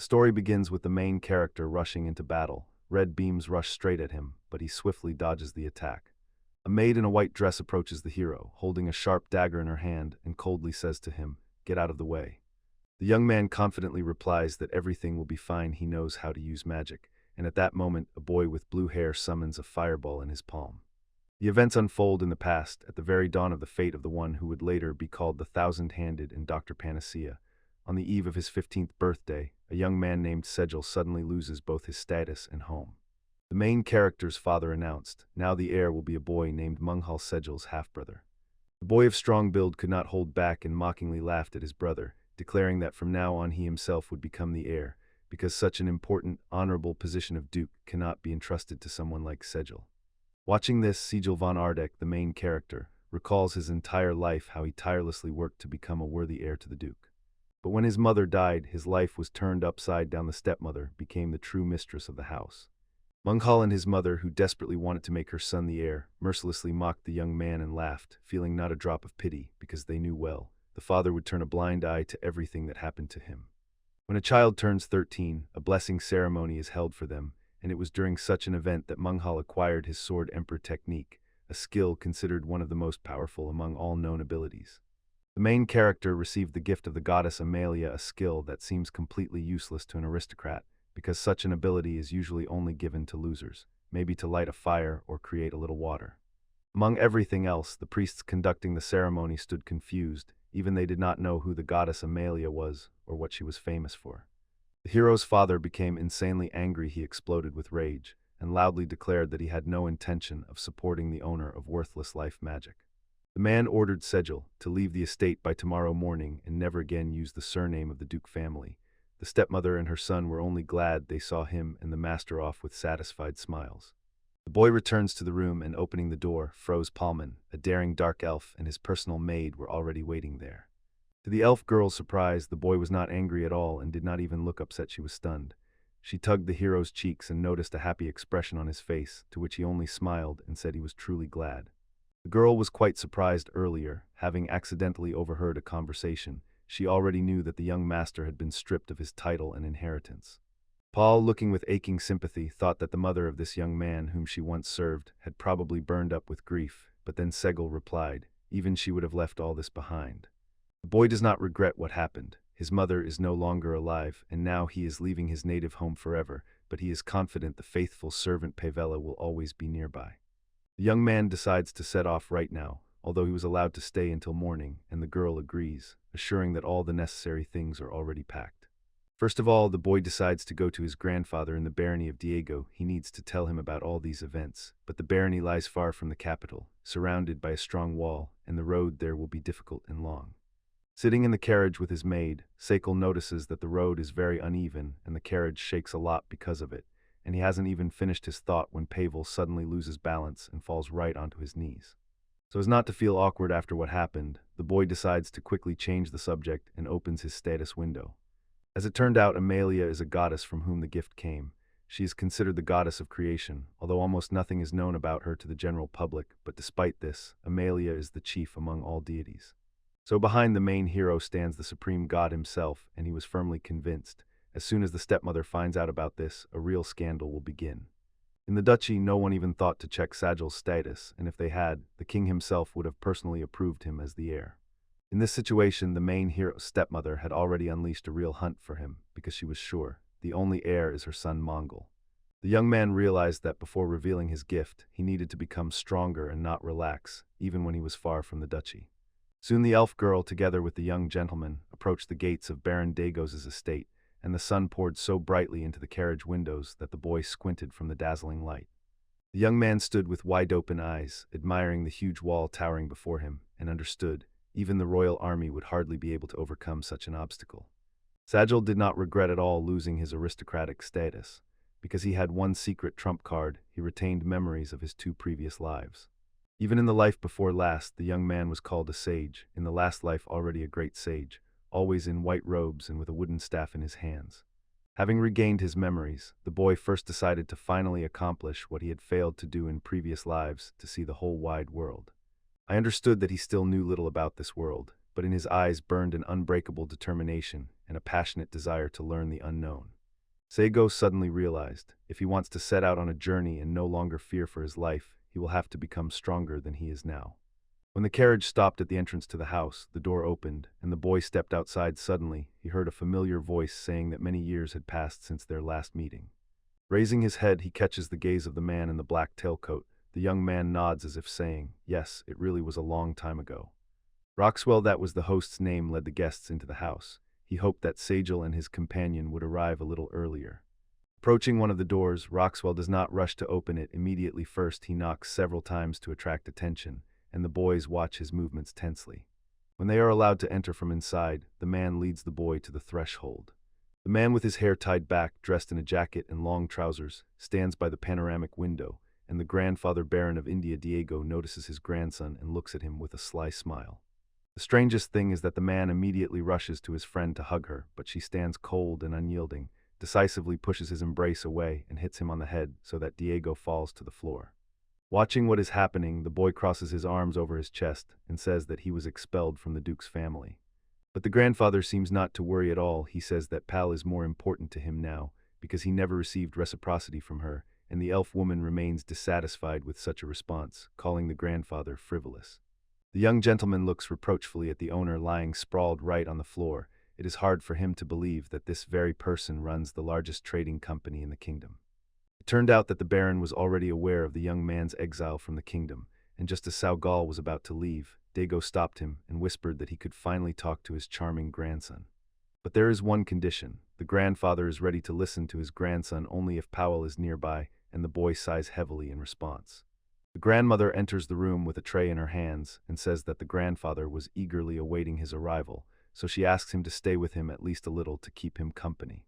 story begins with the main character rushing into battle. Red beams rush straight at him, but he swiftly dodges the attack. A maid in a white dress approaches the hero, holding a sharp dagger in her hand, and coldly says to him, "Get out of the way." The young man confidently replies that everything will be fine, he knows how to use magic, and at that moment a boy with blue hair summons a fireball in his palm. The events unfold in the past, at the very dawn of the fate of the one who would later be called the Thousand-Handed in Dr. Panacea. On the eve of his 15th birthday, a young man named Exile suddenly loses both his status and home. The main character's father announced, now the heir will be a boy named Manga Exaile's half-brother. The boy of strong build could not hold back and mockingly laughed at his brother, declaring that from now on he himself would become the heir, because such an important, honorable position of duke cannot be entrusted to someone like Exile. Watching this, Sigil von Ardeek, the main character, recalls his entire life, how he tirelessly worked to become a worthy heir to the duke. But when his mother died, his life was turned upside down. The stepmother became the true mistress of the house. Manga and his mother, who desperately wanted to make her son the heir, mercilessly mocked the young man and laughed, feeling not a drop of pity, because they knew well the father would turn a blind eye to everything that happened to him. When a child turns 13, a blessing ceremony is held for them, and it was during such an event that Manga acquired his sword emperor technique, a skill considered one of the most powerful among all known abilities. The main character received the gift of the goddess Amalia, a skill that seems completely useless to an aristocrat, because such an ability is usually only given to losers, maybe to light a fire or create a little water. Among everything else, the priests conducting the ceremony stood confused, even they did not know who the goddess Amalia was or what she was famous for. The hero's father became insanely angry. He exploded with rage and loudly declared that he had no intention of supporting the owner of worthless life magic. The man ordered Exile to leave the estate by tomorrow morning and never again use the surname of the Duke family. The stepmother and her son were only glad they saw him and the master off with satisfied smiles. The boy returns to the room and, opening the door, Froze Palman, a daring dark elf, and his personal maid were already waiting there. To the elf girl's surprise, the boy was not angry at all and did not even look upset. She was stunned. She tugged the hero's cheeks and noticed a happy expression on his face, to which he only smiled and said he was truly glad. The girl was quite surprised earlier, having accidentally overheard a conversation. She already knew that the young master had been stripped of his title and inheritance. Paul, looking with aching sympathy, thought that the mother of this young man whom she once served had probably burned up with grief, but then Exile replied, even she would have left all this behind. The boy does not regret what happened. His mother is no longer alive, and now he is leaving his native home forever, but he is confident the faithful servant Pavella will always be nearby. The young man decides to set off right now, although he was allowed to stay until morning, and the girl agrees, assuring that all the necessary things are already packed. First of all, the boy decides to go to his grandfather in the barony of Diego. He needs to tell him about all these events, but the barony lies far from the capital, surrounded by a strong wall, and the road there will be difficult and long. Sitting in the carriage with his maid, Exile notices that the road is very uneven and the carriage shakes a lot because of it, and he hasn't even finished his thought when Pavel suddenly loses balance and falls right onto his knees. So as not to feel awkward after what happened, the boy decides to quickly change the subject and opens his status window. As it turned out, Amalia is a goddess from whom the gift came. She is considered the goddess of creation, although almost nothing is known about her to the general public, but despite this, Amalia is the chief among all deities. So behind the main hero stands the supreme god himself, and he was firmly convinced. As soon as the stepmother finds out about this, a real scandal will begin. In the duchy, no one even thought to check Exile's status, and if they had, the king himself would have personally approved him as the heir. In this situation, the main hero's stepmother had already unleashed a real hunt for him, because she was sure the only heir is her son Mongol. The young man realized that before revealing his gift, he needed to become stronger and not relax, even when he was far from the duchy. Soon the elf girl, together with the young gentleman, approached the gates of Baron Dagos's estate, and the sun poured so brightly into the carriage windows that the boy squinted from the dazzling light. The young man stood with wide-open eyes, admiring the huge wall towering before him, and understood even the royal army would hardly be able to overcome such an obstacle. Exile did not regret at all losing his aristocratic status. Because he had one secret trump card, he retained memories of his 2 previous lives. Even in the life before last, the young man was called a sage, in the last life already a great sage, always in white robes and with a wooden staff in his hands. Having regained his memories, the boy first decided to finally accomplish what he had failed to do in previous lives, to see the whole wide world. I understood that he still knew little about this world, but in his eyes burned an unbreakable determination and a passionate desire to learn the unknown. Seigo suddenly realized, if he wants to set out on a journey and no longer fear for his life, he will have to become stronger than he is now. When the carriage stopped at the entrance to the house, the door opened, and the boy stepped outside. Suddenly, he heard a familiar voice saying that many years had passed since their last meeting. Raising his head, he catches the gaze of the man in the black tailcoat. The young man nods as if saying, "Yes, it really was a long time ago." Roxwell, that was the host's name, led the guests into the house. He hoped that Sagel and his companion would arrive a little earlier. Approaching one of the doors, Roxwell does not rush to open it immediately. First, he knocks several times to attract attention, and the boys watch his movements tensely. When they are allowed to enter from inside, the man leads the boy to the threshold. The man, with his hair tied back, dressed in a jacket and long trousers, stands by the panoramic window, and the grandfather Baron of India, Diego, notices his grandson and looks at him with a sly smile. The strangest thing is that the man immediately rushes to his friend to hug her, but she stands cold and unyielding, decisively pushes his embrace away and hits him on the head so that Diego falls to the floor. Watching what is happening, the boy crosses his arms over his chest and says that he was expelled from the Duke's family. But the grandfather seems not to worry at all. He says that Pal is more important to him now because he never received reciprocity from her, and the elf woman remains dissatisfied with such a response, calling the grandfather frivolous. The young gentleman looks reproachfully at the owner lying sprawled right on the floor. It is hard for him to believe that this very person runs the largest trading company in the kingdom. It turned out that the Baron was already aware of the young man's exile from the kingdom, and just as Saugal was about to leave, Dago stopped him and whispered that he could finally talk to his charming grandson. But there is one condition. The grandfather is ready to listen to his grandson only if Powell is nearby, and the boy sighs heavily in response. The grandmother enters the room with a tray in her hands and says that the grandfather was eagerly awaiting his arrival, so she asks him to stay with him at least a little to keep him company.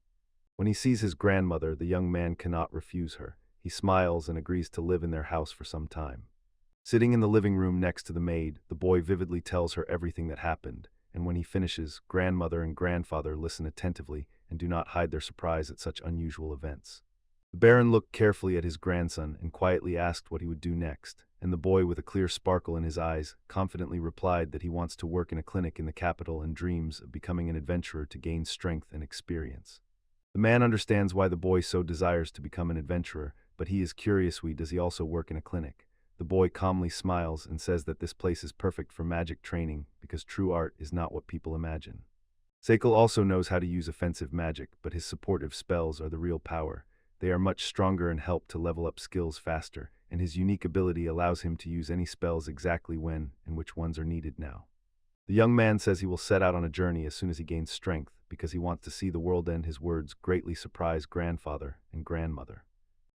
When he sees his grandmother, the young man cannot refuse her. He smiles and agrees to live in their house for some time. Sitting in the living room next to the maid, the boy vividly tells her everything that happened, and when he finishes, grandmother and grandfather listen attentively and do not hide their surprise at such unusual events. The Baron looked carefully at his grandson and quietly asked what he would do next, and the boy, with a clear sparkle in his eyes, confidently replied that he wants to work in a clinic in the capital and dreams of becoming an adventurer to gain strength and experience. The man understands why the boy so desires to become an adventurer, but he is curious, does he also work in a clinic? The boy calmly smiles and says that this place is perfect for magic training because true art is not what people imagine. Seikl also knows how to use offensive magic, but his supportive spells are the real power. They are much stronger and help to level up skills faster, and his unique ability allows him to use any spells exactly when and which ones are needed now. The young man says he will set out on a journey as soon as he gains strength because he wants to see the world end. His words greatly surprise grandfather and grandmother.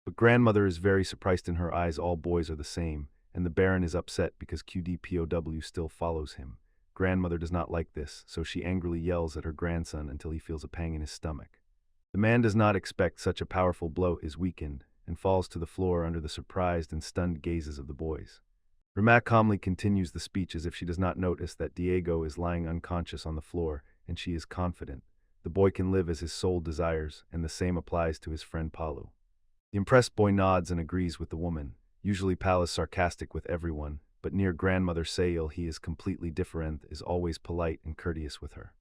But grandmother is very surprised. In her eyes all boys are the same, and the Baron is upset because QDPOW still follows him. Grandmother does not like this, so she angrily yells at her grandson until he feels a pang in his stomach. The man does not expect such a powerful blow, is weakened, and falls to the floor under the surprised and stunned gazes of the boys. Ramak calmly continues the speech as if she does not notice that Diego is lying unconscious on the floor, and she is confident. The boy can live as his soul desires, and the same applies to his friend Palu. The impressed boy nods and agrees with the woman. Usually Pal is sarcastic with everyone, but near grandmother Sail he is completely different, is always polite and courteous with her.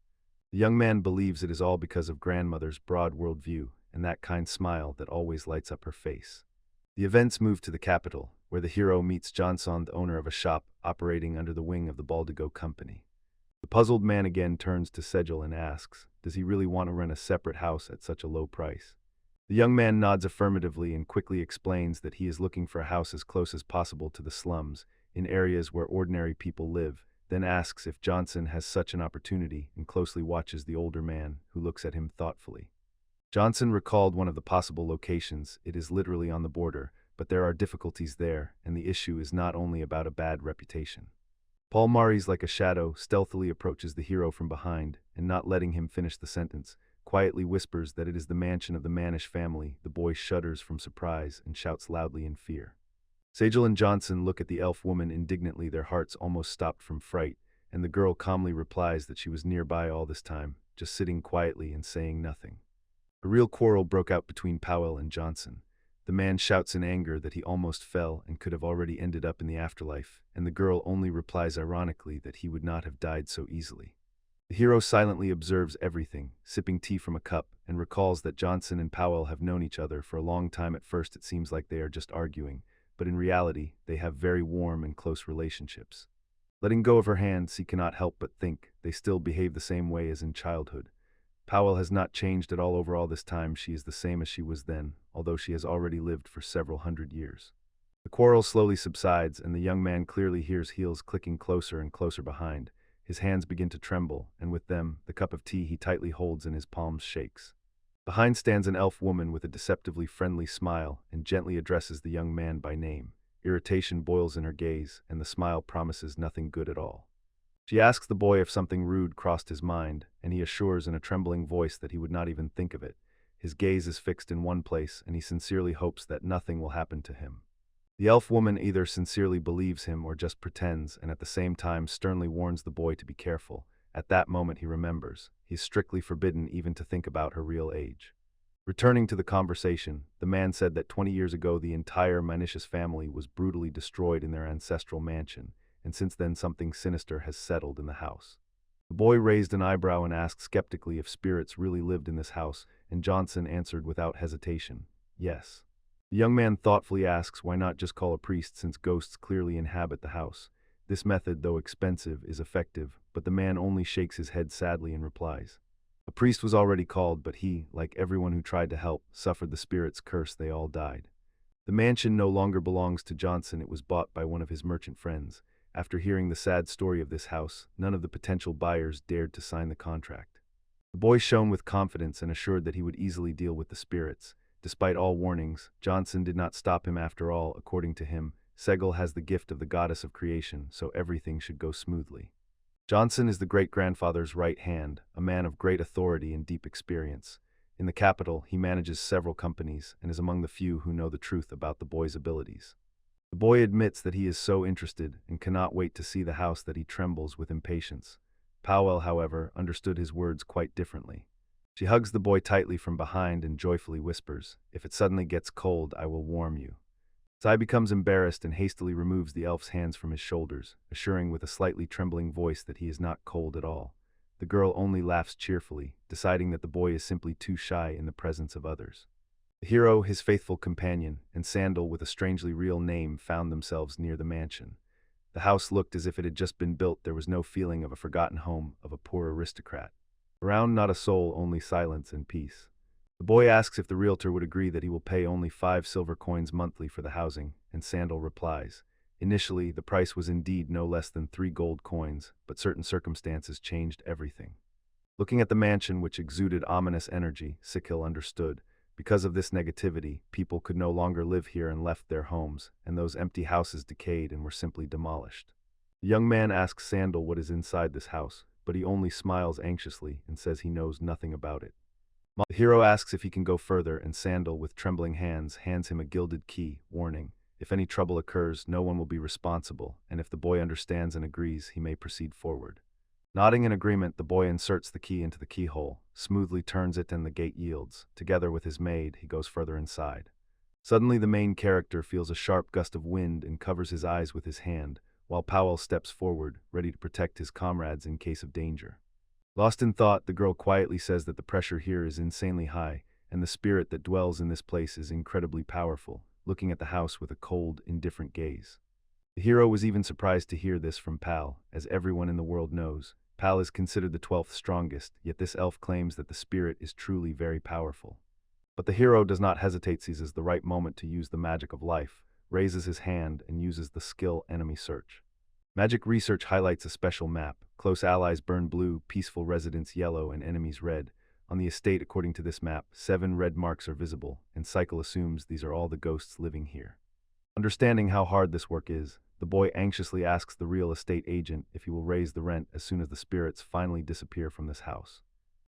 The young man believes it is all because of grandmother's broad worldview and that kind smile that always lights up her face. The events move to the capital, where the hero meets Johnson, the owner of a shop operating under the wing of the Baldigo company. The puzzled man again turns to Segel and asks, does he really want to rent a separate house at such a low price? The young man nods affirmatively and quickly explains that he is looking for a house as close as possible to the slums, in areas where ordinary people live, then asks if Johnson has such an opportunity and closely watches the older man, who looks at him thoughtfully. Johnson recalled one of the possible locations. It is literally on the border, but there are difficulties there, and the issue is not only about a bad reputation. Paul Maris, like a shadow, stealthily approaches the hero from behind, and not letting him finish the sentence, quietly whispers that it is the mansion of the Manish family. The boy shudders from surprise and shouts loudly in fear. Sagel and Johnson look at the elf woman indignantly, their hearts almost stopped from fright, and the girl calmly replies that she was nearby all this time, just sitting quietly and saying nothing. A real quarrel broke out between Powell and Johnson. The man shouts in anger that he almost fell and could have already ended up in the afterlife, and the girl only replies ironically that he would not have died so easily. The hero silently observes everything, sipping tea from a cup, and recalls that Johnson and Powell have known each other for a long time. At first it seems like they are just arguing, but in reality, they have very warm and close relationships. Letting go of her hands, he cannot help but think they still behave the same way as in childhood. Powell has not changed at all over all this time. She is the same as she was then, although she has already lived for several hundred years. The quarrel slowly subsides, and the young man clearly hears heels clicking closer and closer behind. His hands begin to tremble, and with them, the cup of tea he tightly holds in his palms shakes. Behind stands an elf woman with a deceptively friendly smile and gently addresses the young man by name. Irritation boils in her gaze, and the smile promises nothing good at all. She asks the boy if something rude crossed his mind, and he assures in a trembling voice that he would not even think of it. His gaze is fixed in one place, and he sincerely hopes that nothing will happen to him. The elf woman either sincerely believes him or just pretends, and at the same time sternly warns the boy to be careful. At that moment he remembers. He's strictly forbidden even to think about her real age. Returning to the conversation, the man said that 20 years ago the entire Manicious family was brutally destroyed in their ancestral mansion, and since then something sinister has settled in the house. The boy raised an eyebrow and asked skeptically if spirits really lived in this house, and Johnson answered without hesitation, yes. The young man thoughtfully asks why not just call a priest since ghosts clearly inhabit the house. This method, though expensive, is effective, but the man only shakes his head sadly and replies. A priest was already called, but he, like everyone who tried to help, suffered the spirit's curse. They all died. The mansion no longer belongs to Johnson. It was bought by one of his merchant friends. After hearing the sad story of this house, none of the potential buyers dared to sign the contract. The boy shone with confidence and assured that he would easily deal with the spirits. Despite all warnings, Johnson did not stop him after all. According to him, Segel has the gift of the goddess of creation, so everything should go smoothly. Johnson is the great-grandfather's right hand, a man of great authority and deep experience. In the capital, he manages several companies and is among the few who know the truth about the boy's abilities. The boy admits that he is so interested and cannot wait to see the house that he trembles with impatience. Powell, however, understood his words quite differently. She hugs the boy tightly from behind and joyfully whispers, "If it suddenly gets cold, I will warm you." Sai becomes embarrassed and hastily removes the elf's hands from his shoulders, assuring with a slightly trembling voice that he is not cold at all. The girl only laughs cheerfully, deciding that the boy is simply too shy in the presence of others. The hero, his faithful companion, and Sandal with a strangely real name found themselves near the mansion. The house looked as if it had just been built. There was no feeling of a forgotten home of a poor aristocrat. Around not a soul, only silence and peace. The boy asks if the realtor would agree that he will pay only 5 silver coins monthly for the housing, and Sandal replies. Initially, the price was indeed no less than 3 gold coins, but certain circumstances changed everything. Looking at the mansion, which exuded ominous energy, Sikil understood. Because of this negativity, people could no longer live here and left their homes, and those empty houses decayed and were simply demolished. The young man asks Sandal what is inside this house, but he only smiles anxiously and says he knows nothing about it. The hero asks if he can go further, and Sandal, with trembling hands, hands him a gilded key, warning, if any trouble occurs, no one will be responsible, and if the boy understands and agrees, he may proceed forward. Nodding in agreement, the boy inserts the key into the keyhole, smoothly turns it, and the gate yields. Together with his maid, he goes further inside. Suddenly the main character feels a sharp gust of wind and covers his eyes with his hand, while Powell steps forward, ready to protect his comrades in case of danger. Lost in thought, the girl quietly says that the pressure here is insanely high, and the spirit that dwells in this place is incredibly powerful, looking at the house with a cold, indifferent gaze. The hero was even surprised to hear this from Pal. As everyone in the world knows, Pal is considered the 12th strongest, yet this elf claims that the spirit is truly very powerful. But the hero does not hesitate, seizes the right moment to use the magic of life, raises his hand, and uses the skill Enemy Search. Magic Research highlights a special map. Close allies burn blue, peaceful residents yellow, and enemies red. On the estate, according to this map, 7 red marks are visible, and Cycle assumes these are all the ghosts living here. Understanding how hard this work is, the boy anxiously asks the real estate agent if he will raise the rent as soon as the spirits finally disappear from this house.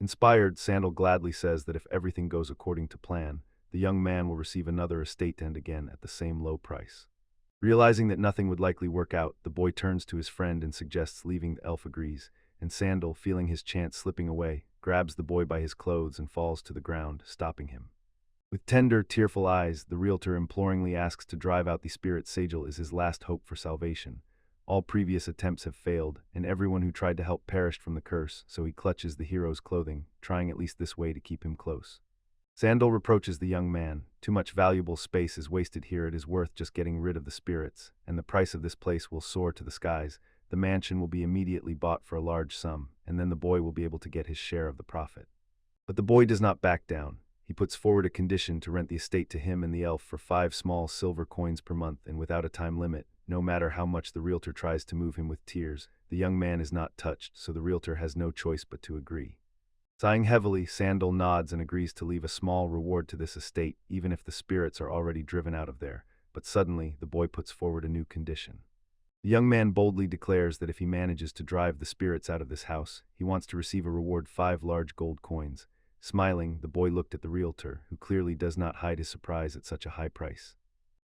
Inspired, Sandal gladly says that if everything goes according to plan, the young man will receive another estate and again at the same low price. Realizing that nothing would likely work out, the boy turns to his friend and suggests leaving. The elf agrees, and Sandal, feeling his chance slipping away, grabs the boy by his clothes and falls to the ground, stopping him. With tender, tearful eyes, the realtor imploringly asks to drive out the spirit. Sagil is his last hope for salvation. All previous attempts have failed, and everyone who tried to help perished from the curse, so he clutches the hero's clothing, trying at least this way to keep him close. Sandal reproaches the young man. Too much valuable space is wasted here. It is worth just getting rid of the spirits, and the price of this place will soar to the skies. The mansion will be immediately bought for a large sum, and then the boy will be able to get his share of the profit. But the boy does not back down. He puts forward a condition to rent the estate to him and the elf for 5 small silver coins per month and without a time limit. No matter how much the realtor tries to move him with tears, the young man is not touched, so the realtor has no choice but to agree. Sighing heavily, Sandal nods and agrees to leave a small reward to this estate, even if the spirits are already driven out of there. But suddenly, the boy puts forward a new condition. The young man boldly declares that if he manages to drive the spirits out of this house, he wants to receive a reward 5 large gold coins. Smiling, the boy looked at the realtor, who clearly does not hide his surprise at such a high price.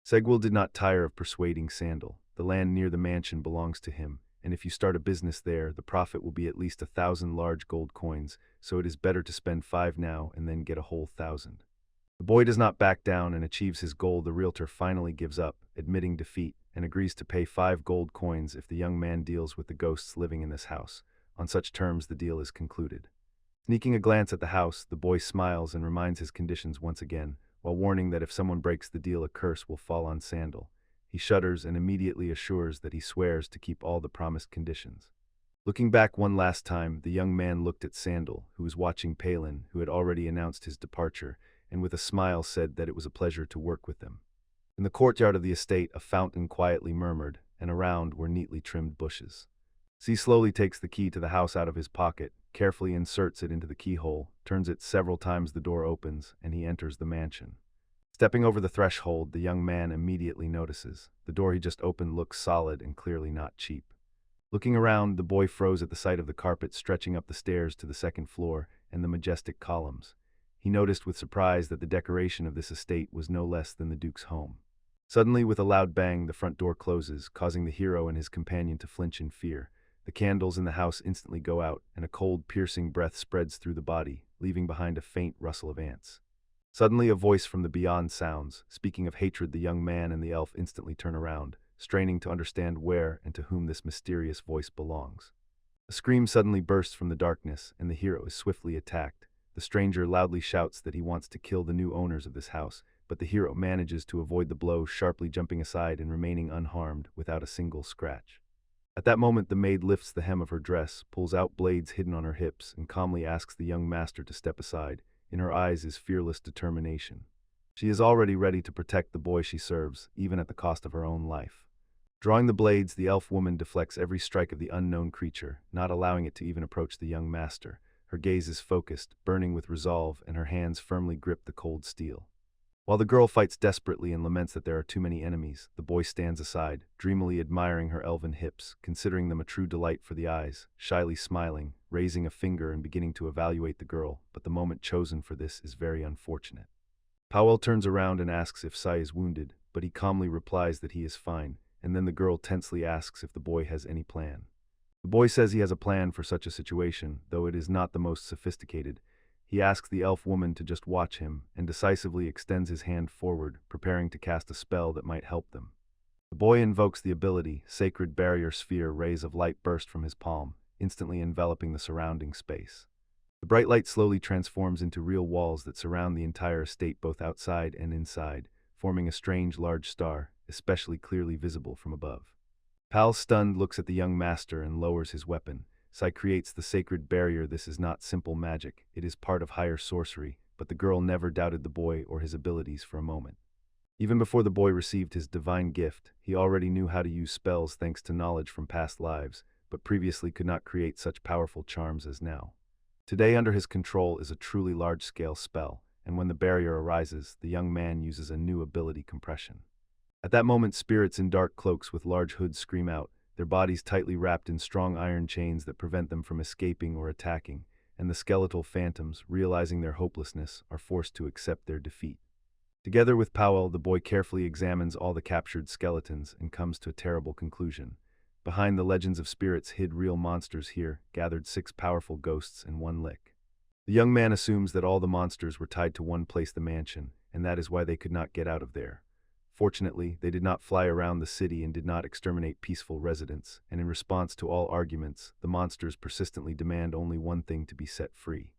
Segwil did not tire of persuading Sandal. The land near the mansion belongs to him, and if you start a business there, the profit will be at least 1,000 large gold coins, so it is better to spend 5 now and then get a whole 1,000. The boy does not back down and achieves his goal. The realtor finally gives up, admitting defeat, and agrees to pay 5 gold coins if the young man deals with the ghosts living in this house. On such terms, the deal is concluded. Sneaking a glance at the house, the boy smiles and reminds his conditions once again, while warning that if someone breaks the deal, a curse will fall on Sandal. He shudders and immediately assures that he swears to keep all the promised conditions. Looking back one last time, the young man looked at Sandal, who was watching Palin, who had already announced his departure, and with a smile said that it was a pleasure to work with them. In the courtyard of the estate, a fountain quietly murmured, and around were neatly trimmed bushes. C slowly takes the key to the house out of his pocket, carefully inserts it into the keyhole, turns it several times. The door opens, and he enters the mansion. Stepping over the threshold, the young man immediately notices. The door he just opened looks solid and clearly not cheap. Looking around, the boy froze at the sight of the carpet stretching up the stairs to the 2nd floor and the majestic columns. He noticed with surprise that the decoration of this estate was no less than the Duke's home. Suddenly, with a loud bang, the front door closes, causing the hero and his companion to flinch in fear. The candles in the house instantly go out, and a cold, piercing breath spreads through the body, leaving behind a faint rustle of ants. Suddenly, a voice from the beyond sounds. Speaking of hatred, the young man and the elf instantly turn around, straining to understand where and to whom this mysterious voice belongs. A scream suddenly bursts from the darkness, and the hero is swiftly attacked. The stranger loudly shouts that he wants to kill the new owners of this house, but the hero manages to avoid the blow, sharply jumping aside and remaining unharmed without a single scratch. At that moment, the maid lifts the hem of her dress, pulls out blades hidden on her hips, and calmly asks the young master to step aside. In her eyes is fearless determination. She is already ready to protect the boy she serves, even at the cost of her own life. Drawing the blades, the elf woman deflects every strike of the unknown creature, not allowing it to even approach the young master. Her gaze is focused, burning with resolve, and her hands firmly grip the cold steel. While the girl fights desperately and laments that there are too many enemies, the boy stands aside, dreamily admiring her elven hips, considering them a true delight for the eyes, shyly smiling, raising a finger and beginning to evaluate the girl, but the moment chosen for this is very unfortunate. Powell turns around and asks if Sai is wounded, but he calmly replies that he is fine, and then the girl tensely asks if the boy has any plan. The boy says he has a plan for such a situation, though it is not the most sophisticated. He asks the elf woman to just watch him, and decisively extends his hand forward, preparing to cast a spell that might help them. The boy invokes the ability. Sacred barrier sphere. Rays of light burst from his palm, instantly enveloping the surrounding space. The bright light slowly transforms into real walls that surround the entire estate, both outside and inside, forming a strange large star, especially clearly visible from above. Pal, stunned, looks at the young master and lowers his weapon. Sai creates the sacred barrier. This is not simple magic, it is part of higher sorcery, but the girl never doubted the boy or his abilities for a moment. Even before the boy received his divine gift, he already knew how to use spells thanks to knowledge from past lives, but previously could not create such powerful charms as now. Today, under his control is a truly large-scale spell, and when the barrier arises, the young man uses a new ability, compression. At that moment, spirits in dark cloaks with large hoods scream out, their bodies tightly wrapped in strong iron chains that prevent them from escaping or attacking, and the skeletal phantoms, realizing their hopelessness, are forced to accept their defeat. Together with Powell, the boy carefully examines all the captured skeletons and comes to a terrible conclusion. Behind the legends of spirits hid real monsters here, gathered 6 powerful ghosts in one lick. The young man assumes that all the monsters were tied to one place, the mansion, and that is why they could not get out of there. Fortunately, they did not fly around the city and did not exterminate peaceful residents, and in response to all arguments, the monsters persistently demand only one thing: to be set free.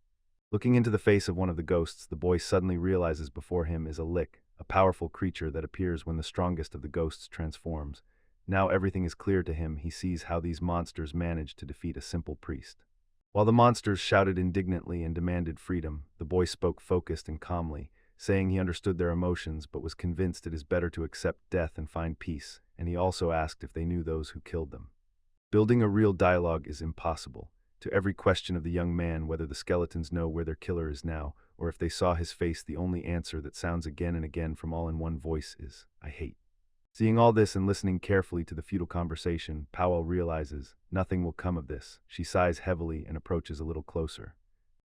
Looking into the face of one of the ghosts, the boy suddenly realizes before him is a lick, a powerful creature that appears when the strongest of the ghosts transforms. Now everything is clear to him. He sees how these monsters managed to defeat a simple priest. While the monsters shouted indignantly and demanded freedom, the boy spoke focused and calmly, saying he understood their emotions but was convinced it is better to accept death and find peace, and he also asked if they knew those who killed them. Building a real dialogue is impossible. To every question of the young man whether the skeletons know where their killer is now, or if they saw his face, the only answer that sounds again and again from all in one voice is, "I hate." Seeing all this and listening carefully to the futile conversation, Powell realizes nothing will come of this. She sighs heavily and approaches a little closer.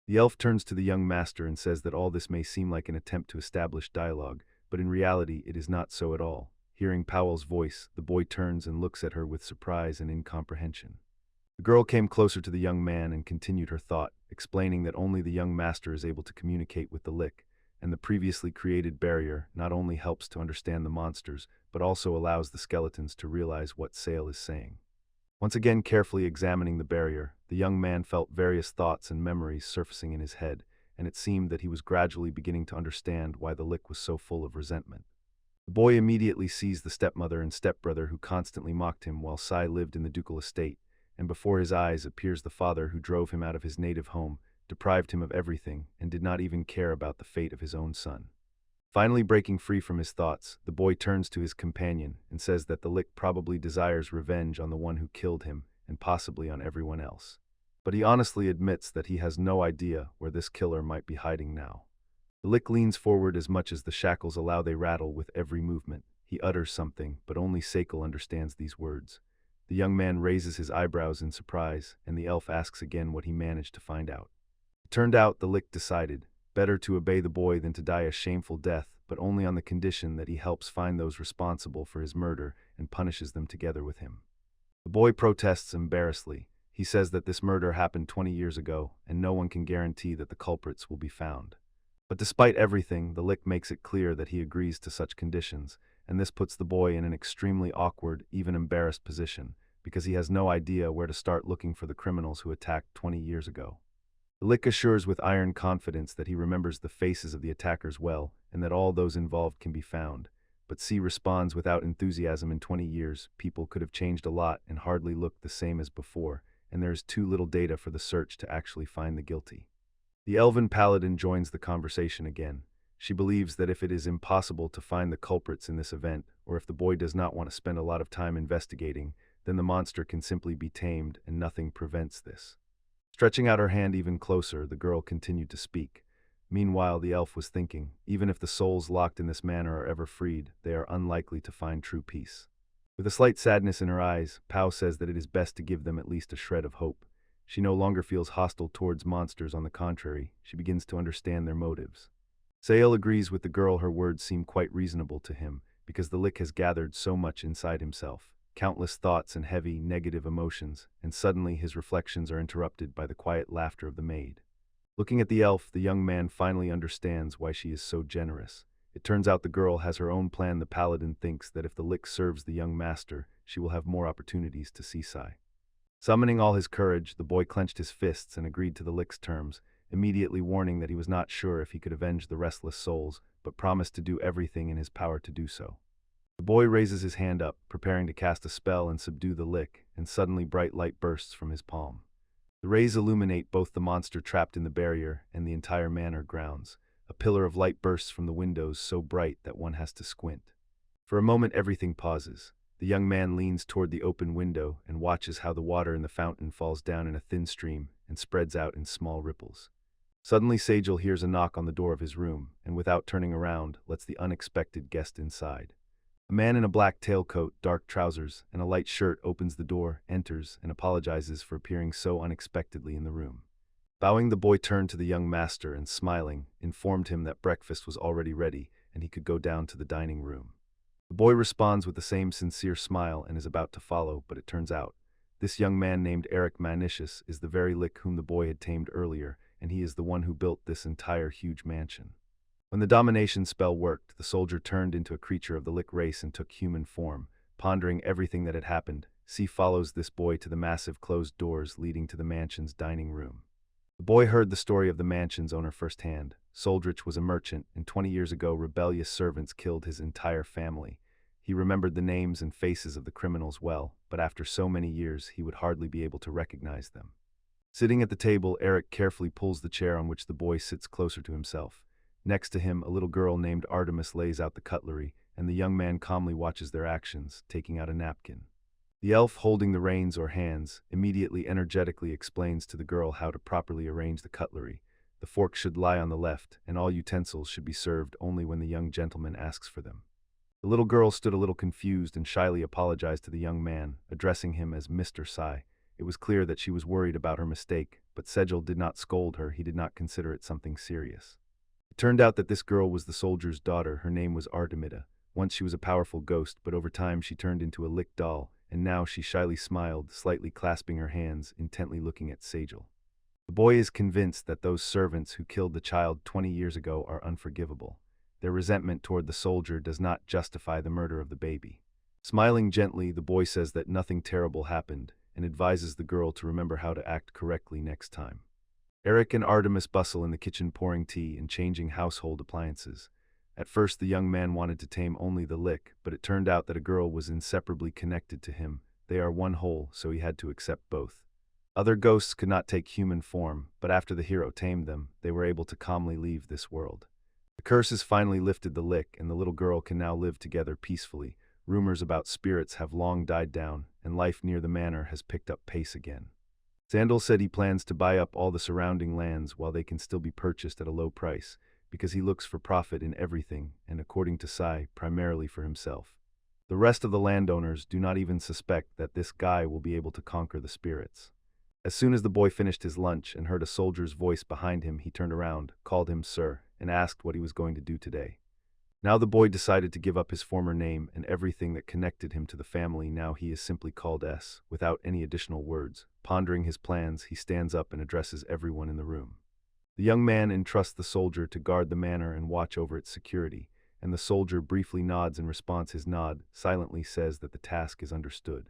The elf turns to the young master and says that all this may seem like an attempt to establish dialogue, but in reality it is not so at all. Hearing Powell's voice, the boy turns and looks at her with surprise and incomprehension. The girl came closer to the young man and continued her thought, explaining that only the young master is able to communicate with the lick, and the previously created barrier not only helps to understand the monsters, but also allows the skeletons to realize what Sale is saying. Once again carefully examining the barrier, the young man felt various thoughts and memories surfacing in his head, and it seemed that he was gradually beginning to understand why the lick was so full of resentment. The boy immediately sees the stepmother and stepbrother who constantly mocked him while Sai lived in the ducal estate, and before his eyes appears the father who drove him out of his native home, deprived him of everything, and did not even care about the fate of his own son. Finally breaking free from his thoughts, the boy turns to his companion and says that the lick probably desires revenge on the one who killed him, and possibly on everyone else. But he honestly admits that he has no idea where this killer might be hiding now. The lick leans forward as much as the shackles allow. They rattle with every movement. He utters something, but only Sekel understands these words. The young man raises his eyebrows in surprise, and the elf asks again what he managed to find out. It turned out the lick decided, better to obey the boy than to die a shameful death, but only on the condition that he helps find those responsible for his murder and punishes them together with him. The boy protests embarrassedly. He says that this murder happened 20 years ago, and no one can guarantee that the culprits will be found. But despite everything, the lick makes it clear that he agrees to such conditions, and this puts the boy in an extremely awkward, even embarrassed position, because he has no idea where to start looking for the criminals who attacked 20 years ago. The lick assures with iron confidence that he remembers the faces of the attackers well, and that all those involved can be found. But C responds without enthusiasm. In 20 years, people could have changed a lot and hardly looked the same as before, and there is too little data for the search to actually find the guilty. The elven paladin joins the conversation again. She believes that if it is impossible to find the culprits in this event, or if the boy does not want to spend a lot of time investigating, then the monster can simply be tamed, and nothing prevents this. Stretching out her hand even closer, the girl continued to speak. Meanwhile, the elf was thinking, even if the souls locked in this manner are ever freed, they are unlikely to find true peace. With a slight sadness in her eyes, Pao says that it is best to give them at least a shred of hope. She no longer feels hostile towards monsters. On the contrary, she begins to understand their motives. Sael agrees with the girl. Her words seem quite reasonable to him, because the lick has gathered so much inside himself. Countless thoughts and heavy, negative emotions, and suddenly his reflections are interrupted by the quiet laughter of the maid. Looking at the elf, the young man finally understands why she is so generous. It turns out the girl has her own plan. The paladin thinks that if the lick serves the young master, she will have more opportunities to see Sai. Summoning all his courage, the boy clenched his fists and agreed to the lick's terms, immediately warning that he was not sure if he could avenge the restless souls, but promised to do everything in his power to do so. The boy raises his hand up, preparing to cast a spell and subdue the lick, and suddenly bright light bursts from his palm. The rays illuminate both the monster trapped in the barrier and the entire manor grounds. A pillar of light bursts from the windows so bright that one has to squint. For a moment everything pauses. The young man leans toward the open window and watches how the water in the fountain falls down in a thin stream and spreads out in small ripples. Suddenly Sajal hears a knock on the door of his room, and without turning around, lets the unexpected guest inside. A man in a black tailcoat, dark trousers, and a light shirt opens the door, enters, and apologizes for appearing so unexpectedly in the room. Bowing, the boy turned to the young master and, smiling, informed him that breakfast was already ready and he could go down to the dining room. The boy responds with the same sincere smile and is about to follow, but it turns out this young man named Eric Manicius is the very lick whom the boy had tamed earlier, and he is the one who built this entire huge mansion. When the domination spell worked, the soldier turned into a creature of the Lick race and took human form. Pondering everything that had happened, C follows this boy to the massive closed doors leading to the mansion's dining room. The boy heard the story of the mansion's owner firsthand. Soldrich was a merchant, and 20 years ago rebellious servants killed his entire family. He remembered the names and faces of the criminals well, but after so many years he would hardly be able to recognize them. Sitting at the table, Eric carefully pulls the chair on which the boy sits closer to himself. Next to him, a little girl named Artemis lays out the cutlery, and the young man calmly watches their actions, taking out a napkin. The elf, holding the reins or hands, immediately energetically explains to the girl how to properly arrange the cutlery. The fork should lie on the left, and all utensils should be served only when the young gentleman asks for them. The little girl stood a little confused and shyly apologized to the young man, addressing him as Mr. Sai. It was clear that she was worried about her mistake, but Sejal did not scold her. He did not consider it something serious. It turned out that this girl was the soldier's daughter. Her name was Artemida. Once she was a powerful ghost, but over time she turned into a Lick doll, and now she shyly smiled, slightly clasping her hands, intently looking at Sejal. The boy is convinced that those servants who killed the child 20 years ago are unforgivable. Their resentment toward the soldier does not justify the murder of the baby. Smiling gently, the boy says that nothing terrible happened, and advises the girl to remember how to act correctly next time. Eric and Artemis bustle in the kitchen pouring tea and changing household appliances. At first the young man wanted to tame only the Lick, but it turned out that a girl was inseparably connected to him. They are one whole, so he had to accept both. Other ghosts could not take human form, but after the hero tamed them, they were able to calmly leave this world. The curse has finally lifted the Lick, and the little girl can now live together peacefully. Rumors about spirits have long died down, and life near the manor has picked up pace again. Sandal said he plans to buy up all the surrounding lands while they can still be purchased at a low price, because he looks for profit in everything, and according to Sai, primarily for himself. The rest of the landowners do not even suspect that this guy will be able to conquer the spirits. As soon as the boy finished his lunch and heard a soldier's voice behind him, he turned around, called him sir, and asked what he was going to do today. Now the boy decided to give up his former name and everything that connected him to the family. Now he is simply called S, without any additional words. Pondering his plans, he stands up and addresses everyone in the room. The young man entrusts the soldier to guard the manor and watch over its security, and the soldier briefly nods in response. His nod silently says that the task is understood.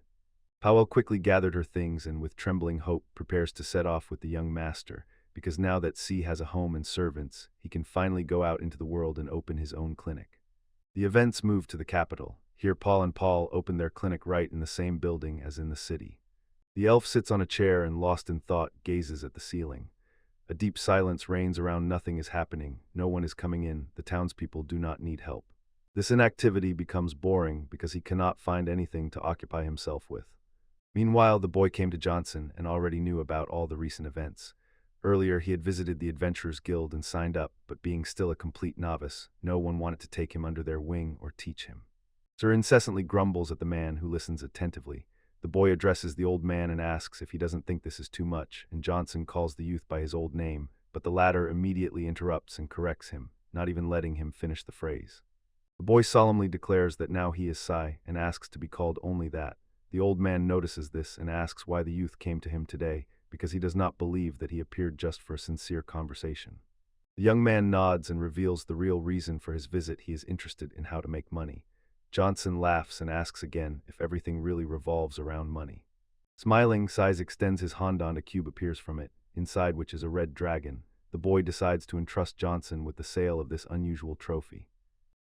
Powell quickly gathered her things and with trembling hope prepares to set off with the young master, because now that C has a home and servants, he can finally go out into the world and open his own clinic. The events move to the capital. Here Paul and Paul open their clinic right in the same building as in the city. The elf sits on a chair and, lost in thought, gazes at the ceiling. A deep silence reigns around. Nothing is happening, no one is coming in, the townspeople do not need help. This inactivity becomes boring because he cannot find anything to occupy himself with. Meanwhile, the boy came to Johnson and already knew about all the recent events. Earlier, he had visited the Adventurers Guild and signed up, but being still a complete novice, no one wanted to take him under their wing or teach him. Sir incessantly grumbles at the man, who listens attentively. The boy addresses the old man and asks if he doesn't think this is too much, and Johnson calls the youth by his old name, but the latter immediately interrupts and corrects him, not even letting him finish the phrase. The boy solemnly declares that now he is Sai, and asks to be called only that. The old man notices this and asks why the youth came to him today, because he does not believe that he appeared just for a sincere conversation. The young man nods and reveals the real reason for his visit. He is interested in how to make money. Johnson laughs and asks again if everything really revolves around money. Smiling, Sai extends his hand. A cube appears from it, inside which is a red dragon. The boy decides to entrust Johnson with the sale of this unusual trophy.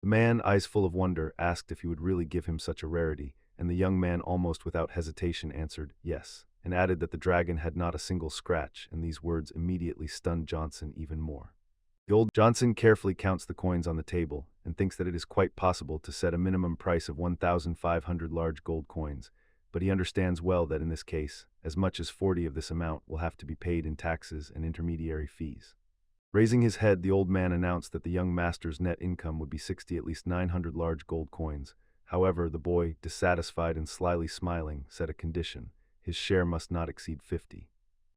The man, eyes full of wonder, asked if he would really give him such a rarity, and the young man almost without hesitation answered yes, and added that the dragon had not a single scratch, and these words immediately stunned Johnson even more. The old Johnson carefully counts the coins on the table, and thinks that it is quite possible to set a minimum price of 1,500 large gold coins, but he understands well that in this case, as much as 40 of this amount will have to be paid in taxes and intermediary fees. Raising his head, the old man announced that the young master's net income would be 60, at least 900 large gold coins. However, the boy, dissatisfied and slyly smiling, set a condition: his share must not exceed 50.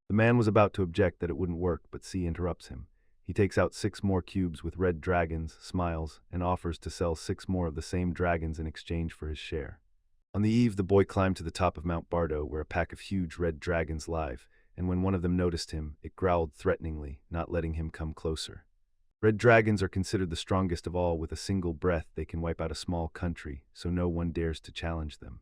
The man was about to object that it wouldn't work, but C interrupts him. He takes out 6 more cubes with red dragons, smiles, and offers to sell 6 more of the same dragons in exchange for his share. On the eve, the boy climbed to the top of Mount Bardo, where a pack of huge red dragons live, and when one of them noticed him, it growled threateningly, not letting him come closer. Red dragons are considered the strongest of all. With a single breath they can wipe out a small country, so no one dares to challenge them.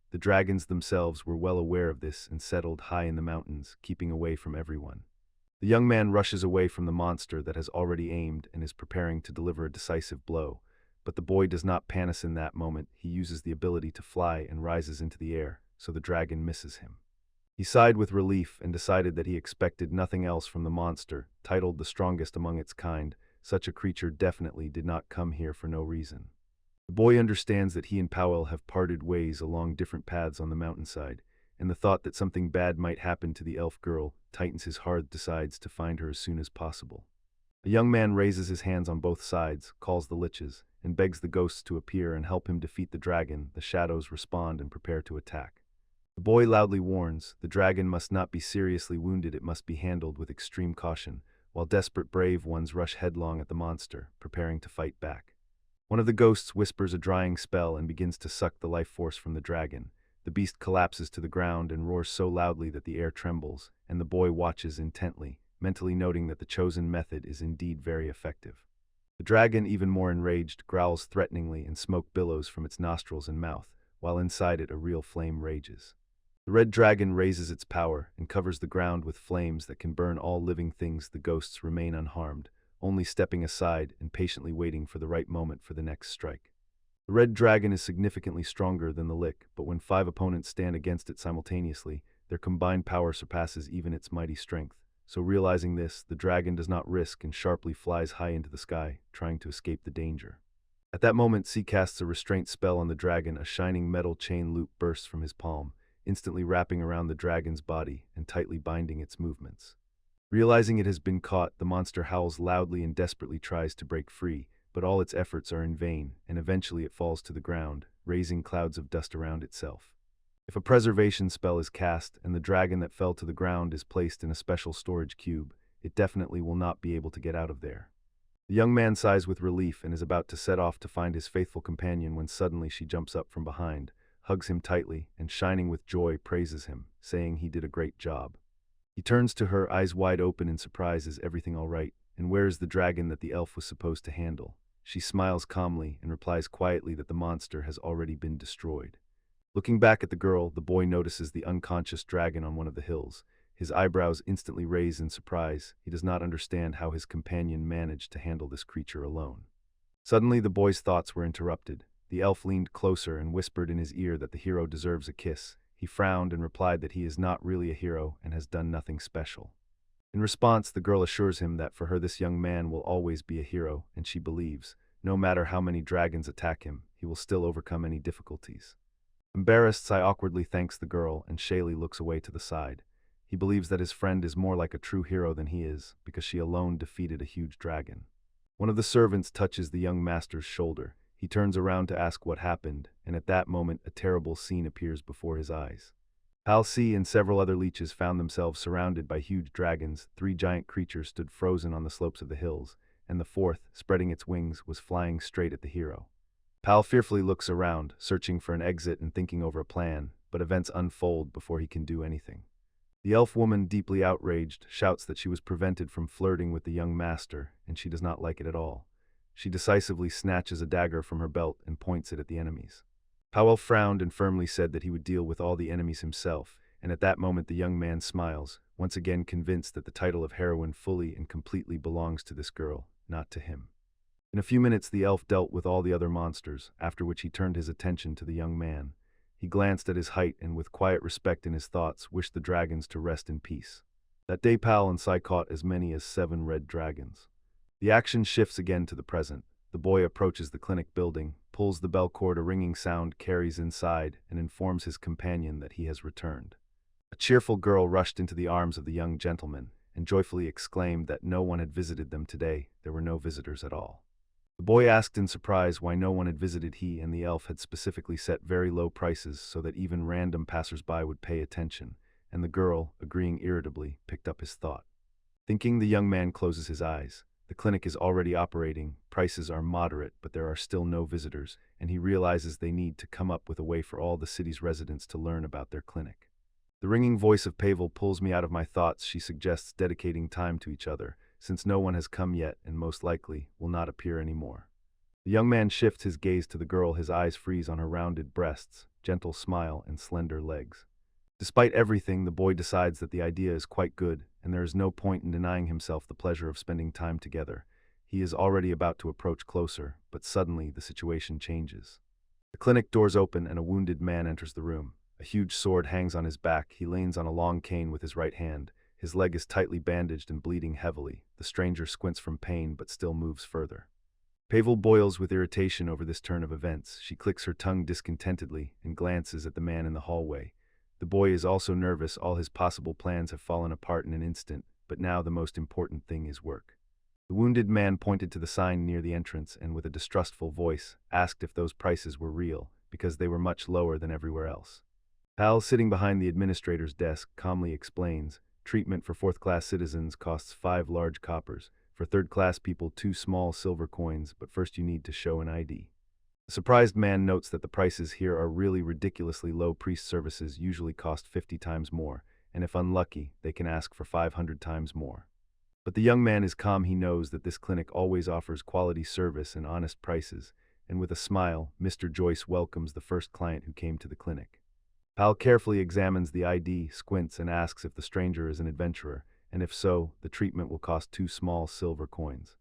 The dragons themselves were well aware of this and settled high in the mountains, keeping away from everyone. The young man rushes away from the monster that has already aimed and is preparing to deliver a decisive blow. But the boy does not panic in that moment. He uses the ability to fly and rises into the air, so the dragon misses him. He sighed with relief and decided that he expected nothing else from the monster, titled the strongest among its kind. Such a creature definitely did not come here for no reason. The boy understands that he and Powell have parted ways along different paths on the mountainside, and the thought that something bad might happen to the elf girl tightens his heart. Decides to find her as soon as possible. A young man raises his hands on both sides, calls the liches, and begs the ghosts to appear and help him defeat the dragon. The shadows respond and prepare to attack. The boy loudly warns, the dragon must not be seriously wounded, it must be handled with extreme caution, while desperate brave ones rush headlong at the monster, preparing to fight back. One of the ghosts whispers a drying spell and begins to suck the life force from the dragon. The beast collapses to the ground and roars so loudly that the air trembles, and the boy watches intently, mentally noting that the chosen method is indeed very effective. The dragon, even more enraged, growls threateningly and smoke billows from its nostrils and mouth, while inside it a real flame rages. The red dragon raises its power and covers the ground with flames that can burn all living things. The ghosts remain unharmed, only stepping aside and patiently waiting for the right moment for the next strike. The red dragon is significantly stronger than the lick, but when 5 opponents stand against it simultaneously, their combined power surpasses even its mighty strength. So realizing this, the dragon does not risk and sharply flies high into the sky, trying to escape the danger. At that moment, C casts a restraint spell on the dragon. A shining metal chain loop bursts from his palm, instantly wrapping around the dragon's body and tightly binding its movements. Realizing it has been caught, the monster howls loudly and desperately tries to break free, but all its efforts are in vain, and eventually it falls to the ground, raising clouds of dust around itself. If a preservation spell is cast and the dragon that fell to the ground is placed in a special storage cube, it definitely will not be able to get out of there. The young man sighs with relief and is about to set off to find his faithful companion when suddenly she jumps up from behind, hugs him tightly, and shining with joy praises him, saying he did a great job. He turns to her, eyes wide open in surprise. Is everything all right? And where is the dragon that the elf was supposed to handle? She smiles calmly and replies quietly that the monster has already been destroyed. Looking back at the girl, the boy notices the unconscious dragon on one of the hills. His eyebrows instantly raise in surprise. He does not understand how his companion managed to handle this creature alone. Suddenly, the boy's thoughts were interrupted. The elf leaned closer and whispered in his ear that the hero deserves a kiss. He frowned and replied that he is not really a hero and has done nothing special. In response, the girl assures him that for her this young man will always be a hero, and she believes, no matter how many dragons attack him, he will still overcome any difficulties. Embarrassed, Sai awkwardly thanks the girl, and Shaylee looks away to the side. He believes that his friend is more like a true hero than he is, because she alone defeated a huge dragon. One of the servants touches the young master's shoulder. He turns around to ask what happened, and at that moment a terrible scene appears before his eyes. Pal C and several other leeches found themselves surrounded by huge dragons. 3 giant creatures stood frozen on the slopes of the hills, and the 4th, spreading its wings, was flying straight at the hero. Pal fearfully looks around, searching for an exit and thinking over a plan, but events unfold before he can do anything. The elf woman, deeply outraged, shouts that she was prevented from flirting with the young master, and she does not like it at all. She decisively snatches a dagger from her belt and points it at the enemies. Powell frowned and firmly said that he would deal with all the enemies himself, and at that moment the young man smiles, once again convinced that the title of heroine fully and completely belongs to this girl, not to him. In a few minutes the elf dealt with all the other monsters, after which he turned his attention to the young man. He glanced at his height and with quiet respect in his thoughts wished the dragons to rest in peace. That day Pal and Sai caught as many as 7 red dragons. The action shifts again to the present. The boy approaches the clinic building, pulls the bell cord. A ringing sound carries inside and informs his companion that he has returned. A cheerful girl rushed into the arms of the young gentleman and joyfully exclaimed that no one had visited them today. There were no visitors at all. The boy asked in surprise why no one had visited. He and the elf had specifically set very low prices so that even random passers-by would pay attention, and the girl, agreeing irritably, picked up his thought. Thinking, the young man closes his eyes. The clinic is already operating, prices are moderate, but there are still no visitors, and he realizes they need to come up with a way for all the city's residents to learn about their clinic. The ringing voice of Pavel pulls me out of my thoughts. She suggests dedicating time to each other, since no one has come yet and most likely will not appear anymore. The young man shifts his gaze to the girl, his eyes freeze on her rounded breasts, gentle smile, and slender legs. Despite everything, the boy decides that the idea is quite good, and there is no point in denying himself the pleasure of spending time together. He is already about to approach closer, but suddenly the situation changes. The clinic doors open and a wounded man enters the room. A huge sword hangs on his back. He leans on a long cane with his right hand. His leg is tightly bandaged and bleeding heavily. The stranger squints from pain but still moves further. Pavel boils with irritation over this turn of events. She clicks her tongue discontentedly and glances at the man in the hallway. The boy is also nervous. All his possible plans have fallen apart in an instant, but now the most important thing is work. The wounded man pointed to the sign near the entrance and with a distrustful voice asked if those prices were real, because they were much lower than everywhere else. Hal, sitting behind the administrator's desk, calmly explains, treatment for fourth-class citizens costs 5 large coppers, for third-class people 2 small silver coins, but first you need to show an ID. The surprised man notes that the prices here are really ridiculously low. Priest services usually cost 50 times more, and if unlucky, they can ask for 500 times more. But the young man is calm. He knows that this clinic always offers quality service and honest prices, and with a smile, Mr. Joyce welcomes the first client who came to the clinic. Hal carefully examines the ID, squints, and asks if the stranger is an adventurer, and if so, the treatment will cost 2 small silver coins.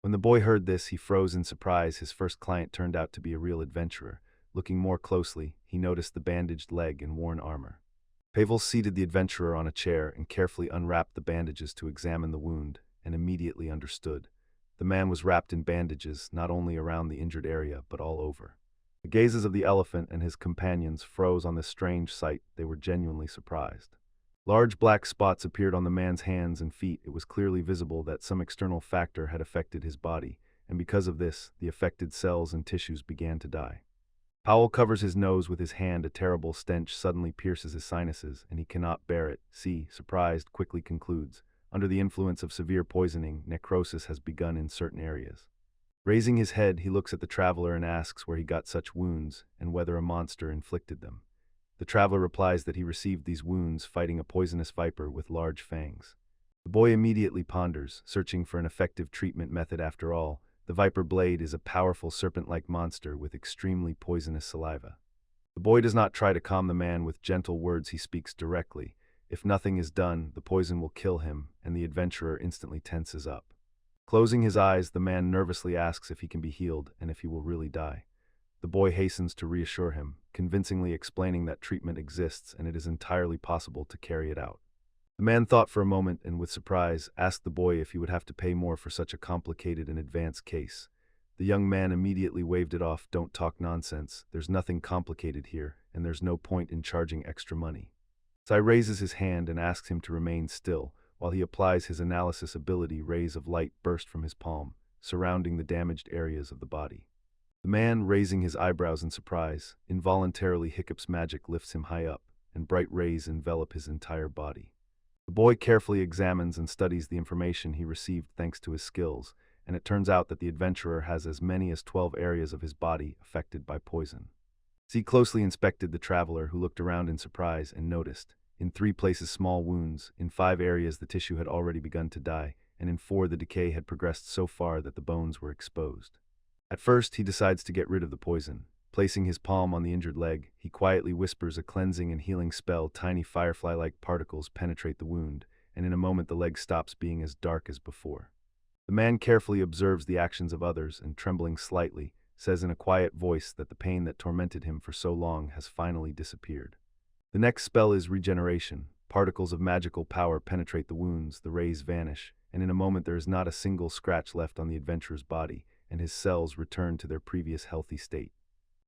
When the boy heard this, he froze in surprise. His first client turned out to be a real adventurer. Looking more closely, he noticed the bandaged leg and worn armor. Pavel seated the adventurer on a chair and carefully unwrapped the bandages to examine the wound, and immediately understood. The man was wrapped in bandages, not only around the injured area, but all over. The gazes of the elephant and his companions froze on this strange sight. They were genuinely surprised. Large black spots appeared on the man's hands and feet. It was clearly visible that some external factor had affected his body, and because of this, the affected cells and tissues began to die. Powell covers his nose with his hand. A terrible stench suddenly pierces his sinuses, and he cannot bear it. Surprised, quickly concludes, under the influence of severe poisoning, necrosis has begun in certain areas. Raising his head, he looks at the traveler and asks where he got such wounds and whether a monster inflicted them. The traveler replies that he received these wounds fighting a poisonous viper with large fangs. The boy immediately ponders, searching for an effective treatment method. After all, the viper blade is a powerful serpent-like monster with extremely poisonous saliva. The boy does not try to calm the man with gentle words. He speaks directly. If nothing is done, the poison will kill him, and the adventurer instantly tenses up. Closing his eyes, the man nervously asks if he can be healed and if he will really die. The boy hastens to reassure him, convincingly explaining that treatment exists and it is entirely possible to carry it out. The man thought for a moment and, with surprise, asked the boy if he would have to pay more for such a complicated and advanced case. The young man immediately waved it off. Don't talk nonsense. There's nothing complicated here, and there's no point in charging extra money. Sai raises his hand and asks him to remain still. While he applies his analysis ability, rays of light burst from his palm, surrounding the damaged areas of the body. The man, raising his eyebrows in surprise, involuntarily hiccups. Magic lifts him high up, and bright rays envelop his entire body. The boy carefully examines and studies the information he received thanks to his skills, and it turns out that the adventurer has as many as 12 areas of his body affected by poison. Z closely inspected the traveler, who looked around in surprise and noticed, in 3 places, small wounds. In 5 areas, the tissue had already begun to die, and in 4, the decay had progressed so far that the bones were exposed. At first, he decides to get rid of the poison. Placing his palm on the injured leg, he quietly whispers a cleansing and healing spell. Tiny firefly-like particles penetrate the wound, and in a moment the leg stops being as dark as before. The man carefully observes the actions of others and, trembling slightly, says in a quiet voice that the pain that tormented him for so long has finally disappeared. The next spell is regeneration. Particles of magical power penetrate the wounds, the rays vanish, and in a moment there is not a single scratch left on the adventurer's body, and his cells return to their previous healthy state.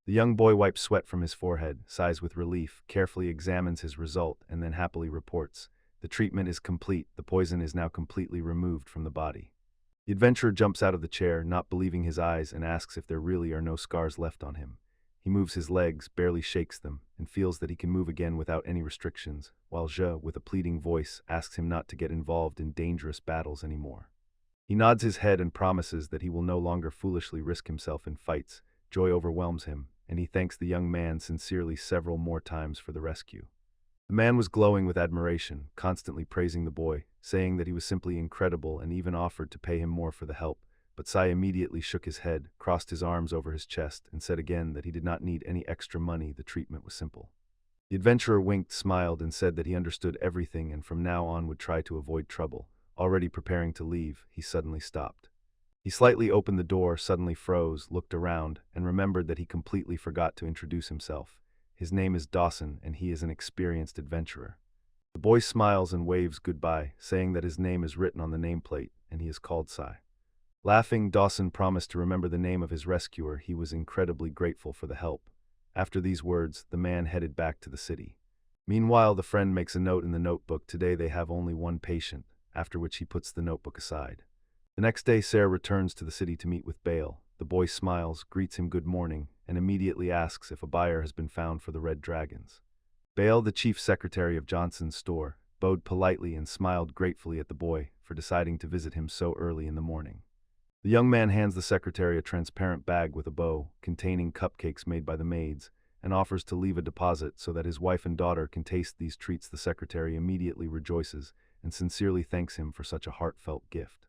The young boy wipes sweat from his forehead, sighs with relief, carefully examines his result, and then happily reports, "The treatment is complete. The poison is now completely removed from the body." The adventurer jumps out of the chair, not believing his eyes, and asks if there really are no scars left on him. He moves his legs, barely shakes them, and feels that he can move again without any restrictions, while Zhe, with a pleading voice, asks him not to get involved in dangerous battles anymore. He nods his head and promises that he will no longer foolishly risk himself in fights. Joy overwhelms him, and he thanks the young man sincerely several more times for the rescue. The man was glowing with admiration, constantly praising the boy, saying that he was simply incredible and even offered to pay him more for the help. But Sai immediately shook his head, crossed his arms over his chest, and said again that he did not need any extra money, the treatment was simple. The adventurer winked, smiled, and said that he understood everything and from now on would try to avoid trouble. Already preparing to leave, he suddenly stopped. He slightly opened the door, suddenly froze, looked around, and remembered that he completely forgot to introduce himself. His name is Dawson, and he is an experienced adventurer. The boy smiles and waves goodbye, saying that his name is written on the nameplate, and he is called Sai. Laughing, Dawson promised to remember the name of his rescuer. He was incredibly grateful for the help. After these words, the man headed back to the city. Meanwhile, the friend makes a note in the notebook. Today they have only one patient, after which he puts the notebook aside. The next day, Sarah returns to the city to meet with Bale. The boy smiles, greets him good morning, and immediately asks if a buyer has been found for the red dragons. Bale, the chief secretary of Johnson's store, bowed politely and smiled gratefully at the boy for deciding to visit him so early in the morning. The young man hands the secretary a transparent bag with a bow containing cupcakes made by the maids and offers to leave a deposit so that his wife and daughter can taste these treats. The secretary immediately rejoices and sincerely thanks him for such a heartfelt gift.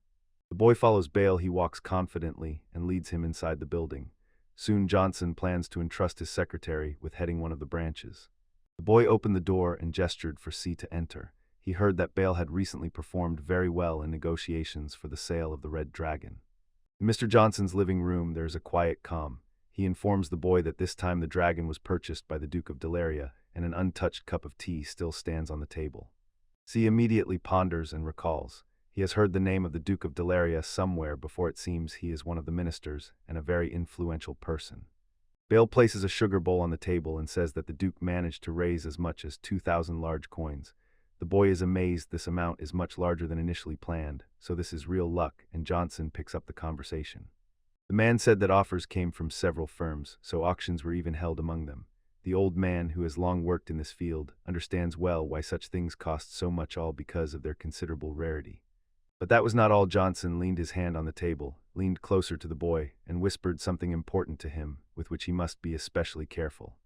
The boy follows Bale. He walks confidently and leads him inside the building. Soon Johnson plans to entrust his secretary with heading one of the branches. The boy opened the door and gestured for C to enter. He heard that Bale had recently performed very well in negotiations for the sale of the red dragon. In Mr. Johnson's living room, there is a quiet calm. He informs the boy that this time the dragon was purchased by the Duke of Delaria, and an untouched cup of tea still stands on the table. C immediately ponders and recalls. He has heard the name of the Duke of Delaria somewhere before. It seems he is one of the ministers and a very influential person. Bale places a sugar bowl on the table and says that the Duke managed to raise as much as 2,000 large coins. The boy is amazed. This amount is much larger than initially planned, so this is real luck, and Johnson picks up the conversation. The man said that offers came from several firms, so auctions were even held among them. The old man, who has long worked in this field, understands well why such things cost so much, all because of their considerable rarity. But that was not all. Johnson leaned his hand on the table, leaned closer to the boy, and whispered something important to him, with which he must be especially careful.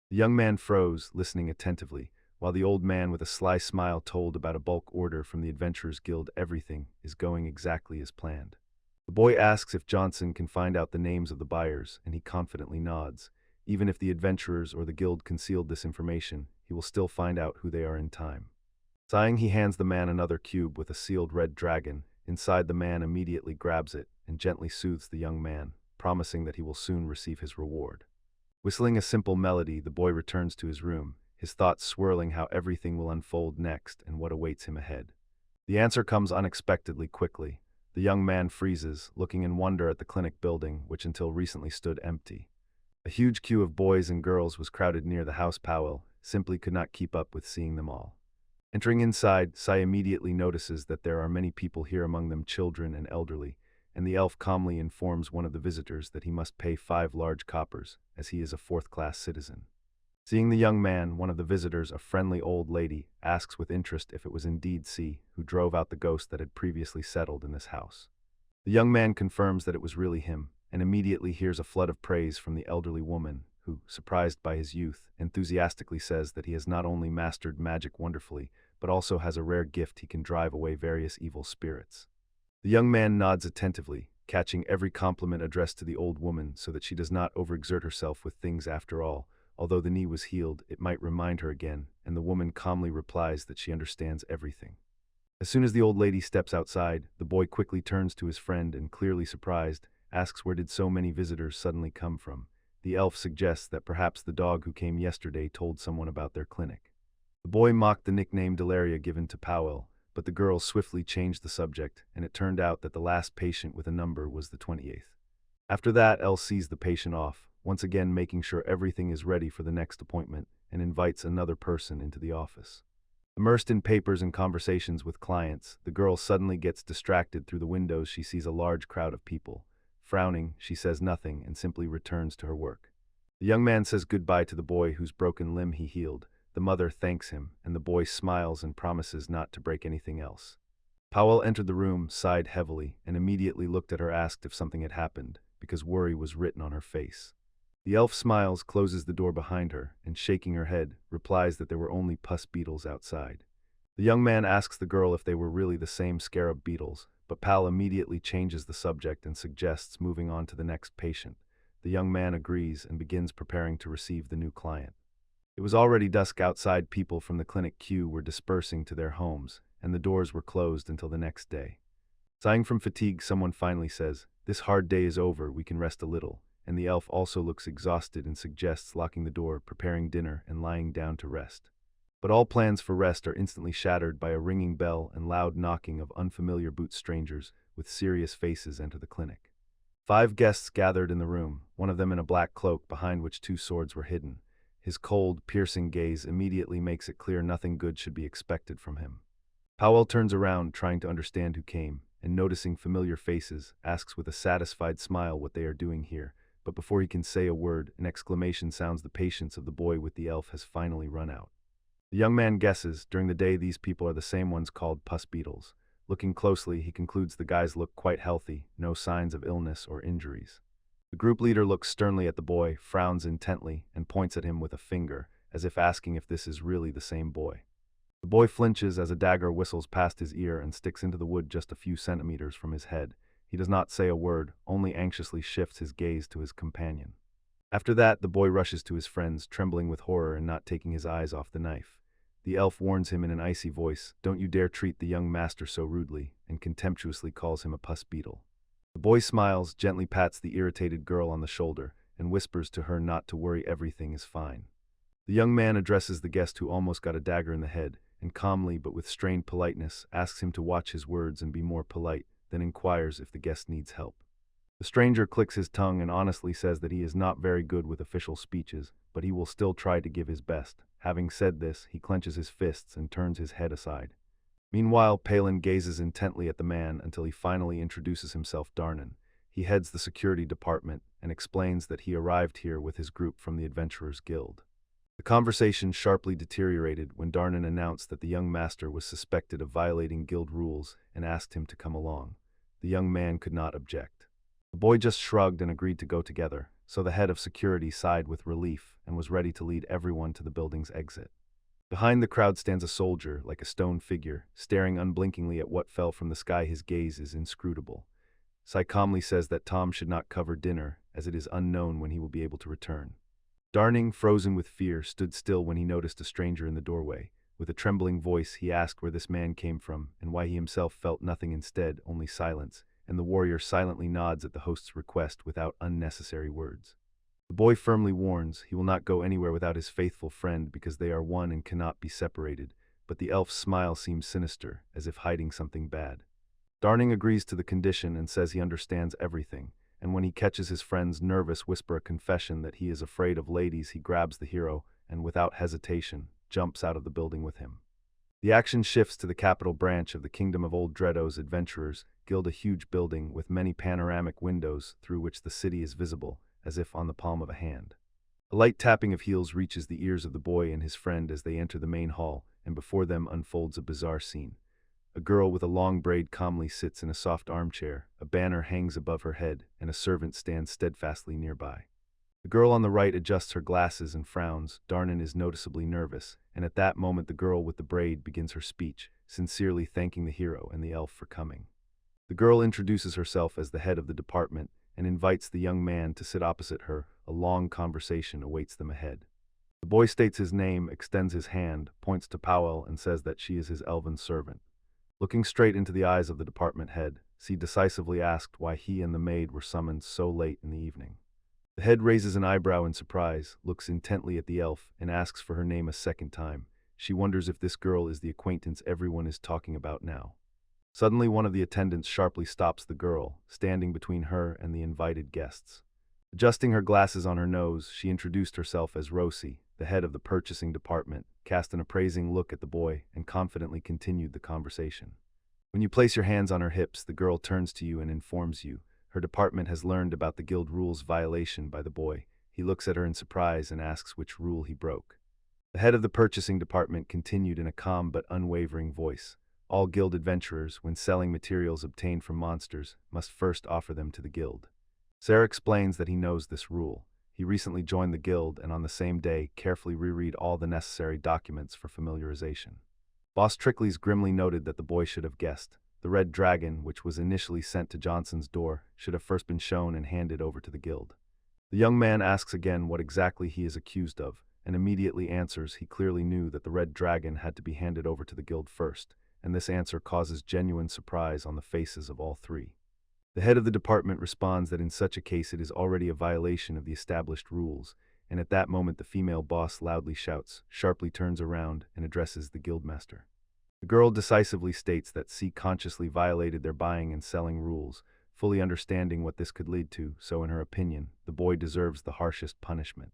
The young man froze, listening attentively, while the old man with a sly smile told about a bulk order from the Adventurers Guild. Everything is going exactly as planned. The boy asks if Johnson can find out the names of the buyers, and he confidently nods. Even if the adventurers or the guild concealed this information, he will still find out who they are in time. Sighing, he hands the man another cube with a sealed red dragon. Inside, the man immediately grabs it and gently soothes the young man, promising that he will soon receive his reward. Whistling a simple melody, the boy returns to his room, his thoughts swirling how everything will unfold next and what awaits him ahead. The answer comes unexpectedly quickly. The young man freezes, looking in wonder at the clinic building, which until recently stood empty. A huge queue of boys and girls was crowded near the house. Powell simply could not keep up with seeing them all. Entering inside, Sai immediately notices that there are many people here, among them children and elderly, and the elf calmly informs one of the visitors that he must pay 5 large coppers, as he is a 4th-class citizen. Seeing the young man, one of the visitors, a friendly old lady, asks with interest if it was indeed C who drove out the ghost that had previously settled in this house. The young man confirms that it was really him, and immediately hears a flood of praise from the elderly woman, who, surprised by his youth, enthusiastically says that he has not only mastered magic wonderfully, but also has a rare gift: he can drive away various evil spirits. The young man nods attentively, catching every compliment addressed to the old woman so that she does not overexert herself with things. After all, although the knee was healed, it might remind her again, and the woman calmly replies that she understands everything. As soon as the old lady steps outside, the boy quickly turns to his friend and, clearly surprised, asks where did so many visitors suddenly come from. The elf suggests that perhaps the dog who came yesterday told someone about their clinic. The boy mocked the nickname Delaria given to Powell, but the girl swiftly changed the subject, and it turned out that the last patient with a number was the 28th. After that, Elle sees the patient off, once again making sure everything is ready for the next appointment, and invites another person into the office. Immersed in papers and conversations with clients, the girl suddenly gets distracted. Through the windows, she sees a large crowd of people. Frowning, she says nothing and simply returns to her work. The young man says goodbye to the boy whose broken limb he healed. The mother thanks him, and the boy smiles and promises not to break anything else. Powell entered the room, sighed heavily, and immediately looked at her, asked if something had happened, because worry was written on her face. The elf smiles, closes the door behind her, and shaking her head, replies that there were only pus beetles outside. The young man asks the girl if they were really the same scarab beetles, but Pal immediately changes the subject and suggests moving on to the next patient. The young man agrees and begins preparing to receive the new client. It was already dusk outside. People from the clinic queue were dispersing to their homes, and the doors were closed until the next day. Sighing from fatigue, someone finally says, "This hard day is over, we can rest a little," and the elf also looks exhausted and suggests locking the door, preparing dinner, and lying down to rest. But all plans for rest are instantly shattered by a ringing bell and loud knocking of unfamiliar boot. Strangers with serious faces enter the clinic. 5 guests gathered in the room, one of them in a black cloak behind which 2 swords were hidden. His cold, piercing gaze immediately makes it clear nothing good should be expected from him. Powell turns around, trying to understand who came, and noticing familiar faces, asks with a satisfied smile what they are doing here, but before he can say a word, an exclamation sounds. The patience of the boy with the elf has finally run out. The young man guesses, during the day these people are the same ones called pus beetles. Looking closely, he concludes the guys look quite healthy, no signs of illness or injuries. The group leader looks sternly at the boy, frowns intently, and points at him with a finger, as if asking if this is really the same boy. The boy flinches as a dagger whistles past his ear and sticks into the wood just a few centimeters from his head. He does not say a word, only anxiously shifts his gaze to his companion. After that, the boy rushes to his friends, trembling with horror and not taking his eyes off the knife. The elf warns him in an icy voice, "Don't you dare treat the young master so rudely," and contemptuously calls him a pus beetle. The boy smiles, gently pats the irritated girl on the shoulder, and whispers to her not to worry, everything is fine. The young man addresses the guest who almost got a dagger in the head, and calmly but with strained politeness asks him to watch his words and be more polite, then inquires if the guest needs help. The stranger clicks his tongue and honestly says that he is not very good with official speeches, but he will still try to give his best. Having said this, he clenches his fists and turns his head aside. Meanwhile, Palin gazes intently at the man until he finally introduces himself. Darnan. He heads the security department and explains that he arrived here with his group from the Adventurers Guild. The conversation sharply deteriorated when Darnan announced that the young master was suspected of violating guild rules and asked him to come along. The young man could not object. The boy just shrugged and agreed to go together, so the head of security sighed with relief and was ready to lead everyone to the building's exit. Behind the crowd stands a soldier, like a stone figure, staring unblinkingly at what fell from the sky. His gaze is inscrutable. Sai calmly says that Tom should not cover dinner, as it is unknown when he will be able to return. Darning, frozen with fear, stood still when he noticed a stranger in the doorway. With a trembling voice, he asked where this man came from and why he himself felt nothing, instead only silence, and the warrior silently nods at the host's request without unnecessary words. The boy firmly warns he will not go anywhere without his faithful friend because they are one and cannot be separated, but the elf's smile seems sinister, as if hiding something bad. Darning agrees to the condition and says he understands everything, and when he catches his friend's nervous whisper a confession that he is afraid of ladies, he grabs the hero and, without hesitation, jumps out of the building with him. The action shifts to the capital branch of the Kingdom of Old Dredo's Adventurers Guild, a huge building with many panoramic windows through which the city is visible, as if on the palm of a hand. A light tapping of heels reaches the ears of the boy and his friend as they enter the main hall, and before them unfolds a bizarre scene. A girl with a long braid calmly sits in a soft armchair, a banner hangs above her head, and a servant stands steadfastly nearby. The girl on the right adjusts her glasses and frowns. Darnan is noticeably nervous, and at that moment the girl with the braid begins her speech, sincerely thanking the hero and the elf for coming. The girl introduces herself as the head of the department and invites the young man to sit opposite her. A long conversation awaits them ahead. The boy states his name, extends his hand, points to Powell, and says that she is his elven servant. Looking straight into the eyes of the department head, C decisively asked why he and the maid were summoned so late in the evening. The head raises an eyebrow in surprise, looks intently at the elf, and asks for her name a second time. She wonders if this girl is the acquaintance everyone is talking about now. Suddenly, one of the attendants sharply stops the girl, standing between her and the invited guests. Adjusting her glasses on her nose, she introduced herself as Rosie, the head of the purchasing department, cast an appraising look at the boy, and confidently continued the conversation. When you place your hands on her hips, the girl turns to you and informs you her department has learned about the guild rules violation by the boy. He looks at her in surprise and asks which rule he broke. The head of the purchasing department continued in a calm but unwavering voice. All guild adventurers, when selling materials obtained from monsters, must first offer them to the guild. Sarah explains that he knows this rule. He recently joined the guild and on the same day carefully reread all the necessary documents for familiarization. Boss Trickley's grimly noted that the boy should have guessed. The red dragon, which was initially sent to Johnson's door, should have first been shown and handed over to the guild. The young man asks again what exactly he is accused of, and immediately answers he clearly knew that the red dragon had to be handed over to the guild first, and this answer causes genuine surprise on the faces of all three. The head of the department responds that in such a case it is already a violation of the established rules, and at that moment the female boss loudly shouts, sharply turns around, and addresses the guildmaster. The girl decisively states that C consciously violated their buying and selling rules, fully understanding what this could lead to, so in her opinion, the boy deserves the harshest punishment.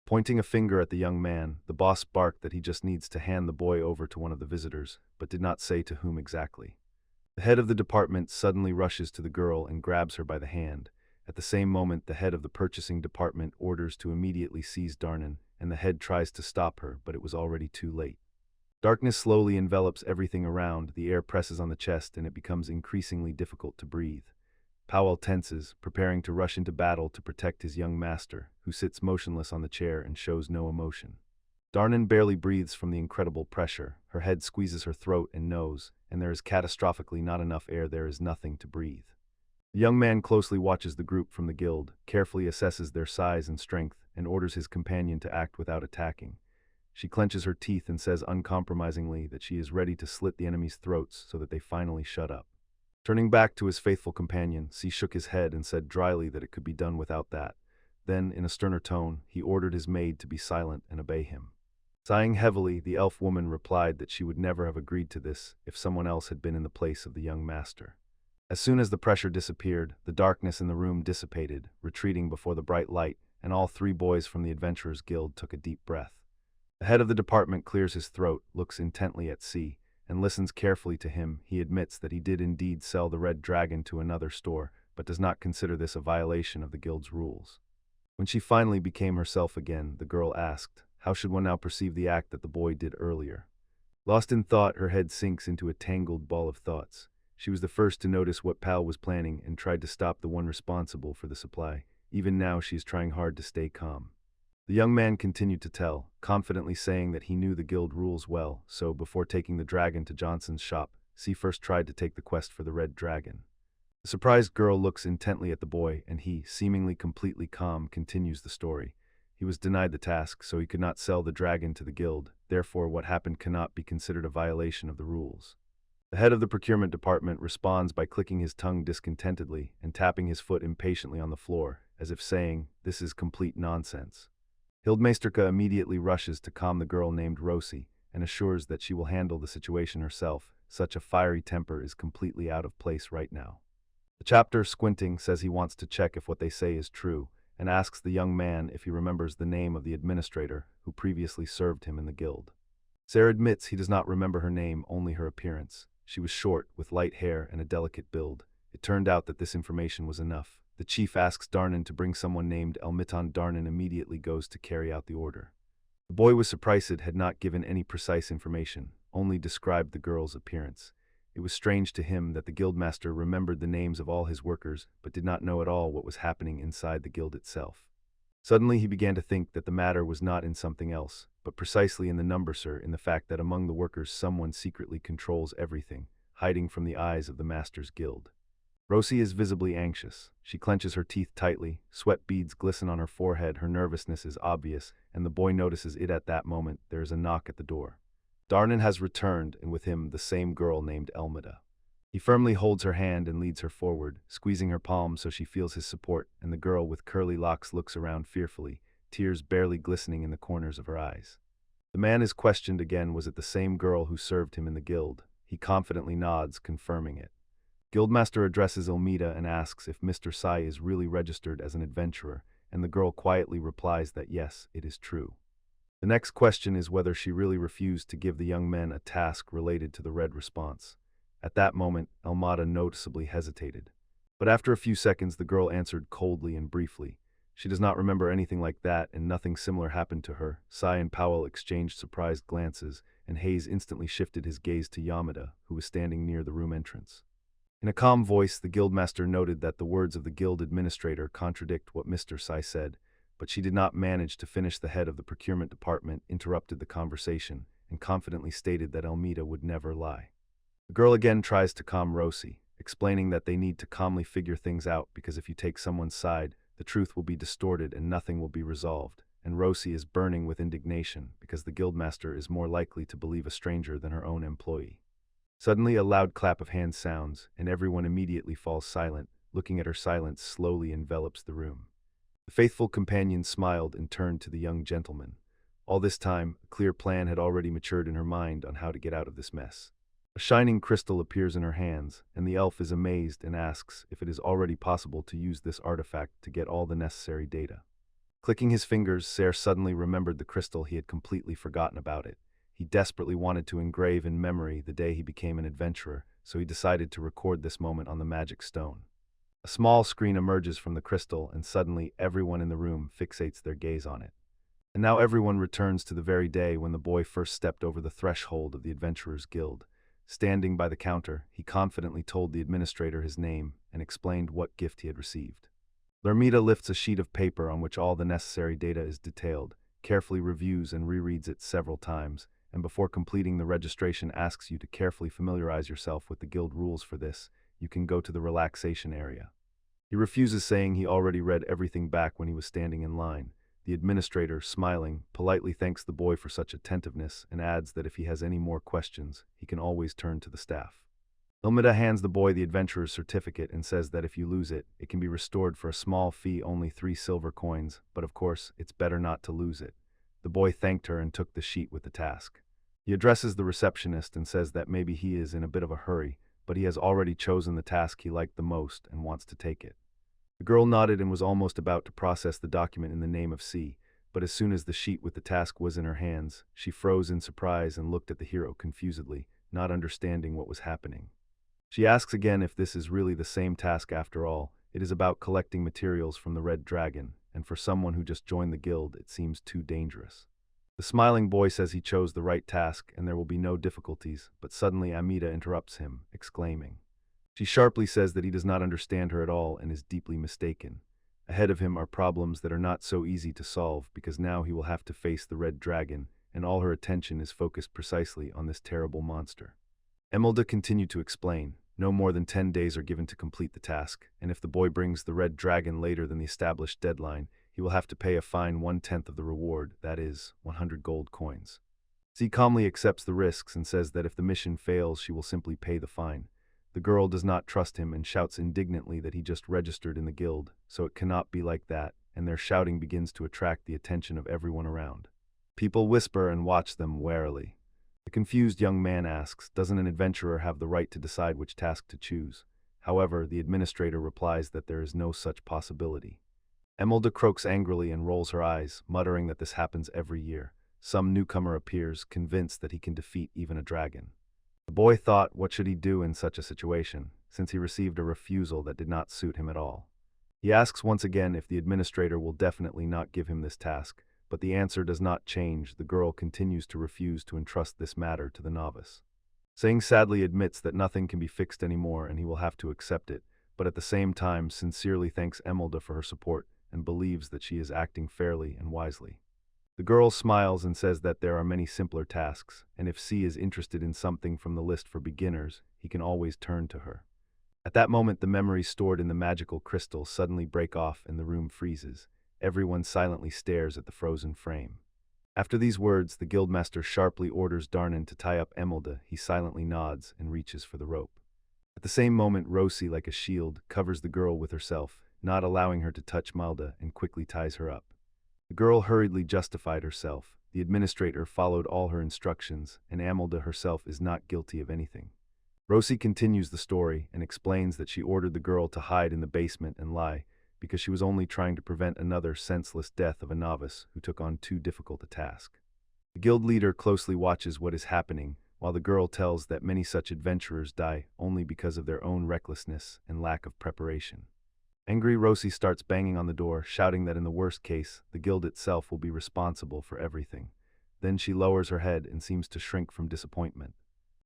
Pointing a finger at the young man, the boss barked that he just needs to hand the boy over to one of the visitors, but did not say to whom exactly. The head of the department suddenly rushes to the girl and grabs her by the hand. At the same moment, the head of the purchasing department orders to immediately seize Darnan, and the head tries to stop her, but it was already too late. Darkness slowly envelops everything around, the air presses on the chest, and it becomes increasingly difficult to breathe. Powell tenses, preparing to rush into battle to protect his young master, who sits motionless on the chair and shows no emotion. Darnan barely breathes from the incredible pressure. Her head squeezes her throat and nose, and there is catastrophically not enough air. There is nothing to breathe. The young man closely watches the group from the guild, carefully assesses their size and strength, and orders his companion to act without attacking. She clenches her teeth and says uncompromisingly that she is ready to slit the enemy's throats so that they finally shut up. Turning back to his faithful companion, C shook his head and said dryly that it could be done without that. Then, in a sterner tone, he ordered his maid to be silent and obey him. Sighing heavily, the elf woman replied that she would never have agreed to this if someone else had been in the place of the young master. As soon as the pressure disappeared, the darkness in the room dissipated, retreating before the bright light, and all three boys from the Adventurers Guild took a deep breath. The head of the department clears his throat, looks intently at C, and listens carefully to him. He admits that he did indeed sell the red dragon to another store, but does not consider this a violation of the guild's rules. When she finally became herself again, the girl asked, how should one now perceive the act that the boy did earlier? Lost in thought, her head sinks into a tangled ball of thoughts. She was the first to notice what Pal was planning and tried to stop the one responsible for the supply. Even now she is trying hard to stay calm. The young man continued to tell, confidently saying that he knew the guild rules well, so before taking the dragon to Johnson's shop, C first tried to take the quest for the red dragon. The surprised girl looks intently at the boy, and he, seemingly completely calm, continues the story. He was denied the task, so he could not sell the dragon to the guild, therefore what happened cannot be considered a violation of the rules. The head of the procurement department responds by clicking his tongue discontentedly and tapping his foot impatiently on the floor, as if saying, this is complete nonsense. Hildmeisterka immediately rushes to calm the girl named Rosie and assures that she will handle the situation herself. Such a fiery temper is completely out of place right now. The chapter, squinting, says he wants to check if what they say is true and asks the young man if he remembers the name of the administrator who previously served him in the guild. Sarah admits he does not remember her name, only her appearance. She was short, with light hair and a delicate build. It turned out that this information was enough. The chief asks Darnan to bring someone named Elmitan. Darnan immediately goes to carry out the order. The boy was surprised it had not given any precise information, only described the girl's appearance. It was strange to him that the guildmaster remembered the names of all his workers, but did not know at all what was happening inside the guild itself. Suddenly he began to think that the matter was not in something else, but precisely in the number, sir, in the fact that among the workers someone secretly controls everything, hiding from the eyes of the master's guild. Rosie is visibly anxious. She clenches her teeth tightly, sweat beads glisten on her forehead, her nervousness is obvious, and the boy notices it at that moment. There is a knock at the door. Darnan has returned, and with him the same girl named Elmida. He firmly holds her hand and leads her forward, squeezing her palm so she feels his support, and the girl with curly locks looks around fearfully, tears barely glistening in the corners of her eyes. The man is questioned again. Was it the same girl who served him in the guild? He confidently nods, confirming it. Guildmaster addresses Elmida and asks if Mr. Sai is really registered as an adventurer, and the girl quietly replies that yes, it is true. The next question is whether she really refused to give the young men a task related to the red response. At that moment, Elmada noticeably hesitated. But after a few seconds, the girl answered coldly and briefly. She does not remember anything like that, and nothing similar happened to her. Sai and Powell exchanged surprised glances, and Hayes instantly shifted his gaze to Yamada, who was standing near the room entrance. In a calm voice, the guildmaster noted that the words of the guild administrator contradict what Mr. Sai said, but she did not manage to finish. The head of the procurement department interrupted the conversation and confidently stated that Elmida would never lie. The girl again tries to calm Rosie, explaining that they need to calmly figure things out because if you take someone's side, the truth will be distorted and nothing will be resolved, and Rosie is burning with indignation because the guildmaster is more likely to believe a stranger than her own employee. Suddenly a loud clap of hands sounds, and everyone immediately falls silent, looking at her. Silence slowly envelops the room. The faithful companion smiled and turned to the young gentleman. All this time, a clear plan had already matured in her mind on how to get out of this mess. A shining crystal appears in her hands, and the elf is amazed and asks if it is already possible to use this artifact to get all the necessary data. Clicking his fingers, Ser suddenly remembered the crystal. He had completely forgotten about it. He desperately wanted to engrave in memory the day he became an adventurer, so he decided to record this moment on the magic stone. A small screen emerges from the crystal, and suddenly everyone in the room fixates their gaze on it. And now everyone returns to the very day when the boy first stepped over the threshold of the Adventurers Guild. Standing by the counter, he confidently told the administrator his name and explained what gift he had received. Lermita lifts a sheet of paper on which all the necessary data is detailed, carefully reviews and rereads it several times, and before completing the registration asks you to carefully familiarize yourself with the guild rules. For this, you can go to the relaxation area. He refuses, saying he already read everything back when he was standing in line. The administrator, smiling, politely thanks the boy for such attentiveness and adds that if he has any more questions, he can always turn to the staff. Ilmida hands the boy the adventurer's certificate and says that if you lose it, it can be restored for a small fee, only 3 silver coins, but of course, it's better not to lose it. The boy thanked her and took the sheet with the task. He addresses the receptionist and says that maybe he is in a bit of a hurry, but he has already chosen the task he liked the most and wants to take it. The girl nodded and was almost about to process the document in the name of C, but as soon as the sheet with the task was in her hands, she froze in surprise and looked at the hero confusedly, not understanding what was happening. She asks again if this is really the same task after all. It is about collecting materials from the Red Dragon, and for someone who just joined the guild, it seems too dangerous. The smiling boy says he chose the right task and there will be no difficulties, but suddenly Amida interrupts him, exclaiming. She sharply says that he does not understand her at all and is deeply mistaken. Ahead of him are problems that are not so easy to solve because now he will have to face the Red Dragon, and all her attention is focused precisely on this terrible monster. Emelda continued to explain. No more than 10 days are given to complete the task, and if the boy brings the Red Dragon later than the established deadline, he will have to pay a fine 1/10 of the reward, that is, 100 gold coins. Z calmly accepts the risks and says that if the mission fails, she will simply pay the fine. The girl does not trust him and shouts indignantly that he just registered in the guild, so it cannot be like that, and their shouting begins to attract the attention of everyone around. People whisper and watch them warily. The confused young man asks, doesn't an adventurer have the right to decide which task to choose? However, the administrator replies that there is no such possibility. Emelda croaks angrily and rolls her eyes, muttering that this happens every year. Some newcomer appears, convinced that he can defeat even a dragon. The boy thought, what should he do in such a situation, since he received a refusal that did not suit him at all. He asks once again if the administrator will definitely not give him this task, but the answer does not change. The girl continues to refuse to entrust this matter to the novice. Saying sadly admits that nothing can be fixed anymore and he will have to accept it, but at the same time sincerely thanks Emelda for her support and believes that she is acting fairly and wisely. The girl smiles and says that there are many simpler tasks, and if C is interested in something from the list for beginners, he can always turn to her. At that moment, the memories stored in the magical crystal suddenly break off and the room freezes. Everyone silently stares at the frozen frame. After these words, the guildmaster sharply orders Darnan to tie up Emelda. He silently nods and reaches for the rope. At the same moment, Rosie, like a shield, covers the girl with herself, not allowing her to touch Malda, and quickly ties her up. The girl hurriedly justified herself. The administrator followed all her instructions, and Amelda herself is not guilty of anything. Rosie continues the story and explains that she ordered the girl to hide in the basement and lie, because she was only trying to prevent another senseless death of a novice who took on too difficult a task. The guild leader closely watches what is happening, while the girl tells that many such adventurers die only because of their own recklessness and lack of preparation. Angry, Rosie starts banging on the door, shouting that in the worst case, the guild itself will be responsible for everything. Then she lowers her head and seems to shrink from disappointment.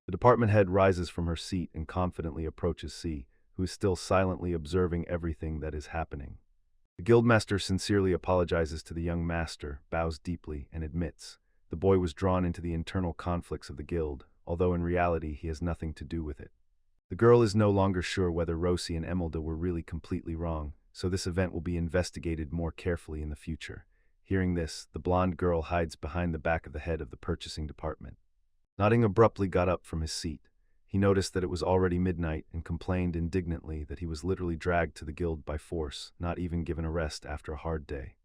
The department head rises from her seat and confidently approaches C, who is still silently observing everything that is happening. The guildmaster sincerely apologizes to the young master, bows deeply, and admits the boy was drawn into the internal conflicts of the guild, although in reality he has nothing to do with it. The girl is no longer sure whether Rosie and Emelda were really completely wrong, so this event will be investigated more carefully in the future. Hearing this, the blonde girl hides behind the back of the head of the purchasing department. Nodding abruptly got up from his seat. He noticed that it was already midnight and complained indignantly that he was literally dragged to the guild by force, not even given a rest after a hard day.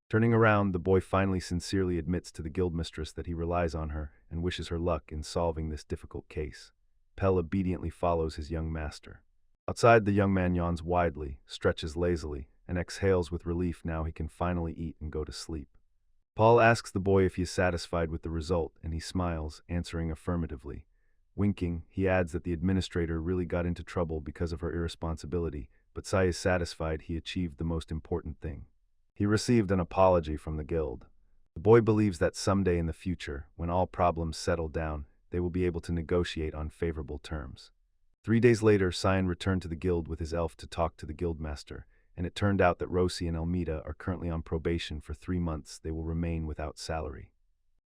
Turning around, the boy finally sincerely admits to the guildmistress that he relies on her and wishes her luck in solving this difficult case. Pell obediently follows his young master. Outside, the young man yawns widely, stretches lazily, and exhales with relief now he can finally eat and go to sleep. Paul asks the boy if he is satisfied with the result, and he smiles, answering affirmatively. Winking, he adds that the administrator really got into trouble because of her irresponsibility, but Sai is satisfied he achieved the most important thing. He received an apology from the guild. The boy believes that someday in the future, when all problems settle down, they will be able to negotiate on favorable terms. 3 days later, Cyan returned to the guild with his elf to talk to the guildmaster, and it turned out that Rosie and Elmida are currently on probation for 3 months. They will remain without salary.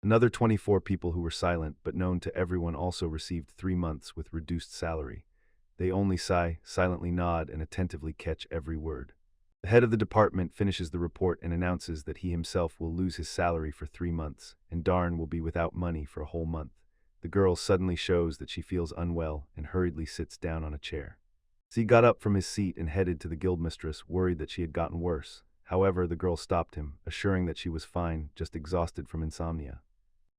Another 24 people who were silent but known to everyone also received 3 months with reduced salary. They only sigh, silently nod, and attentively catch every word. The head of the department finishes the report and announces that he himself will lose his salary for 3 months, and Darn will be without money for a whole month. The girl suddenly shows that she feels unwell and hurriedly sits down on a chair. Z got up from his seat and headed to the guildmistress, worried that she had gotten worse. However, the girl stopped him, assuring that she was fine, just exhausted from insomnia.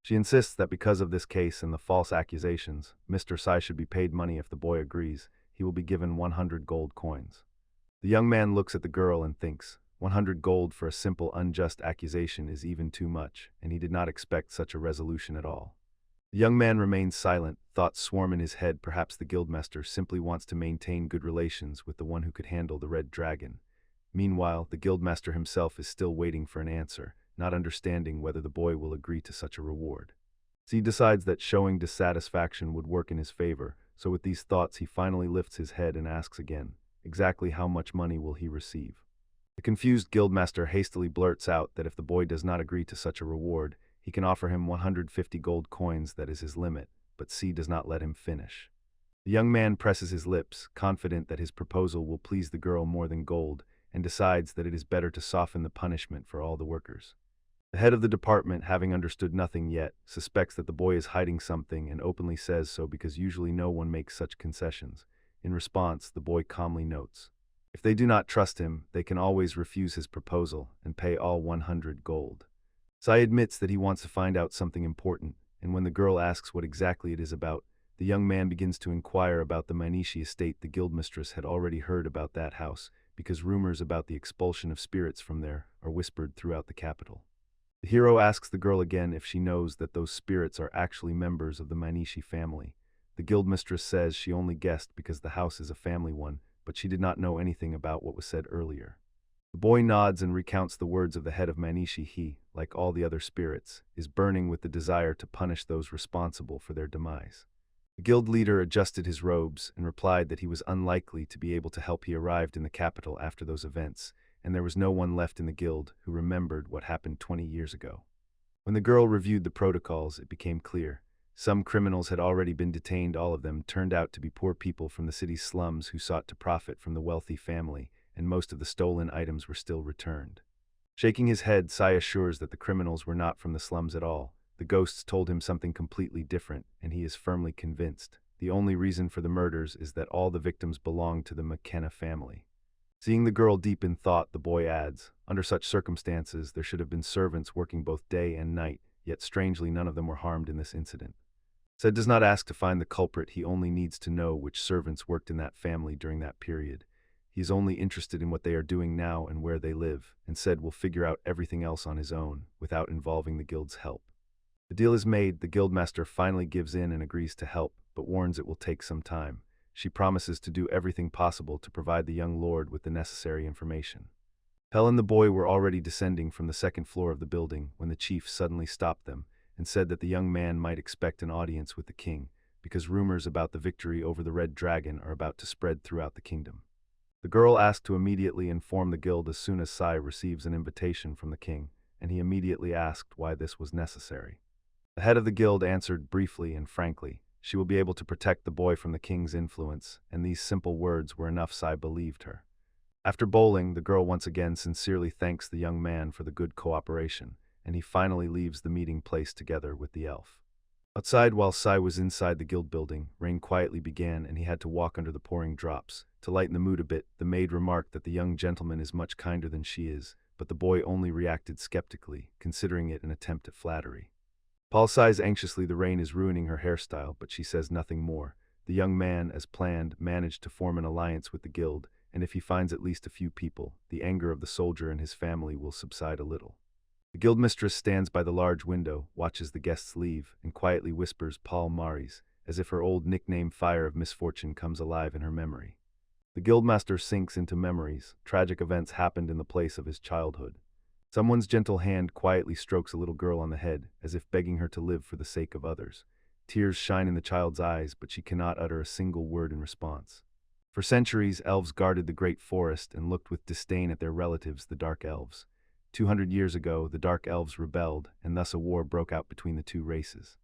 She insists that because of this case and the false accusations, Mr. Sai should be paid money. If the boy agrees, he will be given 100 gold coins. The young man looks at the girl and thinks, 100 gold for a simple unjust accusation is even too much, and he did not expect such a resolution at all. The young man remains silent, thoughts swarm in his head. Perhaps the guildmaster simply wants to maintain good relations with the one who could handle the red dragon. Meanwhile, the guildmaster himself is still waiting for an answer, not understanding whether the boy will agree to such a reward. Z decides that showing dissatisfaction would work in his favor, so with these thoughts he finally lifts his head and asks again, exactly how much money will he receive? The confused guildmaster hastily blurts out that if the boy does not agree to such a reward, he can offer him 150 gold coins. That is his limit, but C does not let him finish. The young man presses his lips, confident that his proposal will please the girl more than gold, and decides that it is better to soften the punishment for all the workers. The head of the department, having understood nothing yet, suspects that the boy is hiding something and openly says so because usually no one makes such concessions. In response, the boy calmly notes, if they do not trust him, they can always refuse his proposal and pay all 100 gold. Sai admits that he wants to find out something important, and when the girl asks what exactly it is about, the young man begins to inquire about the Manishi estate. The guildmistress had already heard about that house, because rumors about the expulsion of spirits from there are whispered throughout the capital. The hero asks the girl again if she knows that those spirits are actually members of the Manishi family. The guildmistress says she only guessed because the house is a family one, but she did not know anything about what was said earlier. The boy nods and recounts the words of the head of Manishi. He, like all the other spirits, is burning with the desire to punish those responsible for their demise. The guild leader adjusted his robes and replied that he was unlikely to be able to help. He arrived in the capital after those events, and there was no one left in the guild who remembered what happened 20 years ago. When the girl reviewed the protocols, it became clear. Some criminals had already been detained. All of them turned out to be poor people from the city's slums who sought to profit from the wealthy family, and most of the stolen items were still returned. Shaking his head, Sai assures that the criminals were not from the slums at all. The ghosts told him something completely different, and he is firmly convinced. The only reason for the murders is that all the victims belonged to the McKenna family. Seeing the girl deep in thought, the boy adds, under such circumstances, there should have been servants working both day and night, yet strangely none of them were harmed in this incident. Said does not ask to find the culprit, he only needs to know which servants worked in that family during that period. He is only interested in what they are doing now and where they live, and said will figure out everything else on his own, without involving the guild's help. The deal is made. The guildmaster finally gives in and agrees to help, but warns it will take some time. She promises to do everything possible to provide the young lord with the necessary information. Pell and the boy were already descending from the second floor of the building when the chief suddenly stopped them and said that the young man might expect an audience with the king, because rumors about the victory over the red dragon are about to spread throughout the kingdom. The girl asked to immediately inform the guild as soon as Sai receives an invitation from the king, and he immediately asked why this was necessary. The head of the guild answered briefly and frankly. She will be able to protect the boy from the king's influence, and these simple words were enough. Sai believed her. After bowling, the girl once again sincerely thanks the young man for the good cooperation, and he finally leaves the meeting place together with the elf. Outside, while Sai was inside the guild building, rain quietly began and he had to walk under the pouring drops. To lighten the mood a bit, the maid remarked that the young gentleman is much kinder than she is, but the boy only reacted skeptically, considering it an attempt at flattery. Paul sighs anxiously. The rain is ruining her hairstyle, but she says nothing more. The young man, as planned, managed to form an alliance with the guild, and if he finds at least a few people, the anger of the soldier and his family will subside a little. The guildmistress stands by the large window, watches the guests leave, and quietly whispers Paul Maris, as if her old nickname Fire of Misfortune comes alive in her memory. The guildmaster sinks into memories. Tragic events happened in the place of his childhood. Someone's gentle hand quietly strokes a little girl on the head, as if begging her to live for the sake of others. Tears shine in the child's eyes, but she cannot utter a single word in response. For centuries, elves guarded the great forest and looked with disdain at their relatives, the Dark Elves. 200 years ago, the Dark Elves rebelled, and thus a war broke out between the two races.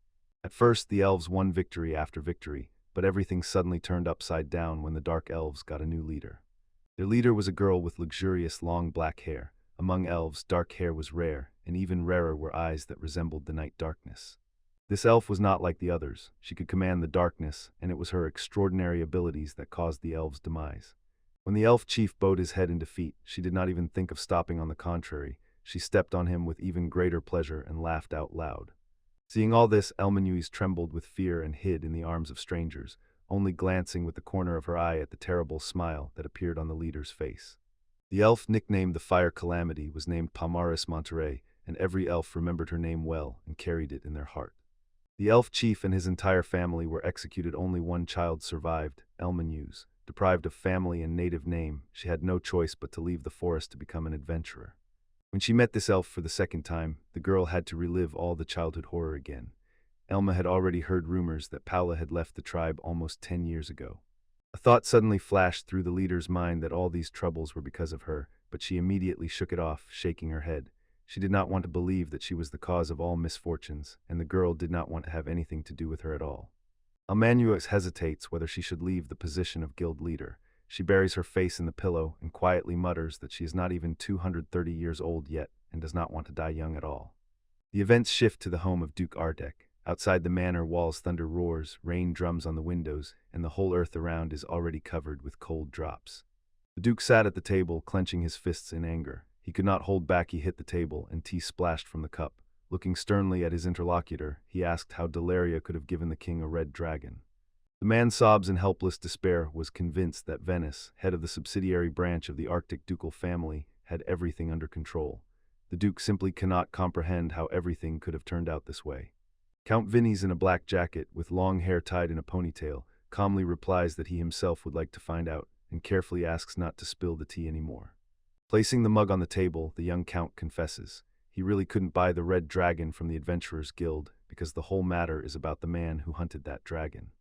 At first, the elves won victory after victory, but everything suddenly turned upside down when the Dark Elves got a new leader. Their leader was a girl with luxurious long black hair. Among elves, dark hair was rare, and even rarer were eyes that resembled the night darkness. This elf was not like the others. She could command the darkness, and it was her extraordinary abilities that caused the elves' demise. When the elf chief bowed his head in defeat, she did not even think of stopping. On the contrary, she stepped on him with even greater pleasure and laughed out loud. Seeing all this, Elmanuise trembled with fear and hid in the arms of strangers, only glancing with the corner of her eye at the terrible smile that appeared on the leader's face. The elf nicknamed the Fire Calamity was named Palmaris Monterey, and every elf remembered her name well and carried it in their heart. The elf chief and his entire family were executed. Only one child survived, Elmanuise. Deprived of family and native name, she had no choice but to leave the forest to become an adventurer. When she met this elf for the second time, the girl had to relive all the childhood horror again. Elma had already heard rumors that Paula had left the tribe almost 10 years ago. A thought suddenly flashed through the leader's mind that all these troubles were because of her, but she immediately shook it off, shaking her head. She did not want to believe that she was the cause of all misfortunes, and the girl did not want to have anything to do with her at all. Elmanuise hesitates whether she should leave the position of guild leader. She buries her face in the pillow and quietly mutters that she is not even 230 years old yet and does not want to die young at all. The events shift to the home of Duke Ardeek. Outside the manor walls thunder roars, rain drums on the windows, and the whole earth around is already covered with cold drops. The Duke sat at the table, clenching his fists in anger. He could not hold back. He hit the table, and tea splashed from the cup. Looking sternly at his interlocutor, he asked how Delaria could have given the king a red dragon. The man sobs in helpless despair, was convinced that Venice, head of the subsidiary branch of the Arctic ducal family, had everything under control. The Duke simply cannot comprehend how everything could have turned out this way. Count Vinny's in a black jacket, with long hair tied in a ponytail, calmly replies that he himself would like to find out, and carefully asks not to spill the tea anymore. Placing the mug on the table, the young count confesses. He really couldn't buy the red dragon from the Adventurers Guild, because the whole matter is about the man who hunted that dragon.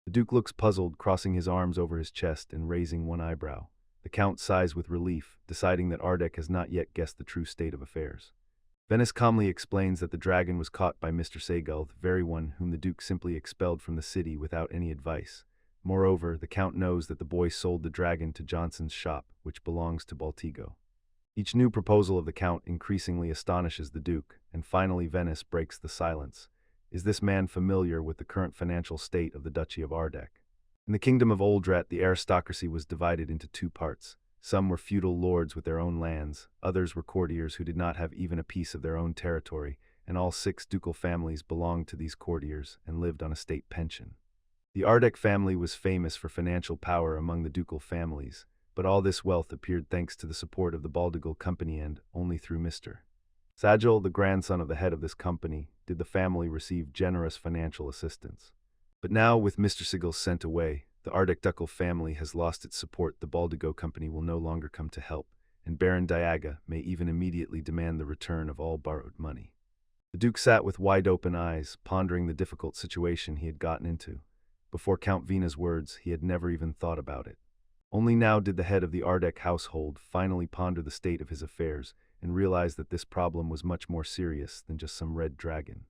The Duke looks puzzled, crossing his arms over his chest and raising one eyebrow. The count sighs with relief, deciding that Ardeek has not yet guessed the true state of affairs. Venice calmly explains that the dragon was caught by Mr. Seagull, the very one whom the Duke simply expelled from the city without any advice. Moreover, the Count knows that the boy sold the dragon to Johnson's shop, which belongs to Baltigo. Each new proposal of the Count increasingly astonishes the Duke, and finally Venice breaks the silence. Is this man familiar with the current financial state of the Duchy of Ardeek? In the kingdom of Oldrat, the aristocracy was divided into two parts. Some were feudal lords with their own lands, others were courtiers who did not have even a piece of their own territory, and all 6 ducal families belonged to these courtiers and lived on a state pension. The Ardeek family was famous for financial power among the ducal families, but all this wealth appeared thanks to the support of the Baldigal Company and, only through Mr. Sajal, the grandson of the head of this company, did the family receive generous financial assistance. But now, with Mr. Sigil sent away, the Ardeek ducal family has lost its support. The Baldigo Company will no longer come to help, and Baron Diaga may even immediately demand the return of all borrowed money. The Duke sat with wide-open eyes, pondering the difficult situation he had gotten into. Before Count Vina's words, he had never even thought about it. Only now did the head of the Ardeek household finally ponder the state of his affairs and realize that this problem was much more serious than just some red dragon.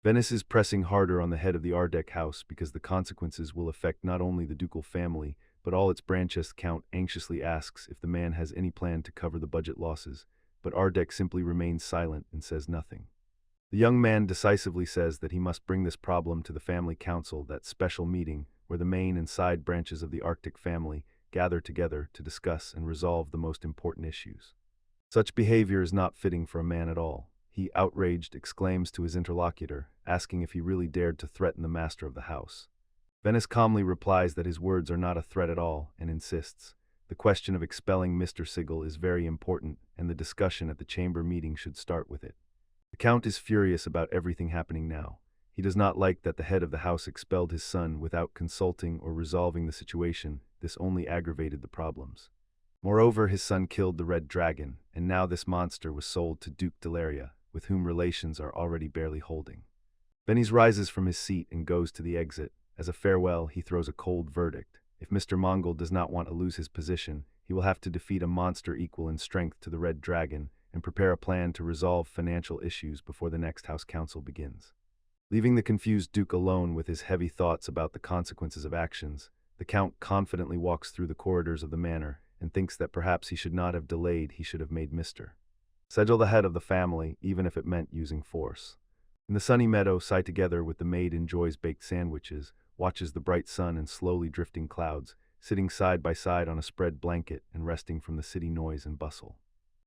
Venice is pressing harder on the head of the Ardeek house because the consequences will affect not only the ducal family, but all its branches. Count anxiously asks if the man has any plan to cover the budget losses, but Ardeek simply remains silent and says nothing. The young man decisively says that he must bring this problem to the family council, that special meeting where the main and side branches of the Arctic family gather together to discuss and resolve the most important issues. Such behavior is not fitting for a man at all. He, outraged, exclaims to his interlocutor, asking if he really dared to threaten the master of the house. Venice calmly replies that his words are not a threat at all, and insists, the question of expelling Mr. Sigel is very important, and the discussion at the chamber meeting should start with it. The Count is furious about everything happening now. He does not like that the head of the house expelled his son without consulting or resolving the situation. This only aggravated the problems. Moreover, his son killed the red dragon, and now this monster was sold to Duke Delaria, with whom relations are already barely holding. Venice rises from his seat and goes to the exit. As a farewell, he throws a cold verdict. If Mr. Mongol does not want to lose his position, he will have to defeat a monster equal in strength to the red dragon and prepare a plan to resolve financial issues before the next House Council begins. Leaving the confused Duke alone with his heavy thoughts about the consequences of actions, the Count confidently walks through the corridors of the manor and thinks that perhaps he should not have delayed, he should have made Mr. Sigel the head of the family, even if it meant using force. In the sunny meadow, Sai, together with the maid, enjoys baked sandwiches, watches the bright sun and slowly drifting clouds, sitting side by side on a spread blanket and resting from the city noise and bustle.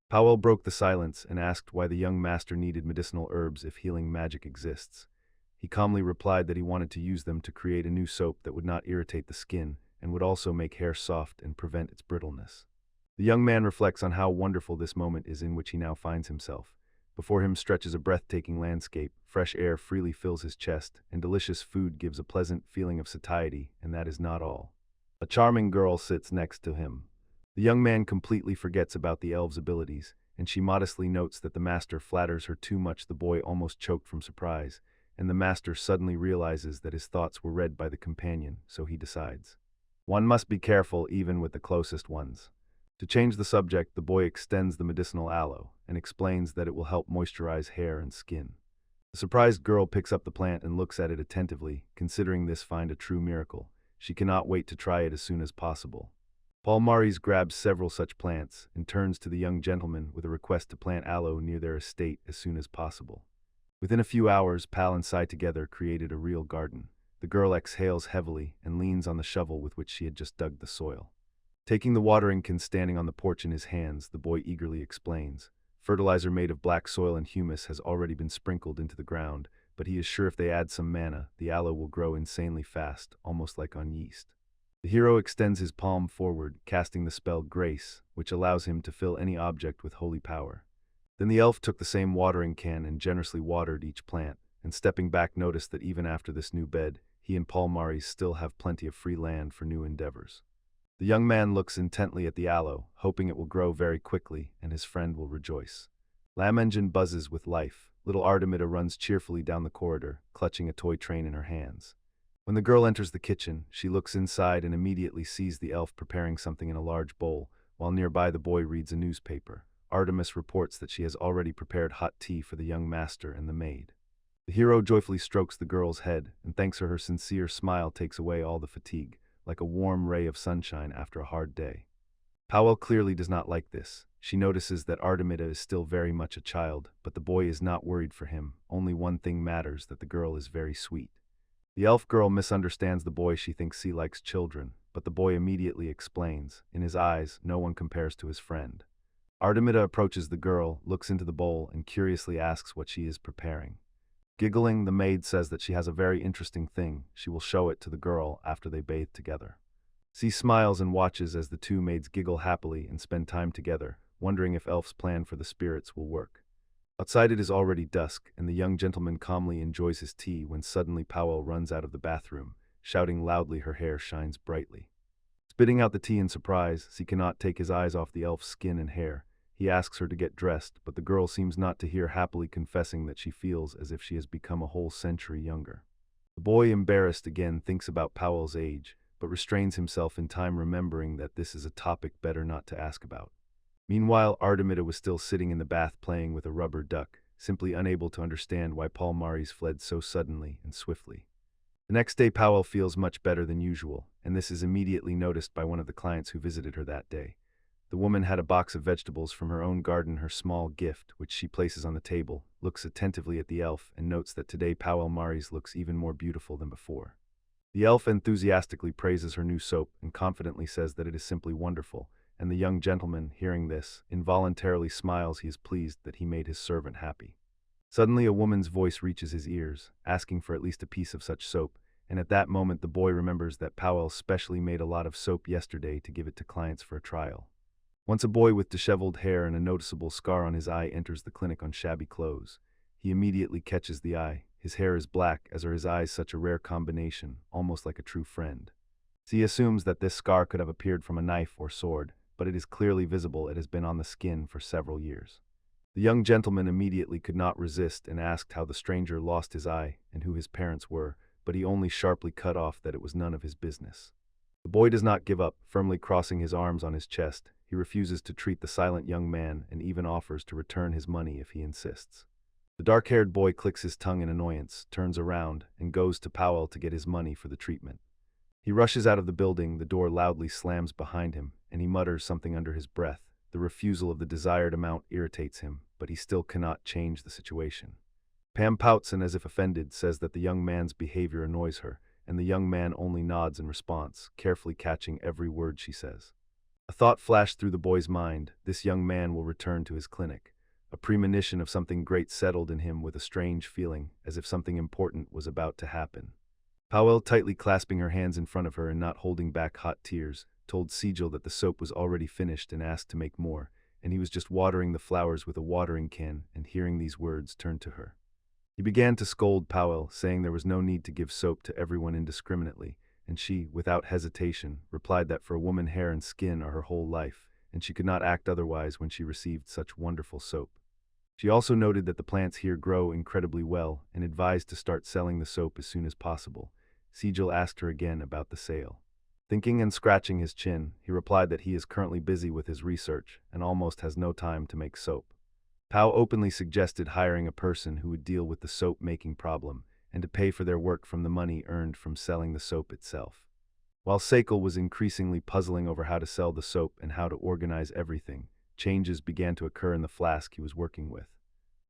Powell broke the silence and asked why the young master needed medicinal herbs if healing magic exists. He calmly replied that he wanted to use them to create a new soap that would not irritate the skin and would also make hair soft and prevent its brittleness. The young man reflects on how wonderful this moment is in which he now finds himself. Before him stretches a breathtaking landscape, fresh air freely fills his chest, and delicious food gives a pleasant feeling of satiety, and that is not all. A charming girl sits next to him. The young man completely forgets about the elf's abilities, and she modestly notes that the master flatters her too much. The boy almost choked from surprise, and the master suddenly realizes that his thoughts were read by the companion, so he decides. One must be careful even with the closest ones. To change the subject, the boy extends the medicinal aloe and explains that it will help moisturize hair and skin. The surprised girl picks up the plant and looks at it attentively, considering this find a true miracle. She cannot wait to try it as soon as possible. Paul Maurice grabs several such plants and turns to the young gentleman with a request to plant aloe near their estate as soon as possible. Within a few hours, Pal and Sai together created a real garden. The girl exhales heavily and leans on the shovel with which she had just dug the soil. Taking the watering can standing on the porch in his hands, the boy eagerly explains. Fertilizer made of black soil and humus has already been sprinkled into the ground, but he is sure if they add some manna, the aloe will grow insanely fast, almost like on yeast. The hero extends his palm forward, casting the spell Grace, which allows him to fill any object with holy power. Then the elf took the same watering can and generously watered each plant, and stepping back noticed that even after this new bed, he and Paul Maurice still have plenty of free land for new endeavors. The young man looks intently at the aloe, hoping it will grow very quickly and his friend will rejoice. Lamb engine buzzes with life. Little Artemida runs cheerfully down the corridor, clutching a toy train in her hands. When the girl enters the kitchen, she looks inside and immediately sees the elf preparing something in a large bowl, while nearby the boy reads a newspaper. Artemis reports that she has already prepared hot tea for the young master and the maid. The hero joyfully strokes the girl's head and thanks her. Her sincere smile takes away all the fatigue, like a warm ray of sunshine after a hard day. Powell clearly does not like this. She notices that Artemida is still very much a child, but the boy is not worried for him. Only one thing matters, that the girl is very sweet. The elf girl misunderstands the boy. She thinks he likes children, but the boy immediately explains. In his eyes, no one compares to his friend. Artemida approaches the girl, looks into the bowl, and curiously asks what she is preparing. Giggling, the maid says that she has a very interesting thing. She will show it to the girl after they bathe together. C smiles and watches as the two maids giggle happily and spend time together, wondering if Elf's plan for the spirits will work. Outside it is already dusk, and the young gentleman calmly enjoys his tea when suddenly Powell runs out of the bathroom, shouting loudly. Her hair shines brightly. Spitting out the tea in surprise, he cannot take his eyes off the elf's skin and hair. He asks her to get dressed, but the girl seems not to hear, happily confessing that she feels as if she has become a whole century younger. The boy, embarrassed again, thinks about Powell's age, but restrains himself in time, remembering that this is a topic better not to ask about. Meanwhile, Artemida was still sitting in the bath playing with a rubber duck. simply unable to understand why Paul Maurice fled so suddenly and swiftly. The next day Powell feels much better than usual, and this is immediately noticed by one of the clients who visited her that day. The woman had a box of vegetables from her own garden, her small gift, which she places on the table, looks attentively at the elf, and notes that today Powell Maurice looks even more beautiful than before. The elf enthusiastically praises her new soap and confidently says that it is simply wonderful, and the young gentleman, hearing this, involuntarily smiles. He is pleased that he made his servant happy. Suddenly a woman's voice reaches his ears, asking for at least a piece of such soap, and at that moment the boy remembers that Powell specially made a lot of soap yesterday to give it to clients for a trial. Once a boy with disheveled hair and a noticeable scar on his eye enters the clinic on shabby clothes. He immediately catches the eye. His hair is black, as are his eyes, such a rare combination, almost like a true friend. He assumes that this scar could have appeared from a knife or sword, but it is clearly visible. It has been on the skin for several years. The young gentleman immediately could not resist and asked how the stranger lost his eye and who his parents were, but he only sharply cut off that it was none of his business. The boy does not give up, firmly crossing his arms on his chest. He refuses to treat the silent young man and even offers to return his money if he insists. The dark-haired boy clicks his tongue in annoyance, turns around, and goes to Powell to get his money for the treatment. He rushes out of the building, the door loudly slams behind him, and he mutters something under his breath. The refusal of the desired amount irritates him, but he still cannot change the situation. Pam pouts and, as if offended, says that the young man's behavior annoys her, and the young man only nods in response, carefully catching every word she says. A thought flashed through the boy's mind: this young man will return to his clinic. A premonition of something great settled in him with a strange feeling, as if something important was about to happen. Powell, tightly clasping her hands in front of her and not holding back hot tears, told Sigil that the soap was already finished and asked to make more, and he was just watering the flowers with a watering can, and hearing these words turned to her. He began to scold Powell, saying there was no need to give soap to everyone indiscriminately, and she, without hesitation, replied that for a woman hair and skin are her whole life, and she could not act otherwise when she received such wonderful soap. She also noted that the plants here grow incredibly well and advised to start selling the soap as soon as possible. Sigil asked her again about the sale. Thinking and scratching his chin, he replied that he is currently busy with his research and almost has no time to make soap. Pow openly suggested hiring a person who would deal with the soap-making problem and to pay for their work from the money earned from selling the soap itself. While Seikl was increasingly puzzling over how to sell the soap and how to organize everything, changes began to occur in the flask he was working with.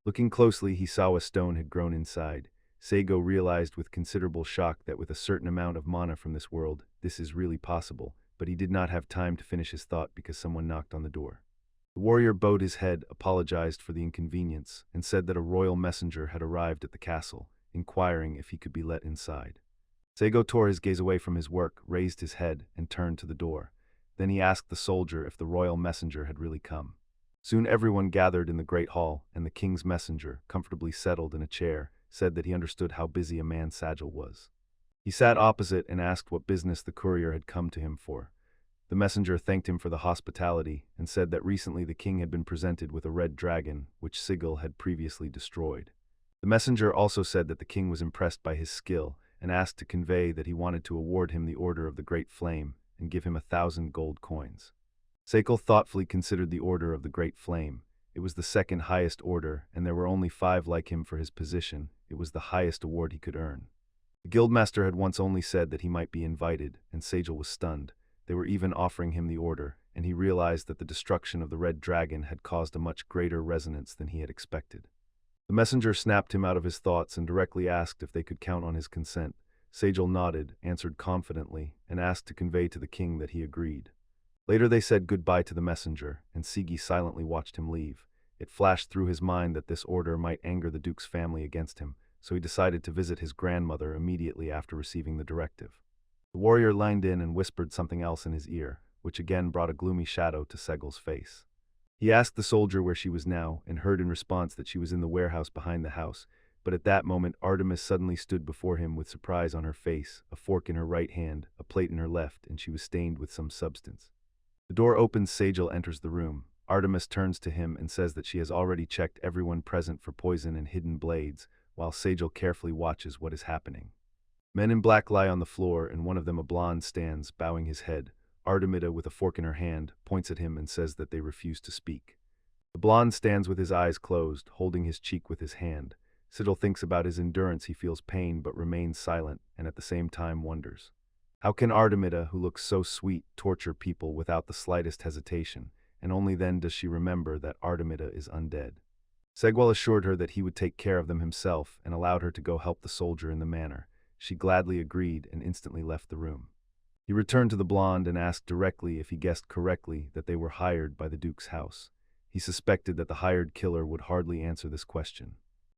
Looking closely, he saw a stone had grown inside. Seigo realized with considerable shock that with a certain amount of mana from this world, this is really possible, but he did not have time to finish his thought because someone knocked on the door. The warrior bowed his head, apologized for the inconvenience, and said that a royal messenger had arrived at the castle, inquiring if he could be let inside. Seigo tore his gaze away from his work, raised his head, and turned to the door. Then he asked the soldier if the royal messenger had really come. Soon everyone gathered in the great hall, and the king's messenger, comfortably settled in a chair, said that he understood how busy a man Sajil was. He sat opposite and asked what business the courier had come to him for. The messenger thanked him for the hospitality and said that recently the king had been presented with a red dragon, which Sigil had previously destroyed. The messenger also said that the king was impressed by his skill and asked to convey that he wanted to award him the Order of the Great Flame and give him 1,000 gold coins. Seikl thoughtfully considered the Order of the Great Flame. It was the second highest order, and there were only 5 like him for his position. It was the highest award he could earn. The guildmaster had once only said that he might be invited, and Sajil was stunned. They were even offering him the order, and he realized that the destruction of the red dragon had caused a much greater resonance than he had expected. The messenger snapped him out of his thoughts and directly asked if they could count on his consent. Sajil nodded, answered confidently, and asked to convey to the king that he agreed. Later they said goodbye to the messenger, and Sigi silently watched him leave. It flashed through his mind that this order might anger the duke's family against him, so he decided to visit his grandmother immediately after receiving the directive. The warrior leaned in and whispered something else in his ear, which again brought a gloomy shadow to Segil's face. He asked the soldier where she was now, and heard in response that she was in the warehouse behind the house, but at that moment Artemis suddenly stood before him with surprise on her face, a fork in her right hand, a plate in her left, and she was stained with some substance. The door opens, Sajil enters the room. Artemis turns to him and says that she has already checked everyone present for poison and hidden blades, while Sajil carefully watches what is happening. Men in black lie on the floor, and one of them, a blonde, stands, bowing his head. Artemida, with a fork in her hand, points at him and says that they refuse to speak. The blonde stands with his eyes closed, holding his cheek with his hand. Sigil thinks about his endurance. He feels pain but remains silent, and at the same time wonders. How can Artemida, who looks so sweet, torture people without the slightest hesitation? And only then does she remember that Artemida is undead. Segwell assured her that he would take care of them himself and allowed her to go help the soldier in the manor. She gladly agreed and instantly left the room. He returned to the blonde and asked directly if he guessed correctly that they were hired by the Duke's house. He suspected that the hired killer would hardly answer this question.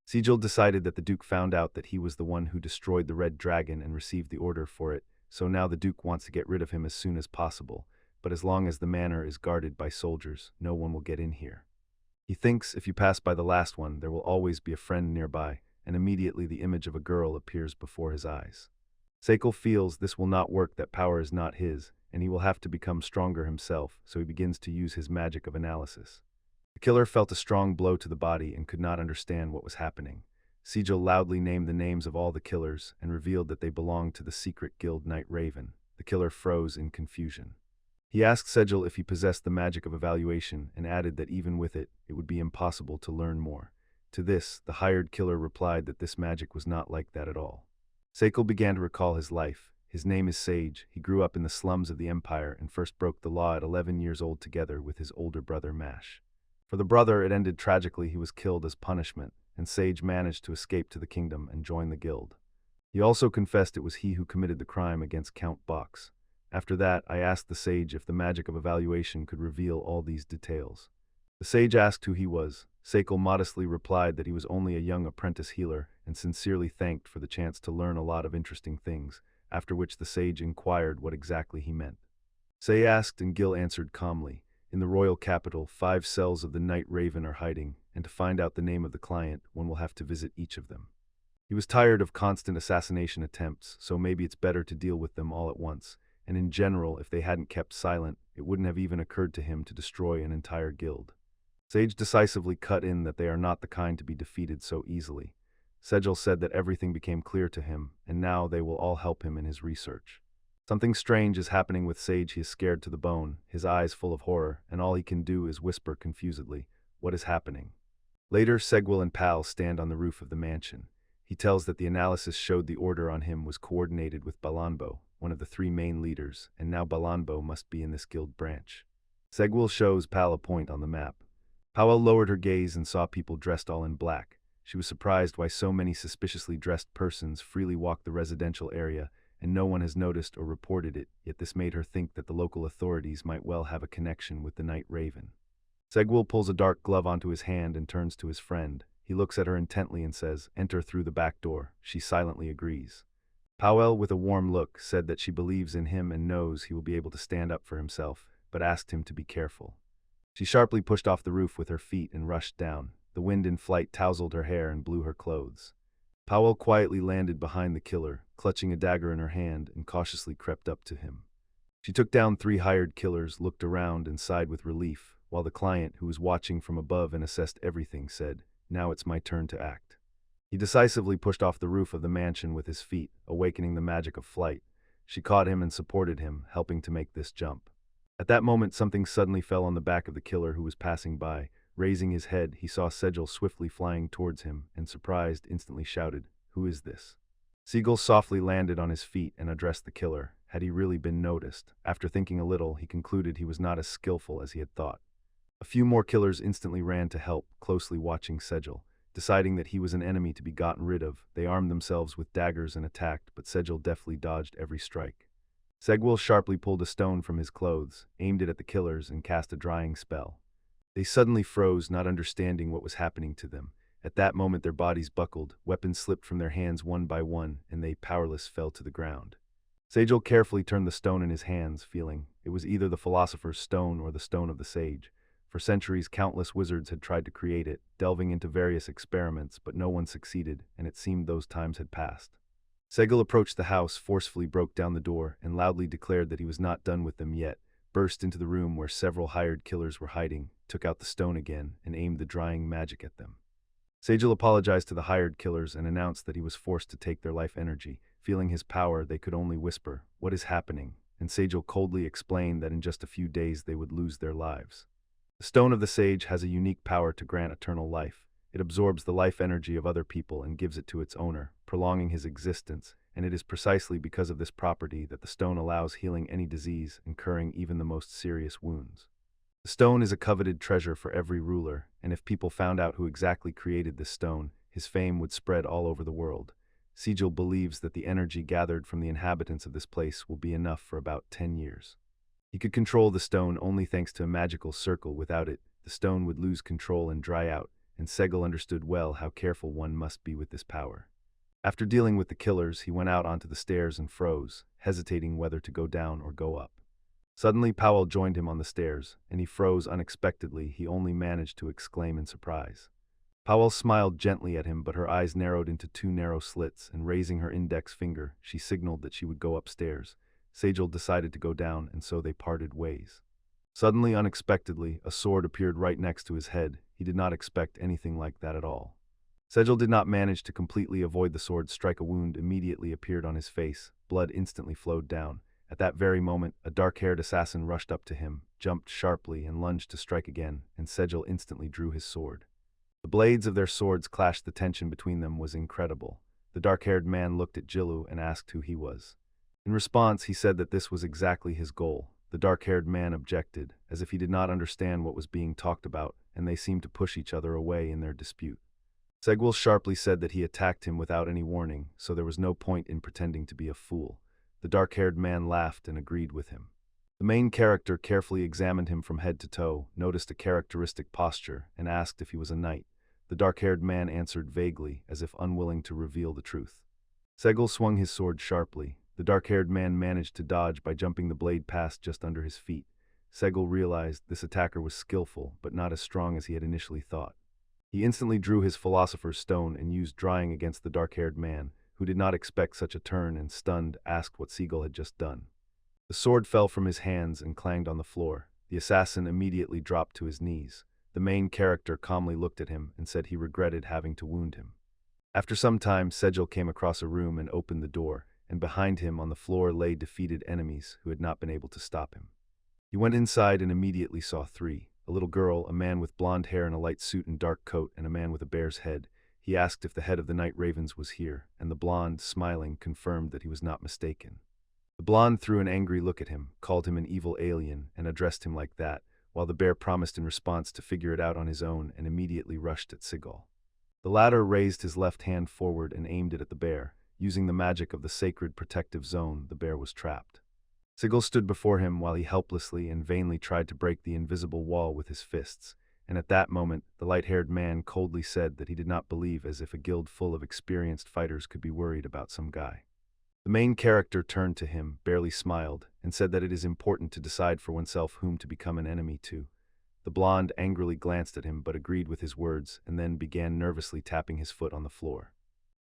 Sigil decided that the Duke found out that he was the one who destroyed the Red Dragon and received the order for it, so now the Duke wants to get rid of him as soon as possible, but as long as the manor is guarded by soldiers, no one will get in here. He thinks if you pass by the last one, there will always be a friend nearby, and immediately the image of a girl appears before his eyes. Seiko feels this will not work, that power is not his, and he will have to become stronger himself, so he begins to use his magic of analysis. The killer felt a strong blow to the body and could not understand what was happening. Sigil loudly named the names of all the killers and revealed that they belonged to the secret guild Night Raven. The killer froze in confusion. He asked Sigil if he possessed the magic of evaluation and added that even with it, it would be impossible to learn more. To this, the hired killer replied that this magic was not like that at all. Seiko began to recall his life. His name is Sage. He grew up in the slums of the Empire and first broke the law at 11 years old together with his older brother Mash. For the brother, it ended tragically. He was killed as punishment, and Sage managed to escape to the kingdom and join the guild. He also confessed it was he who committed the crime against Count Box. After that, I asked the sage if the magic of evaluation could reveal all these details. The sage asked who he was. Seiko modestly replied that he was only a young apprentice healer and sincerely thanked for the chance to learn a lot of interesting things, after which the sage inquired what exactly he meant. Say asked and Gil answered calmly. In the royal capital, 5 cells of the Night Raven are hiding, and to find out the name of the client, one will have to visit each of them. He was tired of constant assassination attempts, so maybe it's better to deal with them all at once, and in general, if they hadn't kept silent, it wouldn't have even occurred to him to destroy an entire guild. Sage decisively cut in that they are not the kind to be defeated so easily. Sigil said that everything became clear to him, and now they will all help him in his research. Something strange is happening with Sage. He is scared to the bone, his eyes full of horror, and all he can do is whisper confusedly, "What is happening?" Later, Segwell and Pal stand on the roof of the mansion. He tells that the analysis showed the order on him was coordinated with Balanbo, one of the 3 main leaders, and now Balanbo must be in this guild branch. Segwell shows Pal a point on the map. Powell lowered her gaze and saw people dressed all in black. She was surprised why so many suspiciously dressed persons freely walked the residential area, and no one has noticed or reported it, yet this made her think that the local authorities might well have a connection with the Night Raven. Segwell pulls a dark glove onto his hand and turns to his friend. He looks at her intently and says, "Enter through the back door." She silently agrees. Powell, with a warm look, said that she believes in him and knows he will be able to stand up for himself, but asked him to be careful. She sharply pushed off the roof with her feet and rushed down. The wind in flight tousled her hair and blew her clothes. Powell quietly landed behind the killer, clutching a dagger in her hand, and cautiously crept up to him. She took down 3 hired killers, looked around, and sighed with relief, while the client, who was watching from above and assessed everything, said, "Now it's my turn to act." He decisively pushed off the roof of the mansion with his feet, awakening the magic of flight. She caught him and supported him, helping to make this jump. At that moment, something suddenly fell on the back of the killer who was passing by. Raising his head, he saw Sigil swiftly flying towards him, and surprised, instantly shouted, "Who is this?" Sigil softly landed on his feet and addressed the killer. Had he really been noticed? After thinking a little, he concluded he was not as skillful as he had thought. A few more killers instantly ran to help, closely watching Sigil. Deciding that he was an enemy to be gotten rid of, they armed themselves with daggers and attacked, but Sigil deftly dodged every strike. Segwell sharply pulled a stone from his clothes, aimed it at the killers, and cast a drying spell. They suddenly froze, not understanding what was happening to them. At that moment their bodies buckled, weapons slipped from their hands one by one, and they, powerless, fell to the ground. Sagil carefully turned the stone in his hands, feeling it was either the philosopher's stone or the stone of the sage. For centuries, countless wizards had tried to create it, delving into various experiments, but no one succeeded, and it seemed those times had passed. Segil approached the house, forcefully broke down the door, and loudly declared that he was not done with them yet, burst into the room where several hired killers were hiding, took out the stone again, and aimed the drying magic at them. Sagil apologized to the hired killers and announced that he was forced to take their life energy. Feeling his power, they could only whisper, "What is happening?" And Sagil coldly explained that in just a few days they would lose their lives. The Stone of the Sage has a unique power to grant eternal life. It absorbs the life energy of other people and gives it to its owner, prolonging his existence, and it is precisely because of this property that the stone allows healing any disease and curing even the most serious wounds. The stone is a coveted treasure for every ruler, and if people found out who exactly created this stone, his fame would spread all over the world. Sigil believes that the energy gathered from the inhabitants of this place will be enough for about 10 years. He could control the stone only thanks to a magical circle. Without it, the stone would lose control and dry out, and Segel understood well how careful one must be with this power. After dealing with the killers, he went out onto the stairs and froze, hesitating whether to go down or go up. Suddenly Powell joined him on the stairs, and he froze unexpectedly. He only managed to exclaim in surprise. Powell smiled gently at him, but her eyes narrowed into two narrow slits, and raising her index finger, she signaled that she would go upstairs. Sagil decided to go down, and so they parted ways. Suddenly, unexpectedly, a sword appeared right next to his head. He did not expect anything like that at all. Segil did not manage to completely avoid the sword's strike. A wound immediately appeared on his face. Blood instantly flowed down. At that very moment, a dark-haired assassin rushed up to him, jumped sharply, and lunged to strike again, and Segil instantly drew his sword. The blades of their swords clashed. The tension between them was incredible. The dark-haired man looked at Jilu and asked who he was. In response, he said that this was exactly his goal. The dark-haired man objected, as if he did not understand what was being talked about, and they seemed to push each other away in their dispute. Segwell sharply said that he attacked him without any warning, so there was no point in pretending to be a fool. The dark-haired man laughed and agreed with him. The main character carefully examined him from head to toe, noticed a characteristic posture, and asked if he was a knight. The dark-haired man answered vaguely, as if unwilling to reveal the truth. Segel swung his sword sharply. The dark-haired man managed to dodge by jumping. The blade passed just under his feet. Segel realized this attacker was skillful, but not as strong as he had initially thought. He instantly drew his philosopher's stone and used drying against the dark-haired man, who did not expect such a turn and, stunned, asked what Segel had just done. The sword fell from his hands and clanged on the floor. The assassin immediately dropped to his knees. The main character calmly looked at him and said he regretted having to wound him. After some time, Segel came across a room and opened the door, and behind him on the floor lay defeated enemies who had not been able to stop him. He went inside and immediately saw three: a little girl, a man with blonde hair in a light suit and dark coat, and a man with a bear's head. He asked if the head of the Night Ravens was here, and the blonde, smiling, confirmed that he was not mistaken. The blonde threw an angry look at him, called him an evil alien, and addressed him like that, while the bear promised in response to figure it out on his own and immediately rushed at Segel. The latter raised his left hand forward and aimed it at the bear. Using the magic of the sacred protective zone, the bear was trapped. Segel stood before him while he helplessly and vainly tried to break the invisible wall with his fists, and at that moment, the light-haired man coldly said that he did not believe, as if a guild full of experienced fighters could be worried about some guy. The main character turned to him, barely smiled, and said that it is important to decide for oneself whom to become an enemy to. The blonde angrily glanced at him but agreed with his words and then began nervously tapping his foot on the floor.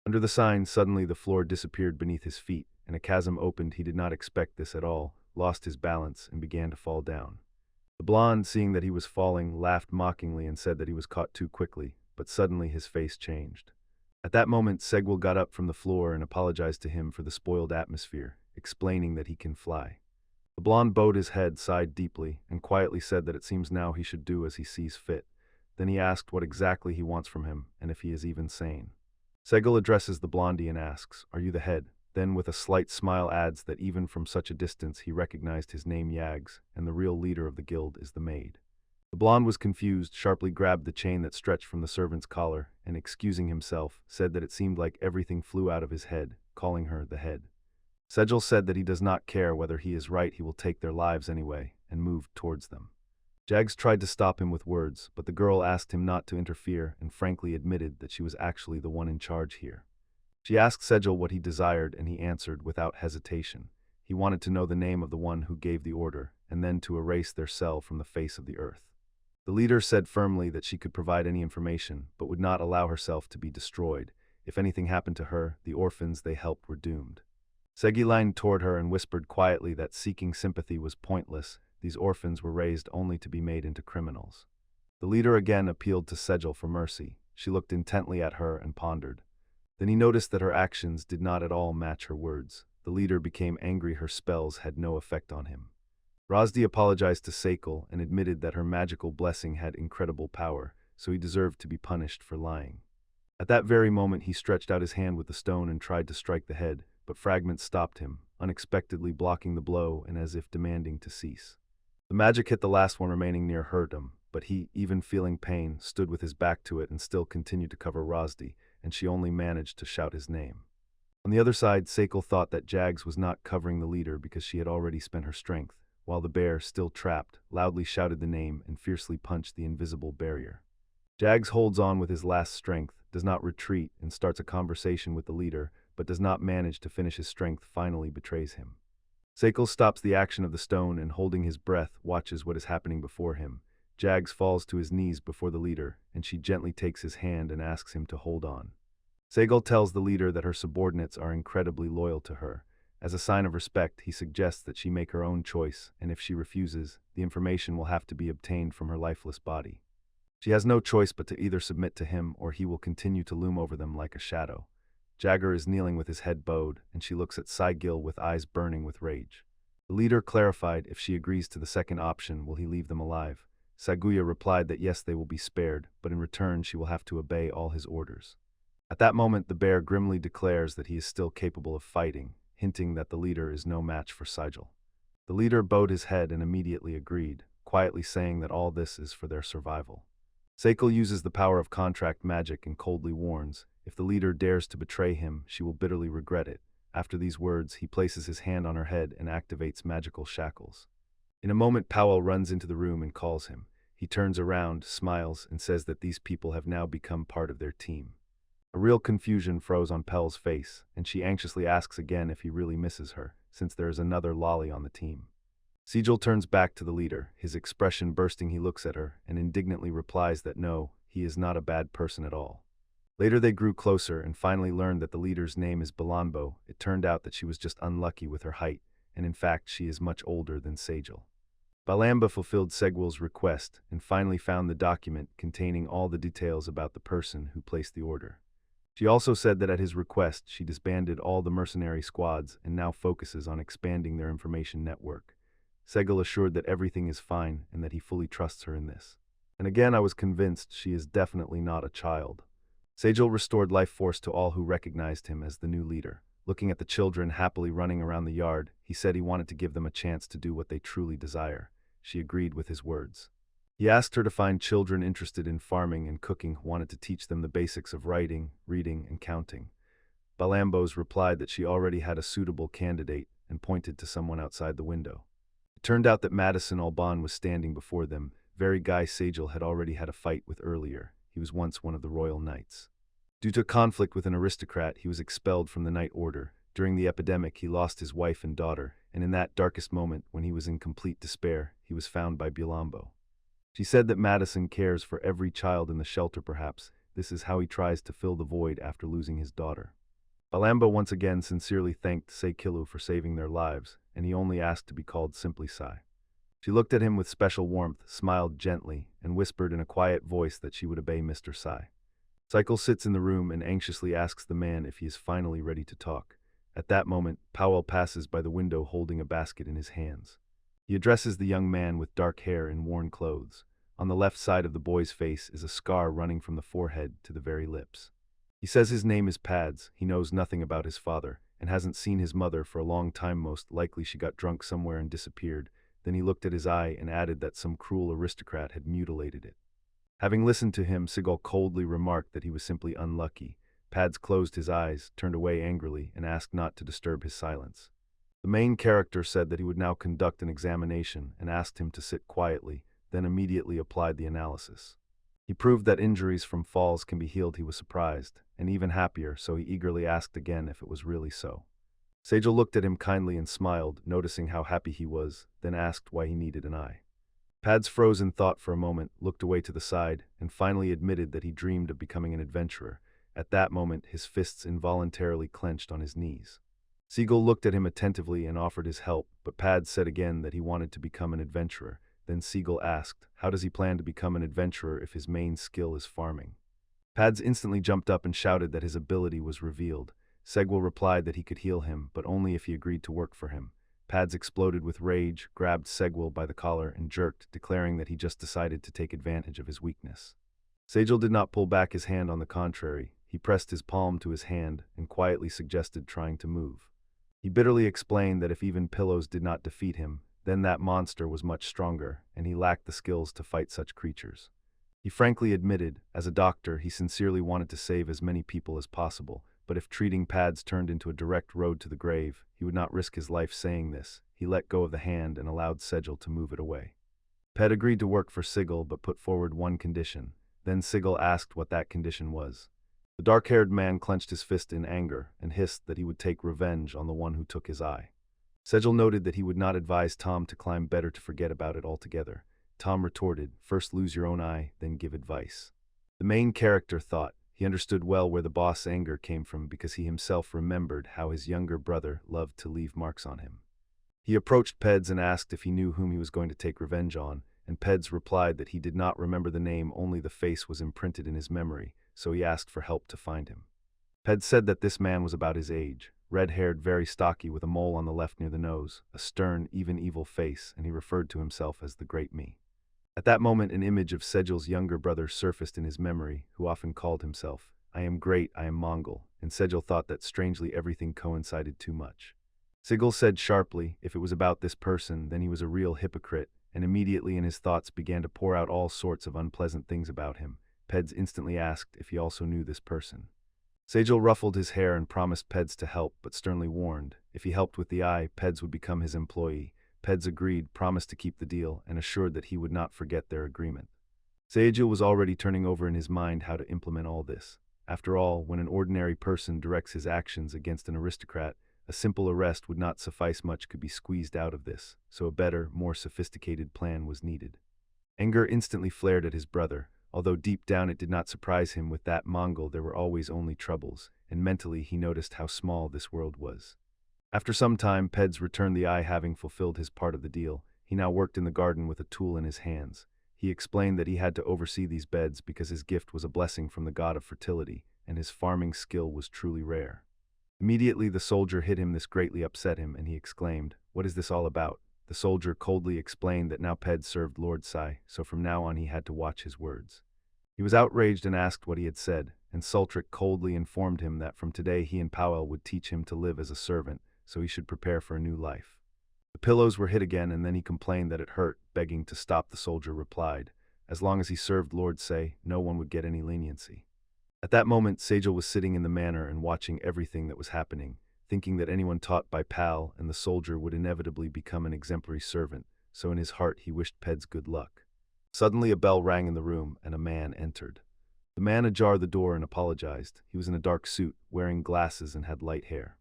Under the sign, suddenly the floor disappeared beneath his feet, and a chasm opened. He did not expect this at all, lost his balance, and began to fall down. The blonde, seeing that he was falling, laughed mockingly and said that he was caught too quickly, but suddenly his face changed. At that moment, Segwell got up from the floor and apologized to him for the spoiled atmosphere, explaining that he can fly. The blonde bowed his head, sighed deeply, and quietly said that it seems now he should do as he sees fit. Then he asked what exactly he wants from him, and if he is even sane. Segel addresses the blondie and asks, "Are you the head?" Then with a slight smile adds that even from such a distance he recognized his name Yags, and the real leader of the guild is the maid. The blonde was confused, sharply grabbed the chain that stretched from the servant's collar, and excusing himself, said that it seemed like everything flew out of his head, calling her the head. Segel said that he does not care whether he is right, he will take their lives anyway, and moved towards them. Jags tried to stop him with words, but the girl asked him not to interfere and frankly admitted that she was actually the one in charge here. She asked Segel what he desired, and he answered without hesitation. He wanted to know the name of the one who gave the order, and then to erase their cell from the face of the earth. The leader said firmly that she could provide any information, but would not allow herself to be destroyed. If anything happened to her, the orphans they helped were doomed. Segi leaned toward her and whispered quietly that seeking sympathy was pointless. These orphans were raised only to be made into criminals. The leader again appealed to Segel for mercy. She looked intently at her and pondered. Then he noticed that her actions did not at all match her words. The leader became angry. Her spells had no effect on him. Rosdi apologized to Seikl and admitted that her magical blessing had incredible power, so he deserved to be punished for lying. At that very moment he stretched out his hand with the stone and tried to strike the head, but fragments stopped him, unexpectedly blocking the blow and as if demanding to cease. The magic hit the last one remaining near hurt him, but he, even feeling pain, stood with his back to it and still continued to cover Rosdi, and she only managed to shout his name. On the other side, Seikl thought that Jags was not covering the leader because she had already spent her strength, while the bear, still trapped, loudly shouted the name and fiercely punched the invisible barrier. Jags holds on with his last strength, does not retreat, and starts a conversation with the leader, but does not manage to finish. His strength finally betrays him. Seikl stops the action of the stone and, holding his breath, watches what is happening before him. Jags falls to his knees before the leader, and she gently takes his hand and asks him to hold on. Seikl tells the leader that her subordinates are incredibly loyal to her. As a sign of respect, he suggests that she make her own choice, and if she refuses, the information will have to be obtained from her lifeless body. She has no choice but to either submit to him or he will continue to loom over them like a shadow. Jagger is kneeling with his head bowed, and she looks at Saigil with eyes burning with rage. The leader clarified if she agrees to the second option, will he leave them alive. Saguya replied that yes, they will be spared, but in return she will have to obey all his orders. At that moment, the bear grimly declares that he is still capable of fighting, hinting that the leader is no match for Sigil. The leader bowed his head and immediately agreed, quietly saying that all this is for their survival. Seikl uses the power of contract magic and coldly warns, if the leader dares to betray him, she will bitterly regret it. After these words, he places his hand on her head and activates magical shackles. In a moment, Powell runs into the room and calls him. He turns around, smiles, and says that these people have now become part of their team. A real confusion froze on Pell's face, and she anxiously asks again if he really misses her, since there is another lolly on the team. Sigil turns back to the leader, his expression bursting. He looks at her and indignantly replies that no, he is not a bad person at all. Later they grew closer and finally learned that the leader's name is Balanbo. It turned out that she was just unlucky with her height, and in fact she is much older than Sajil. Balamba fulfilled Segwil's request and finally found the document containing all the details about the person who placed the order. She also said that at his request she disbanded all the mercenary squads and now focuses on expanding their information network. Segil assured that everything is fine and that he fully trusts her in this. And again I was convinced she is definitely not a child. Sajil restored life force to all who recognized him as the new leader. Looking at the children happily running around the yard, he said he wanted to give them a chance to do what they truly desire. She agreed with his words. He asked her to find children interested in farming and cooking, wanted to teach them the basics of writing, reading, and counting. Balambos replied that she already had a suitable candidate and pointed to someone outside the window. It turned out that Madison Alban was standing before them, very guy Sajil had already had a fight with earlier. He was once one of the royal knights. Due to conflict with an aristocrat, he was expelled from the Knight Order. During the epidemic, he lost his wife and daughter, and in that darkest moment, when he was in complete despair, he was found by Bulambo. She said that Madison cares for every child in the shelter. Perhaps this is how he tries to fill the void after losing his daughter. Balambo once again sincerely thanked Seikilu for saving their lives, and he only asked to be called simply Sai. She looked at him with special warmth, smiled gently, and whispered in a quiet voice that she would obey Mr. Sai. Cycle sits in the room and anxiously asks the man if he is finally ready to talk. At that moment, Powell passes by the window holding a basket in his hands. He addresses the young man with dark hair and worn clothes. On the left side of the boy's face is a scar running from the forehead to the very lips. He says his name is Pads, he knows nothing about his father, and hasn't seen his mother for a long time. Most likely she got drunk somewhere and disappeared. Then he looked at his eye and added that some cruel aristocrat had mutilated it. Having listened to him, Sigal coldly remarked that he was simply unlucky. Pads closed his eyes, turned away angrily, and asked not to disturb his silence. The main character said that he would now conduct an examination and asked him to sit quietly, then immediately applied the analysis. He proved that injuries from falls can be healed. He was surprised, and even happier, so he eagerly asked again if it was really so. Sajal looked at him kindly and smiled, noticing how happy he was, then asked why he needed an eye. Pads froze in thought for a moment, looked away to the side, and finally admitted that he dreamed of becoming an adventurer. At that moment, his fists involuntarily clenched on his knees. Siegel looked at him attentively and offered his help, but Pads said again that he wanted to become an adventurer. Then Siegel asked, how does he plan to become an adventurer if his main skill is farming? Pads instantly jumped up and shouted that his ability was revealed. Segwell replied that he could heal him, but only if he agreed to work for him. Pads exploded with rage, grabbed Segwell by the collar, and jerked, declaring that he just decided to take advantage of his weakness. Segel did not pull back his hand. On the contrary, he pressed his palm to his hand and quietly suggested trying to move. He bitterly explained that if even pillows did not defeat him, then that monster was much stronger, and he lacked the skills to fight such creatures. He frankly admitted, as a doctor, he sincerely wanted to save as many people as possible, but if treating Pads turned into a direct road to the grave, he would not risk his life saying this. He let go of the hand and allowed Segel to move it away. Ped agreed to work for Sigil but put forward one condition. Then Sigil asked what that condition was. The dark-haired man clenched his fist in anger and hissed that he would take revenge on the one who took his eye. Segel noted that he would not advise Tom to climb, better to forget about it altogether. Tom retorted, "First lose your own eye, then give advice." The main character thought. He understood well where the boss' anger came from because he himself remembered how his younger brother loved to leave marks on him. He approached Peds and asked if he knew whom he was going to take revenge on, and Peds replied that he did not remember the name, only the face was imprinted in his memory, so he asked for help to find him. Peds said that this man was about his age, red-haired, very stocky, with a mole on the left near the nose, a stern, even evil face, and he referred to himself as the Great Me. At that moment, an image of Segel's younger brother surfaced in his memory, who often called himself, "I am great, I am Mongol," and Segel thought that strangely everything coincided too much. Sigil said sharply, if it was about this person, then he was a real hypocrite, and immediately in his thoughts began to pour out all sorts of unpleasant things about him. Peds instantly asked if he also knew this person. Segel ruffled his hair and promised Peds to help, but sternly warned, if he helped with the eye, Peds would become his employee. Peds agreed, promised to keep the deal, and assured that he would not forget their agreement. Segel was already turning over in his mind how to implement all this. After all, when an ordinary person directs his actions against an aristocrat, a simple arrest would not suffice. Much could be squeezed out of this, so a better, more sophisticated plan was needed. Anger instantly flared at his brother, although deep down it did not surprise him. With that Mongol there were always only troubles, and mentally he noticed how small this world was. After some time, Peds returned the eye, having fulfilled his part of the deal. He now worked in the garden with a tool in his hands. He explained that he had to oversee these beds because his gift was a blessing from the god of fertility, and his farming skill was truly rare. Immediately the soldier hit him. This greatly upset him, and he exclaimed, "What is this all about?" The soldier coldly explained that now Ped served Lord Sai, so from now on he had to watch his words. He was outraged and asked what he had said, and Sultric coldly informed him that from today he and Powell would teach him to live as a servant, so he should prepare for a new life. The pillows were hit again, and then he complained that it hurt, begging to stop. The soldier replied, as long as he served Lord Sai, no one would get any leniency. At that moment, Segel was sitting in the manor and watching everything that was happening, thinking that anyone taught by Pal and the soldier would inevitably become an exemplary servant, so in his heart he wished Peds good luck. Suddenly a bell rang in the room, and a man entered. The man ajar the door and apologized. He was in a dark suit, wearing glasses, and had light hair.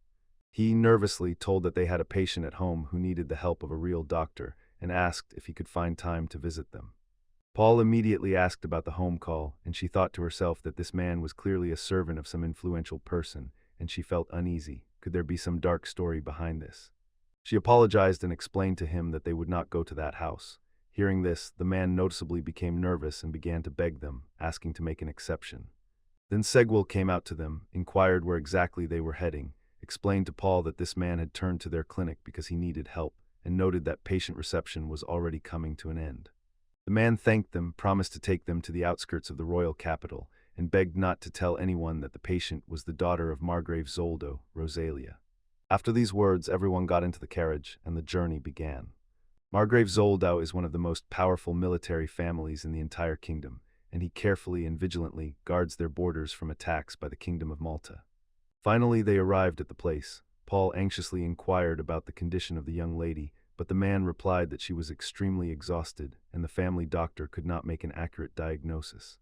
He nervously told that they had a patient at home who needed the help of a real doctor, and asked if he could find time to visit them. Paul immediately asked about the home call, and she thought to herself that this man was clearly a servant of some influential person, and she felt uneasy. Could there be some dark story behind this? She apologized and explained to him that they would not go to that house. Hearing this, the man noticeably became nervous and began to beg them, asking to make an exception. Then Segwell came out to them, inquired where exactly they were heading, explained to Paul that this man had turned to their clinic because he needed help, and noted that patient reception was already coming to an end. The man thanked them, promised to take them to the outskirts of the royal capital, and begged not to tell anyone that the patient was the daughter of Margrave Zoldo, Rosalia. After these words, everyone got into the carriage, and the journey began. Margrave Zoldo is one of the most powerful military families in the entire kingdom, and he carefully and vigilantly guards their borders from attacks by the Kingdom of Malta. Finally, they arrived at the place. Paul anxiously inquired about the condition of the young lady, but the man replied that she was extremely exhausted, and the family doctor could not make an accurate diagnosis.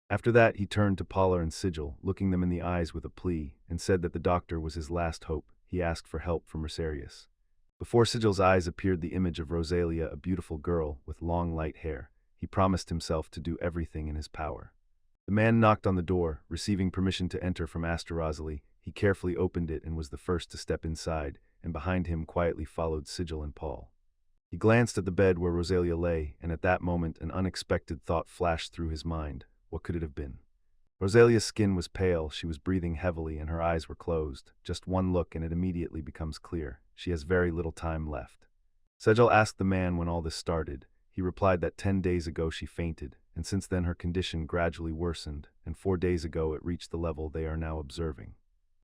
After that, he turned to Paula and Sigil, looking them in the eyes with a plea, and said that the doctor was his last hope. He asked for help from Rosarius. Before Sigil's eyes appeared the image of Rosalia, a beautiful girl with long light hair. He promised himself to do everything in his power. The man knocked on the door, receiving permission to enter from Asterazali. He carefully opened it and was the first to step inside, and behind him quietly followed Sigil and Paul. He glanced at the bed where Rosalia lay, and at that moment an unexpected thought flashed through his mind. What could it have been? Rosalia's skin was pale, she was breathing heavily, and her eyes were closed. Just one look and it immediately becomes clear. She has very little time left. Sejal asked the man when all this started. He replied that 10 days ago she fainted, and since then her condition gradually worsened, and 4 days ago it reached the level they are now observing.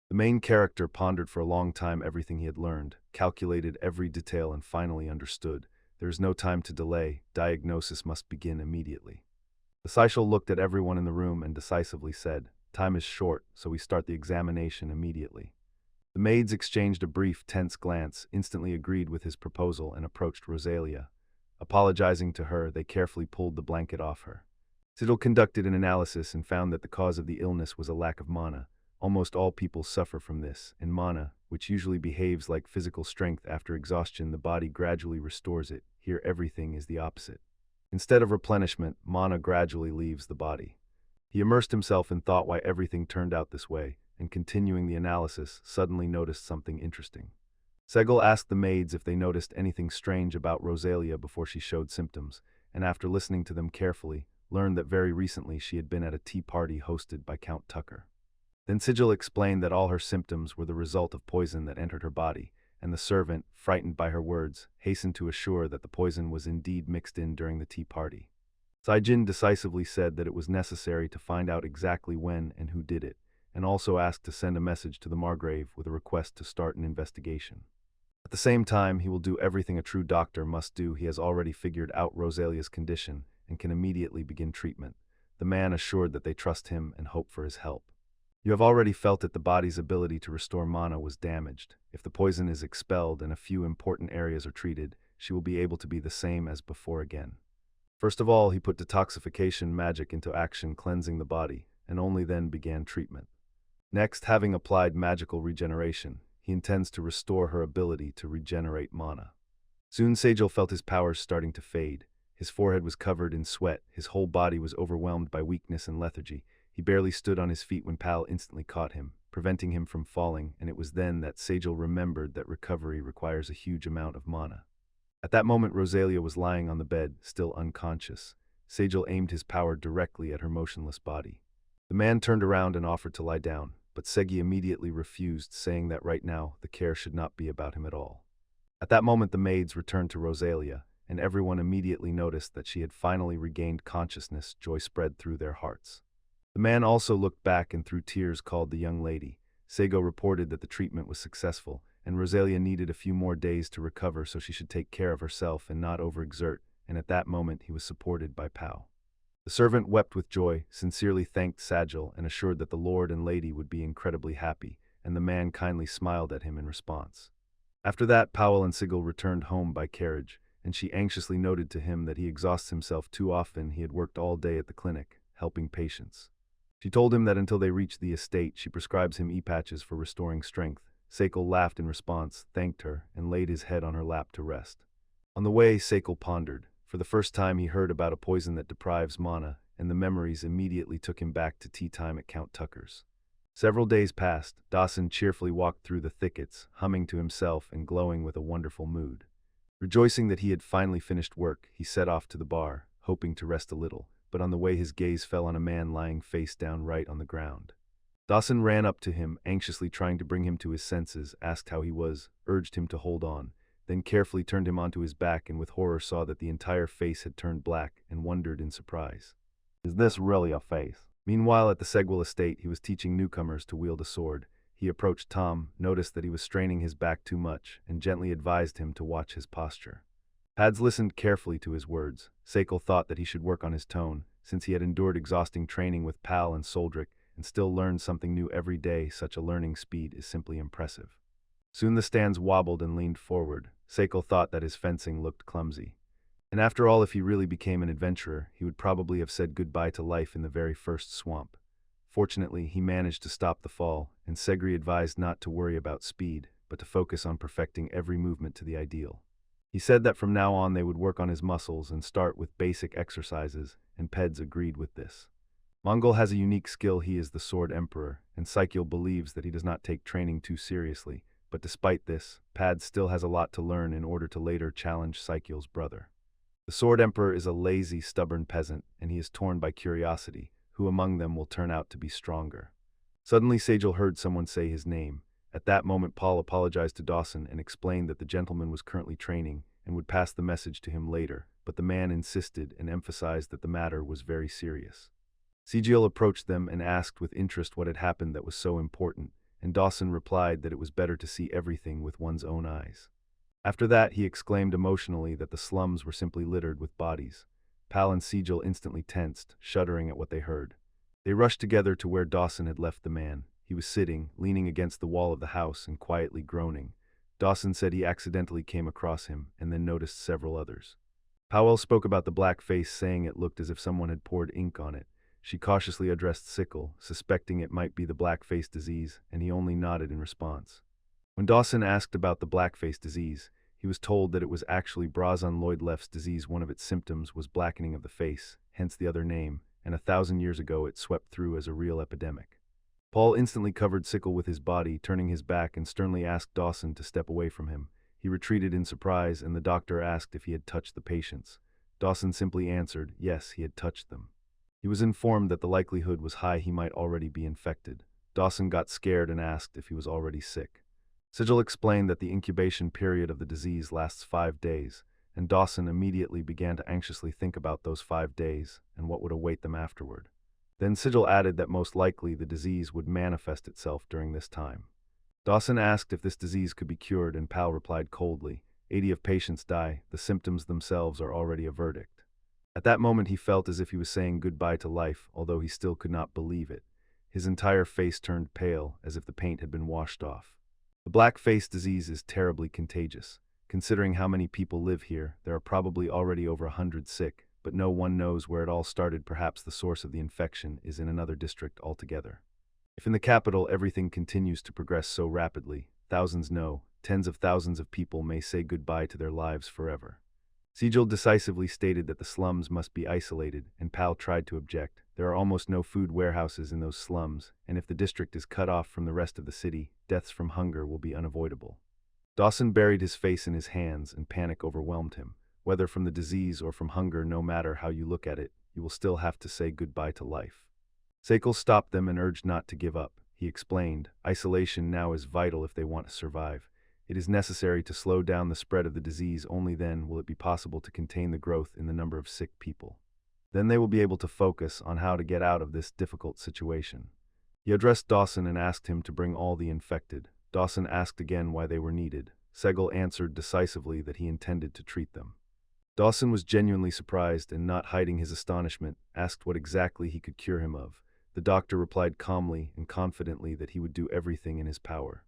The main character pondered for a long time everything he had learned, calculated every detail, and finally understood. There is no time to delay, diagnosis must begin immediately. The Seychel looked at everyone in the room and decisively said, "Time is short, so we start the examination immediately." The maids exchanged a brief, tense glance, instantly agreed with his proposal, and approached Rosalia. Apologizing to her, they carefully pulled the blanket off her. Sigil conducted an analysis and found that the cause of the illness was a lack of mana. Almost all people suffer from this, and mana, which usually behaves like physical strength after exhaustion, the body gradually restores it. Here everything is the opposite. Instead of replenishment, mana gradually leaves the body. He immersed himself in thought why everything turned out this way, and continuing the analysis, suddenly noticed something interesting. Segel asked the maids if they noticed anything strange about Rosalia before she showed symptoms, and after listening to them carefully, learned that very recently she had been at a tea party hosted by Count Tucker. Then Sigil explained that all her symptoms were the result of poison that entered her body, and the servant, frightened by her words, hastened to assure that the poison was indeed mixed in during the tea party. Saijin decisively said that it was necessary to find out exactly when and who did it, and also asked to send a message to the Margrave with a request to start an investigation. At the same time, he will do everything a true doctor must do. He has already figured out Rosalia's condition and can immediately begin treatment. The man assured that they trust him and hope for his help. You have already felt that the body's ability to restore mana was damaged. If the poison is expelled and a few important areas are treated, she will be able to be the same as before again. First of all, he put detoxification magic into action, cleansing the body, and only then began treatment. Next, having applied magical regeneration, he intends to restore her ability to regenerate mana. Soon Sejal felt his powers starting to fade. His forehead was covered in sweat, his whole body was overwhelmed by weakness and lethargy. He barely stood on his feet when Pal instantly caught him, preventing him from falling, and it was then that Sejal remembered that recovery requires a huge amount of mana. At that moment Rosalia was lying on the bed, still unconscious. Sejal aimed his power directly at her motionless body. The man turned around and offered to lie down, but Segi immediately refused, saying that right now the care should not be about him at all. At that moment the maids returned to Rosalia, and everyone immediately noticed that she had finally regained consciousness. Joy spread through their hearts. The man also looked back and through tears called the young lady. Sego reported that the treatment was successful, and Rosalia needed a few more days to recover, so she should take care of herself and not overexert, and at that moment he was supported by Pao. The servant wept with joy, sincerely thanked Sajil, and assured that the lord and lady would be incredibly happy, and the man kindly smiled at him in response. After that, Powell and Sigil returned home by carriage, and she anxiously noted to him that he exhausts himself too often. He had worked all day at the clinic, helping patients. She told him that until they reach the estate, she prescribes him e-patches for restoring strength. Seikl laughed in response, thanked her, and laid his head on her lap to rest. On the way, Seikl pondered. For the first time he heard about a poison that deprives mana, and the memories immediately took him back to tea time at Count Tucker's. Several days passed. Dawson cheerfully walked through the thickets, humming to himself and glowing with a wonderful mood. Rejoicing that he had finally finished work, he set off to the bar, hoping to rest a little, but on the way his gaze fell on a man lying face down right on the ground. Dawson ran up to him, anxiously trying to bring him to his senses, asked how he was, urged him to hold on, then carefully turned him onto his back and with horror saw that the entire face had turned black and wondered in surprise. "Is this really a face?" Meanwhile, at the Segwell estate, he was teaching newcomers to wield a sword. He approached Tom, noticed that he was straining his back too much, and gently advised him to watch his posture. Pads listened carefully to his words. Seikl thought that he should work on his tone, since he had endured exhausting training with Pal and Soldrick, and still learned something new every day. Such a learning speed is simply impressive. Soon the stands wobbled and leaned forward. Seikl thought that his fencing looked clumsy. And after all, if he really became an adventurer, he would probably have said goodbye to life in the very first swamp. Fortunately, he managed to stop the fall, and Segri advised not to worry about speed, but to focus on perfecting every movement to the ideal. He said that from now on they would work on his muscles and start with basic exercises, and Peds agreed with this. Mongol has a unique skill. He is the Sword Emperor, and Saikil believes that he does not take training too seriously, but despite this, Pad still has a lot to learn in order to later challenge Saikil's brother. The Sword Emperor is a lazy, stubborn peasant, and he is torn by curiosity. Who among them will turn out to be stronger? Suddenly Sajal heard someone say his name. At that moment Paul apologized to Dawson and explained that the gentleman was currently training and would pass the message to him later, but the man insisted and emphasized that the matter was very serious. Sajal approached them and asked with interest what had happened that was so important, and Dawson replied that it was better to see everything with one's own eyes. After that, he exclaimed emotionally that the slums were simply littered with bodies. Pal and Sajal instantly tensed, shuddering at what they heard. They rushed together to where Dawson had left the man. He was sitting, leaning against the wall of the house and quietly groaning. Dawson said he accidentally came across him and then noticed several others. Powell spoke about the black face, saying it looked as if someone had poured ink on it. She cautiously addressed Sickle, suspecting it might be the blackface disease, and he only nodded in response. When Dawson asked about the blackface disease, he was told that it was actually Brazon-Lloyd-Left's disease. One of its symptoms was blackening of the face, hence the other name, and 1,000 years ago it swept through as a real epidemic. Paul instantly covered Sickle with his body, turning his back and sternly asked Dawson to step away from him. He retreated in surprise, and the doctor asked if he had touched the patients. Dawson simply answered, yes, he had touched them. He was informed that the likelihood was high he might already be infected. Dawson got scared and asked if he was already sick. Sigil explained that the incubation period of the disease lasts 5 days, and Dawson immediately began to anxiously think about those 5 days and what would await them afterward. Then Sigil added that most likely the disease would manifest itself during this time. Dawson asked if this disease could be cured, and Pal replied coldly, 80 of patients die, the symptoms themselves are already a verdict. At that moment he felt as if he was saying goodbye to life, although he still could not believe it. His entire face turned pale, as if the paint had been washed off. The black face disease is terribly contagious. Considering how many people live here, there are probably already over 100 sick, but no one knows where it all started. Perhaps the source of the infection is in another district altogether. If in the capital everything continues to progress so rapidly, thousands know, tens of thousands of people may say goodbye to their lives forever. Sigil decisively stated that the slums must be isolated, and Pal tried to object. There are almost no food warehouses in those slums, and if the district is cut off from the rest of the city, deaths from hunger will be unavoidable. Dawson buried his face in his hands, and panic overwhelmed him. Whether from the disease or from hunger, no matter how you look at it, you will still have to say goodbye to life. Sakal stopped them and urged not to give up. He explained, isolation now is vital if they want to survive. It is necessary to slow down the spread of the disease. Only then will it be possible to contain the growth in the number of sick people. Then they will be able to focus on how to get out of this difficult situation. He addressed Dawson and asked him to bring all the infected. Dawson asked again why they were needed. Sigil answered decisively that he intended to treat them. Dawson was genuinely surprised and, not hiding his astonishment, asked what exactly he could cure him of. The doctor replied calmly and confidently that he would do everything in his power.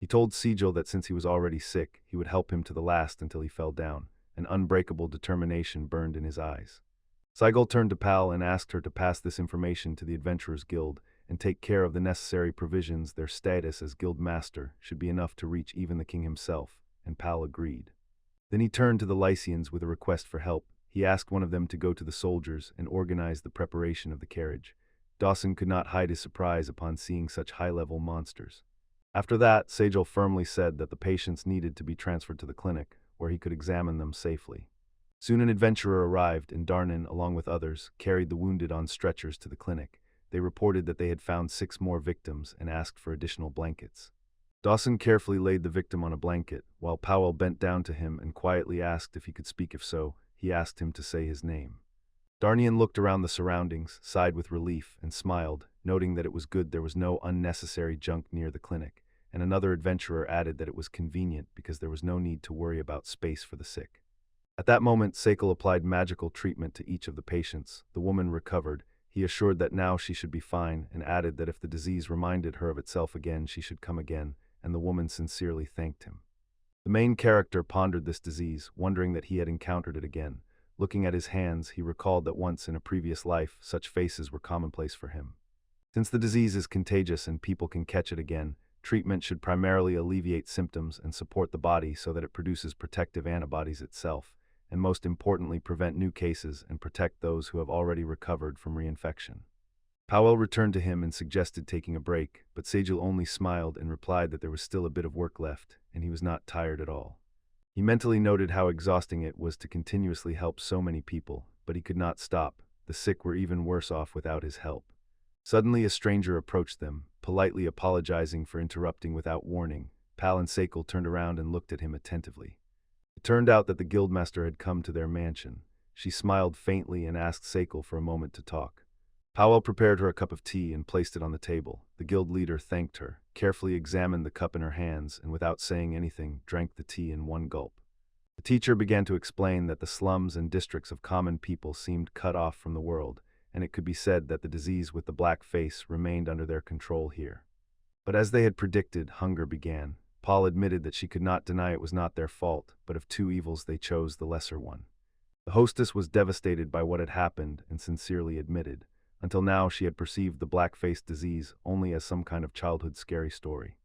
He told Sigil that since he was already sick, he would help him to the last until he fell down. An unbreakable determination burned in his eyes. Sigil turned to Pal and asked her to pass this information to the Adventurers Guild and take care of the necessary provisions. Their status as guild master should be enough to reach even the king himself, and Pal agreed. Then he turned to the Lycians with a request for help. He asked one of them to go to the soldiers and organize the preparation of the carriage. Dawson could not hide his surprise upon seeing such high-level monsters. After that, Sajal firmly said that the patients needed to be transferred to the clinic, where he could examine them safely. Soon an adventurer arrived, and Darnan, along with others, carried the wounded on stretchers to the clinic. They reported that they had found 6 more victims and asked for additional blankets. Dawson carefully laid the victim on a blanket, while Powell bent down to him and quietly asked if he could speak. If so, he asked him to say his name. Darnian looked around the surroundings, sighed with relief, and smiled, noting that it was good there was no unnecessary junk near the clinic, and another adventurer added that it was convenient because there was no need to worry about space for the sick. At that moment, Sakal applied magical treatment to each of the patients. The woman recovered. He assured that now she should be fine, and added that if the disease reminded her of itself again, she should come again, and the woman sincerely thanked him. The main character pondered this disease, wondering that he had encountered it again. Looking at his hands, he recalled that once in a previous life, such faces were commonplace for him. Since the disease is contagious and people can catch it again, treatment should primarily alleviate symptoms and support the body so that it produces protective antibodies itself, and most importantly prevent new cases and protect those who have already recovered from reinfection. Powell returned to him and suggested taking a break, but Sajal only smiled and replied that there was still a bit of work left, and he was not tired at all. He mentally noted how exhausting it was to continuously help so many people, but he could not stop. the sick were even worse off without his help. Suddenly a stranger approached them, politely apologizing for interrupting without warning. Pal and Sekel turned around and looked at him attentively. It turned out that the guildmaster had come to their mansion. She smiled faintly and asked Sekel for a moment to talk. Powell prepared her a cup of tea and placed it on the table. The guild leader thanked her, carefully examined the cup in her hands, and without saying anything, drank the tea in one gulp. The teacher began to explain that the slums and districts of common people seemed cut off from the world, and it could be said that the disease with the black face remained under their control here. But as they had predicted, hunger began. Paul admitted that she could not deny it was not their fault, but of two evils they chose the lesser one. The hostess was devastated by what had happened and sincerely admitted. Until now she had perceived the black-faced disease only as some kind of childhood scary story.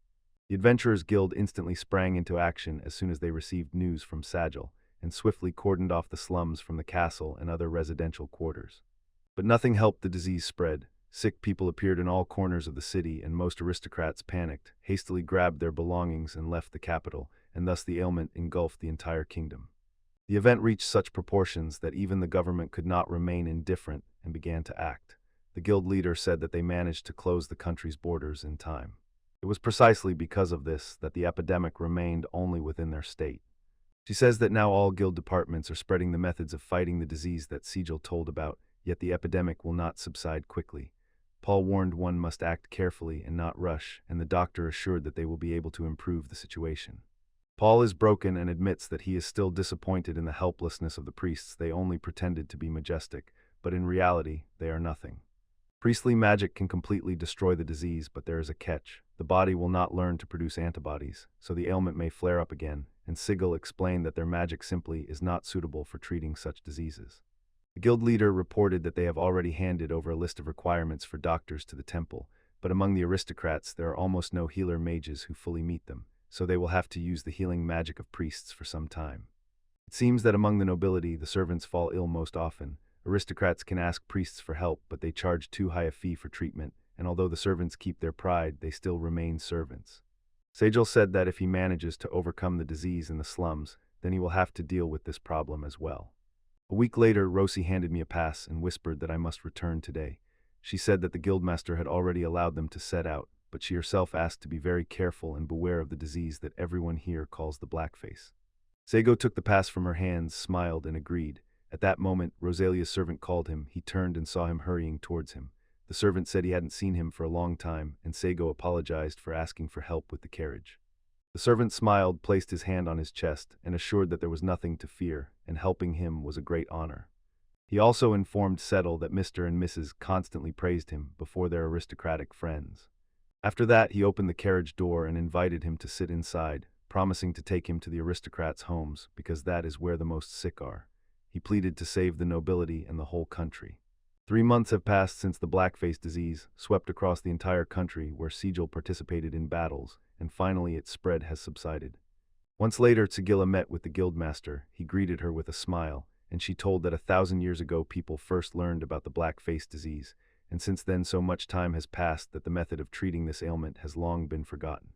The Adventurers Guild instantly sprang into action as soon as they received news from Sajal, and swiftly cordoned off the slums from the castle and other residential quarters. But nothing helped the disease spread. Sick people appeared in all corners of the city, and most aristocrats panicked, hastily grabbed their belongings and left the capital, and thus the ailment engulfed the entire kingdom. The event reached such proportions that even the government could not remain indifferent and began to act. The guild leader said that they managed to close the country's borders in time. It was precisely because of this that the epidemic remained only within their state. She says that now all guild departments are spreading the methods of fighting the disease that Sigil told about, yet the epidemic will not subside quickly. Paul warned one must act carefully and not rush, and the doctor assured that they will be able to improve the situation. Paul is broken and admits that he is still disappointed in the helplessness of the priests. They only pretended to be majestic, but in reality, they are nothing. Priestly magic can completely destroy the disease, but there is a catch. The body will not learn to produce antibodies, so the ailment may flare up again, and Sigil explained that their magic simply is not suitable for treating such diseases. The guild leader reported that they have already handed over a list of requirements for doctors to the temple, but among the aristocrats there are almost no healer mages who fully meet them, so they will have to use the healing magic of priests for some time. It seems that among the nobility, the servants fall ill most often. Aristocrats can ask priests for help, but they charge too high a fee for treatment, and although the servants keep their pride, they still remain servants. Sajal said that if he manages to overcome the disease in the slums, then he will have to deal with this problem as well. A week later, Rosie handed me a pass and whispered that I must return today. She said that the guildmaster had already allowed them to set out, but she herself asked to be very careful and beware of the disease that everyone here calls the blackface. Sago took the pass from her hands, smiled, and agreed. At that moment, Rosalia's servant called him. He turned and saw him hurrying towards him. The servant said he hadn't seen him for a long time, and Sago apologized for asking for help with the carriage. The servant smiled, placed his hand on his chest, and assured that there was nothing to fear, and helping him was a great honor. He also informed Settle that Mr. and Mrs. constantly praised him before their aristocratic friends. After that, he opened the carriage door and invited him to sit inside, promising to take him to the aristocrats' homes, because that is where the most sick are. He pleaded to save the nobility and the whole country. 3 months have passed since the blackface disease swept across the entire country, where Sigil participated in battles, and finally its spread has subsided. Once later, Tsigilla met with the guildmaster. He greeted her with a smile, and she told that 1,000 years ago people first learned about the blackface disease, and since then so much time has passed that the method of treating this ailment has long been forgotten.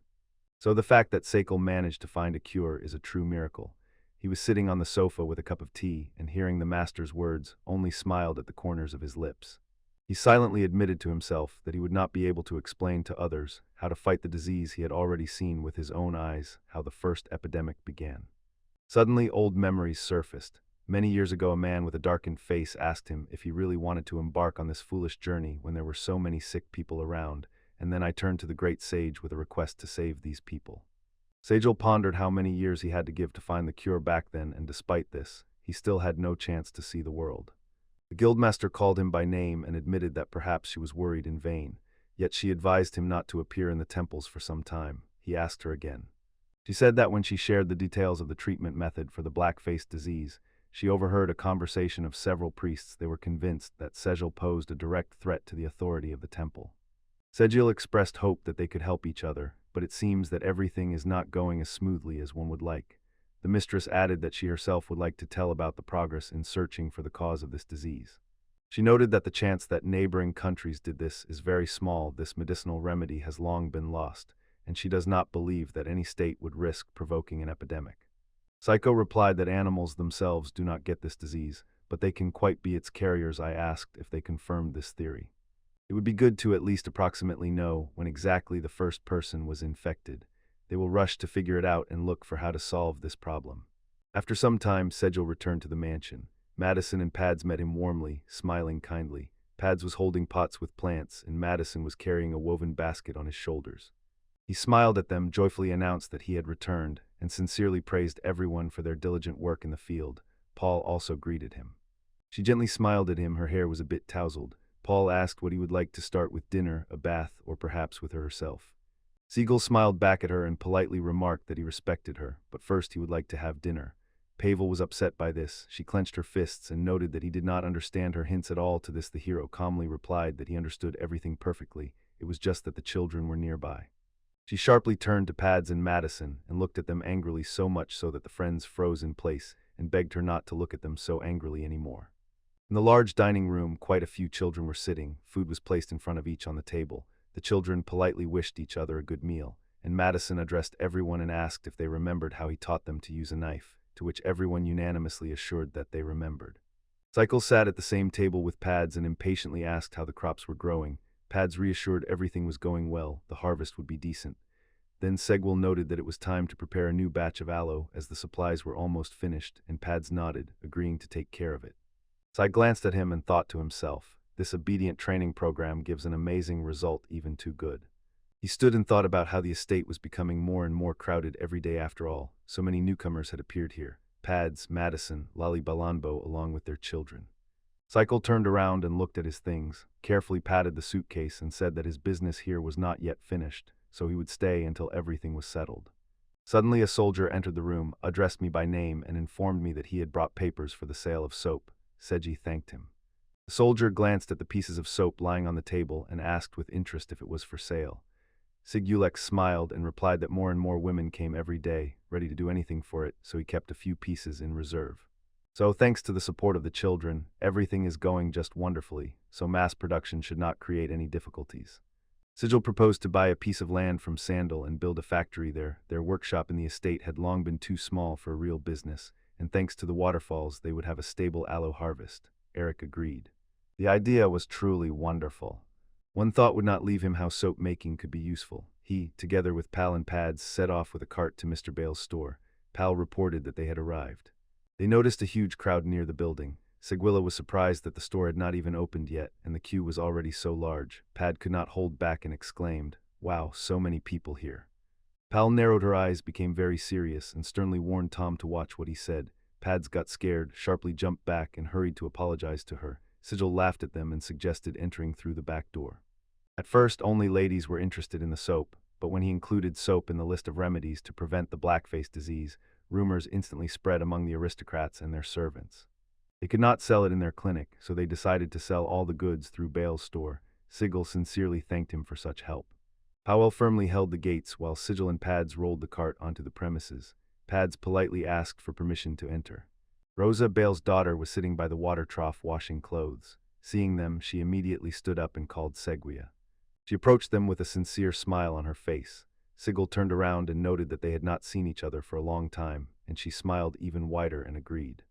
So the fact that Sekel managed to find a cure is a true miracle. He was sitting on the sofa with a cup of tea, and hearing the master's words, only smiled at the corners of his lips. He silently admitted to himself that he would not be able to explain to others how to fight the disease he had already seen with his own eyes, how the first epidemic began. Suddenly, old memories surfaced. Many years ago, a man with a darkened face asked him if he really wanted to embark on this foolish journey when there were so many sick people around, and then I turned to the great sage with a request to save these people. Sajal pondered how many years he had to give to find the cure back then, and despite this, he still had no chance to see the world. The guildmaster called him by name and admitted that perhaps she was worried in vain, yet she advised him not to appear in the temples for some time. He asked her again. She said that when she shared the details of the treatment method for the black-face disease, she overheard a conversation of several priests. They were convinced that Sajal posed a direct threat to the authority of the temple. Sajal expressed hope that they could help each other, but it seems that everything is not going as smoothly as one would like. The mistress added that she herself would like to tell about the progress in searching for the cause of this disease. She noted that the chance that neighboring countries did this is very small. This medicinal remedy has long been lost, and she does not believe that any state would risk provoking an epidemic. Psycho replied that animals themselves do not get this disease, but they can quite be its carriers. I asked if they confirmed this theory. It would be good to at least approximately know when exactly the first person was infected. They will rush to figure it out and look for how to solve this problem. After some time, Segel returned to the mansion. Madison and Pads met him warmly, smiling kindly. Pads was holding pots with plants, and Madison was carrying a woven basket on his shoulders. He smiled at them, joyfully announced that he had returned, and sincerely praised everyone for their diligent work in the field. Paul also greeted him. She gently smiled at him. Her hair was a bit tousled. Paul asked what he would like to start with: dinner, a bath, or perhaps with her herself. Siegel smiled back at her and politely remarked that he respected her, but first he would like to have dinner. Pavel was upset by this. She clenched her fists and noted that he did not understand her hints at all. To this the hero calmly replied that he understood everything perfectly. It was just that the children were nearby. She sharply turned to Pads and Madison and looked at them angrily, so much so that the friends froze in place and begged her not to look at them so angrily anymore. In the large dining room, quite a few children were sitting. Food was placed in front of each on the table. The children politely wished each other a good meal, and Madison addressed everyone and asked if they remembered how he taught them to use a knife, to which everyone unanimously assured that they remembered. Cycle sat at the same table with Pads and impatiently asked how the crops were growing. Pads reassured everything was going well, the harvest would be decent. Then Segwell noted that it was time to prepare a new batch of aloe, as the supplies were almost finished, and Pads nodded, agreeing to take care of it. So I glanced at him and thought to himself, this obedient training program gives an amazing result, even too good. He stood and thought about how the estate was becoming more and more crowded every day. After all, so many newcomers had appeared here: Pads, Madison, Lali Balanbo, along with their children. Cycle turned around and looked at his things, carefully patted the suitcase and said that his business here was not yet finished, so he would stay until everything was settled. Suddenly a soldier entered the room, addressed me by name, and informed me that he had brought papers for the sale of soap. Seji thanked him. The soldier glanced at the pieces of soap lying on the table and asked with interest if it was for sale. Sigulek smiled and replied that more and more women came every day, ready to do anything for it, so he kept a few pieces in reserve. So, thanks to the support of the children, everything is going just wonderfully, so mass production should not create any difficulties. Sigil proposed to buy a piece of land from Sandal and build a factory there. Their workshop in the estate had long been too small for a real business, and thanks to the waterfalls they would have a stable aloe harvest. Eric agreed. The idea was truly wonderful. One thought would not leave him how soap making could be useful. He, together with Pal and Pads, set off with a cart to Mr. Bale's store. Pal reported that they had arrived. They noticed a huge crowd near the building. Seguilla was surprised that the store had not even opened yet, and the queue was already so large. Pad could not hold back and exclaimed, "Wow, so many people here." Pal narrowed her eyes, became very serious, and sternly warned Tom to watch what he said. Pads got scared, sharply jumped back, and hurried to apologize to her. Sigil laughed at them and suggested entering through the back door. At first, only ladies were interested in the soap, but when he included soap in the list of remedies to prevent the blackface disease, rumors instantly spread among the aristocrats and their servants. They could not sell it in their clinic, so they decided to sell all the goods through Bale's store. Sigil sincerely thanked him for such help. Powell firmly held the gates while Sigil and Pads rolled the cart onto the premises. Pads politely asked for permission to enter. Rosa, Bale's daughter, was sitting by the water trough washing clothes. Seeing them, she immediately stood up and called Seguia. She approached them with a sincere smile on her face. Sigil turned around and noted that they had not seen each other for a long time, and she smiled even wider and agreed.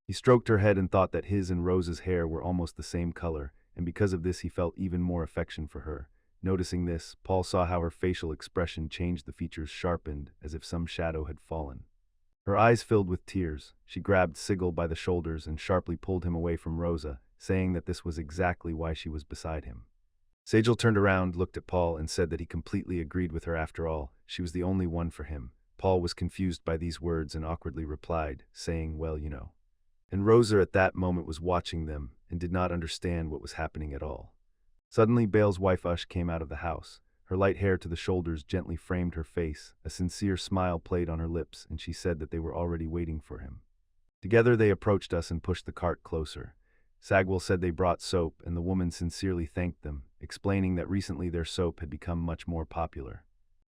He stroked her head and thought that his and Rosa's hair were almost the same color, and because of this he felt even more affection for her. Noticing this, Paul saw how her facial expression changed, the features sharpened, as if some shadow had fallen. Her eyes filled with tears. She grabbed Sigil by the shoulders and sharply pulled him away from Rosa, saying that this was exactly why she was beside him. Sigil turned around, looked at Paul, and said that he completely agreed with her. After all, she was the only one for him. Paul was confused by these words and awkwardly replied, saying, "Well, you know." And Rosa at that moment was watching them and did not understand what was happening at all. Suddenly, Bale's wife Ush came out of the house. Her light hair to the shoulders gently framed her face. A sincere smile played on her lips, and she said that they were already waiting for him. Together they approached us and pushed the cart closer. Sagwell said they brought soap, and the woman sincerely thanked them, explaining that recently their soap had become much more popular.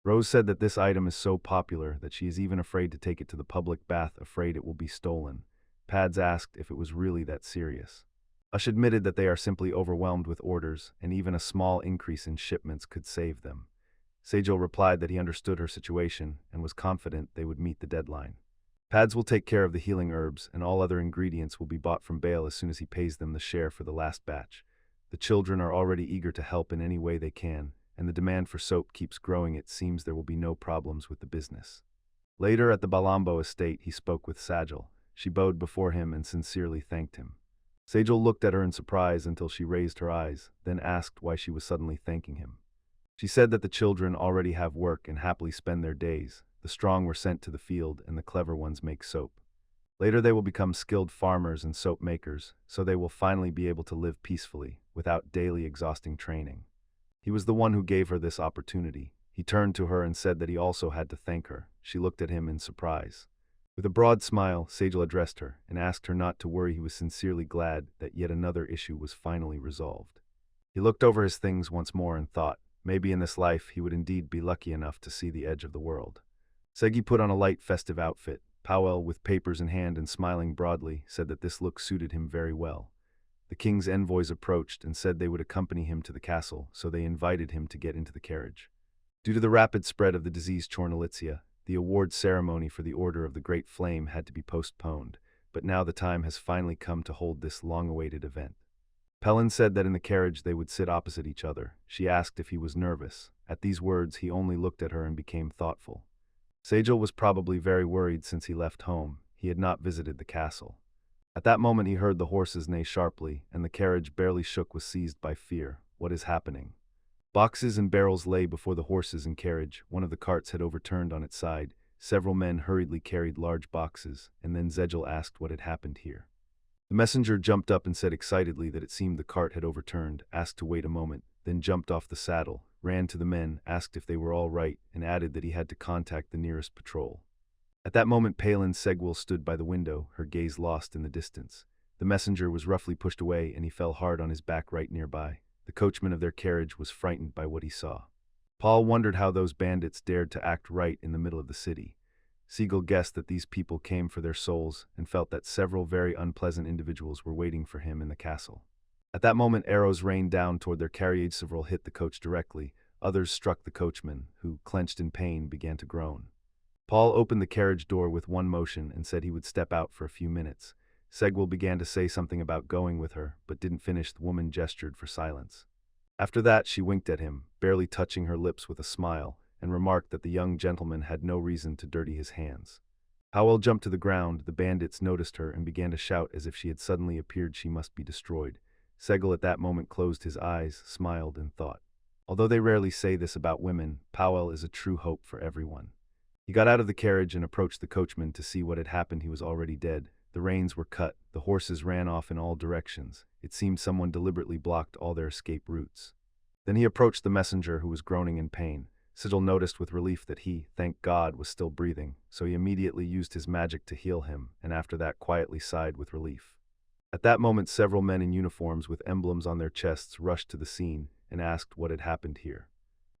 Rose said that this item is so popular that she is even afraid to take it to the public bath, afraid it will be stolen. Pads asked if it was really that serious. Ush admitted that they are simply overwhelmed with orders, and even a small increase in shipments could save them. Sejal replied that he understood her situation and was confident they would meet the deadline. Pads will take care of the healing herbs, and all other ingredients will be bought from Bale as soon as he pays them the share for the last batch. The children are already eager to help in any way they can, and the demand for soap keeps growing. It seems there will be no problems with the business. Later at the Balambo estate, he spoke with Sajal. She bowed before him and sincerely thanked him. Sajal looked at her in surprise until she raised her eyes, then asked why she was suddenly thanking him. She said that the children already have work and happily spend their days. The strong were sent to the field, and the clever ones make soap. Later they will become skilled farmers and soap makers, so they will finally be able to live peacefully, without daily exhausting training. He was the one who gave her this opportunity. He turned to her and said that he also had to thank her. She looked at him in surprise. With a broad smile, Sajal addressed her and asked her not to worry. He was sincerely glad that yet another issue was finally resolved. He looked over his things once more and thought, maybe in this life he would indeed be lucky enough to see the edge of the world. Segi put on a light festive outfit. Powell, with papers in hand and smiling broadly, said that this look suited him very well. The king's envoys approached and said they would accompany him to the castle, so they invited him to get into the carriage. Due to the rapid spread of the disease Chornolitzia, the award ceremony for the Order of the Great Flame had to be postponed, but now the time has finally come to hold this long-awaited event. Pelin said that in the carriage they would sit opposite each other. She asked if he was nervous. At these words, he only looked at her and became thoughtful. Sajal was probably very worried since he left home. He had not visited the castle. At that moment he heard the horses neigh sharply, and the carriage barely shook, was seized by fear. What is happening? Boxes and barrels lay before the horses and carriage. One of the carts had overturned on its side. Several men hurriedly carried large boxes, and then Zejal asked what had happened here. The messenger jumped up and said excitedly that it seemed the cart had overturned, asked to wait a moment, then jumped off the saddle, ran to the men, asked if they were all right, and added that he had to contact the nearest patrol. At that moment Palin Segwil stood by the window, her gaze lost in the distance. The messenger was roughly pushed away, and he fell hard on his back right nearby. The coachman of their carriage was frightened by what he saw. Paul wondered how those bandits dared to act right in the middle of the city. Siegel guessed that these people came for their souls and felt that several very unpleasant individuals were waiting for him in the castle. At that moment arrows rained down toward their carriage. Several hit the coach directly. Others struck the coachman, who, clenched in pain, began to groan. Paul opened the carriage door with one motion and said he would step out for a few minutes. Segwil began to say something about going with her, but didn't finish. The woman gestured for silence. After that she winked at him, barely touching her lips with a smile, and remarked that the young gentleman had no reason to dirty his hands. Howell jumped to the ground. The bandits noticed her and began to shout as if she had suddenly appeared. She must be destroyed. Segel at that moment closed his eyes, smiled, and thought. Although they rarely say this about women, Powell is a true hope for everyone. He got out of the carriage and approached the coachman to see what had happened. He was already dead. The reins were cut. The horses ran off in all directions. It seemed someone deliberately blocked all their escape routes. Then he approached the messenger, who was groaning in pain. Sigil noticed with relief that he, thank God, was still breathing, so he immediately used his magic to heal him, and after that quietly sighed with relief. At that moment several men in uniforms with emblems on their chests rushed to the scene and asked what had happened here.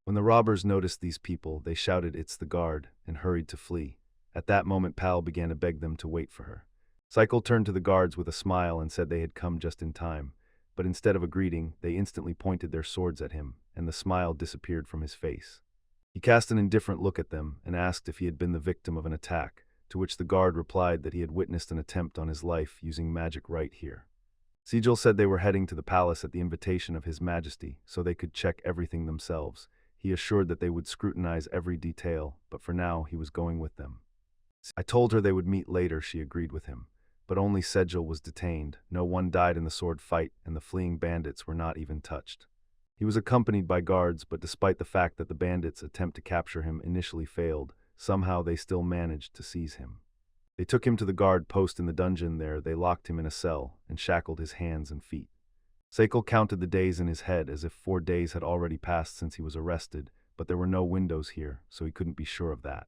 When the robbers noticed these people, they shouted, "It's the guard," and hurried to flee. At that moment Pal began to beg them to wait for her. Cycle turned to the guards with a smile and said they had come just in time, but instead of a greeting, they instantly pointed their swords at him, and the smile disappeared from his face. He cast an indifferent look at them and asked if he had been the victim of an attack, to which the guard replied that he had witnessed an attempt on his life using magic right here. Sigil said they were heading to the palace at the invitation of His Majesty, so they could check everything themselves. He assured that they would scrutinize every detail, but for now he was going with them. I told her they would meet later, she agreed with him, but only Segil was detained. No one died in the sword fight, and the fleeing bandits were not even touched. He was accompanied by guards, but despite the fact that the bandits' attempt to capture him initially failed, somehow they still managed to seize him. They took him to the guard post in the dungeon. There they locked him in a cell and shackled his hands and feet. Seikl counted the days in his head as if 4 days had already passed since he was arrested, but there were no windows here, so he couldn't be sure of that.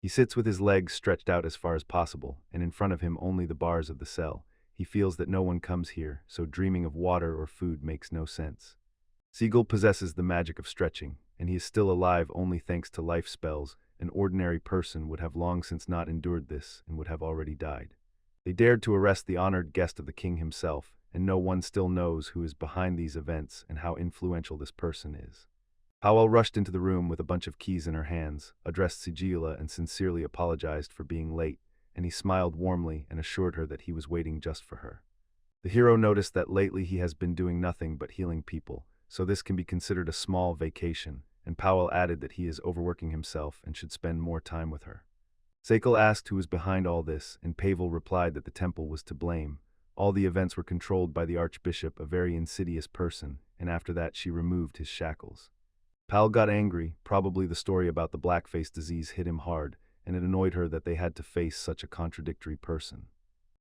He sits with his legs stretched out as far as possible, and in front of him only the bars of the cell. He feels that no one comes here, so dreaming of water or food makes no sense. Siegel possesses the magic of stretching, and he is still alive only thanks to life spells. An ordinary person would have long since not endured this and would have already died. They dared to arrest the honored guest of the king himself, and no one still knows who is behind these events and how influential this person is. Howell rushed into the room with a bunch of keys in her hands, addressed Sigila and sincerely apologized for being late. and he smiled warmly and assured her that he was waiting just for her. The hero noticed that lately he has been doing nothing but healing people, so this can be considered a small vacation, and Powell added that he is overworking himself and should spend more time with her. Seikl asked who was behind all this, and Pavel replied that the temple was to blame. All the events were controlled by the archbishop, a very insidious person, and after that she removed his shackles. Powell got angry. Probably the story about the blackface disease hit him hard, and it annoyed her that they had to face such a contradictory person.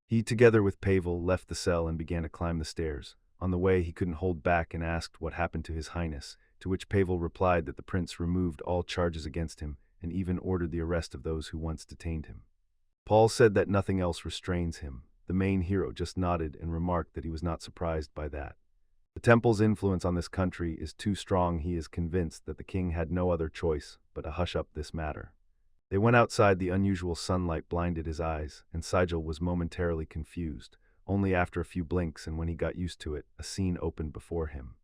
He, together with Pavel, left the cell and began to climb the stairs. On the way, he couldn't hold back and asked what happened to His Highness, to which Pavel replied that the prince removed all charges against him and even ordered the arrest of those who once detained him. Paul said that nothing else restrains him. The main hero just nodded and remarked that he was not surprised by that. The temple's influence on this country is too strong. He is convinced that the king had no other choice but to hush up this matter. They went outside. The unusual sunlight blinded his eyes, and Sigil was momentarily confused. Only after a few blinks and when he got used to it, a scene opened before him.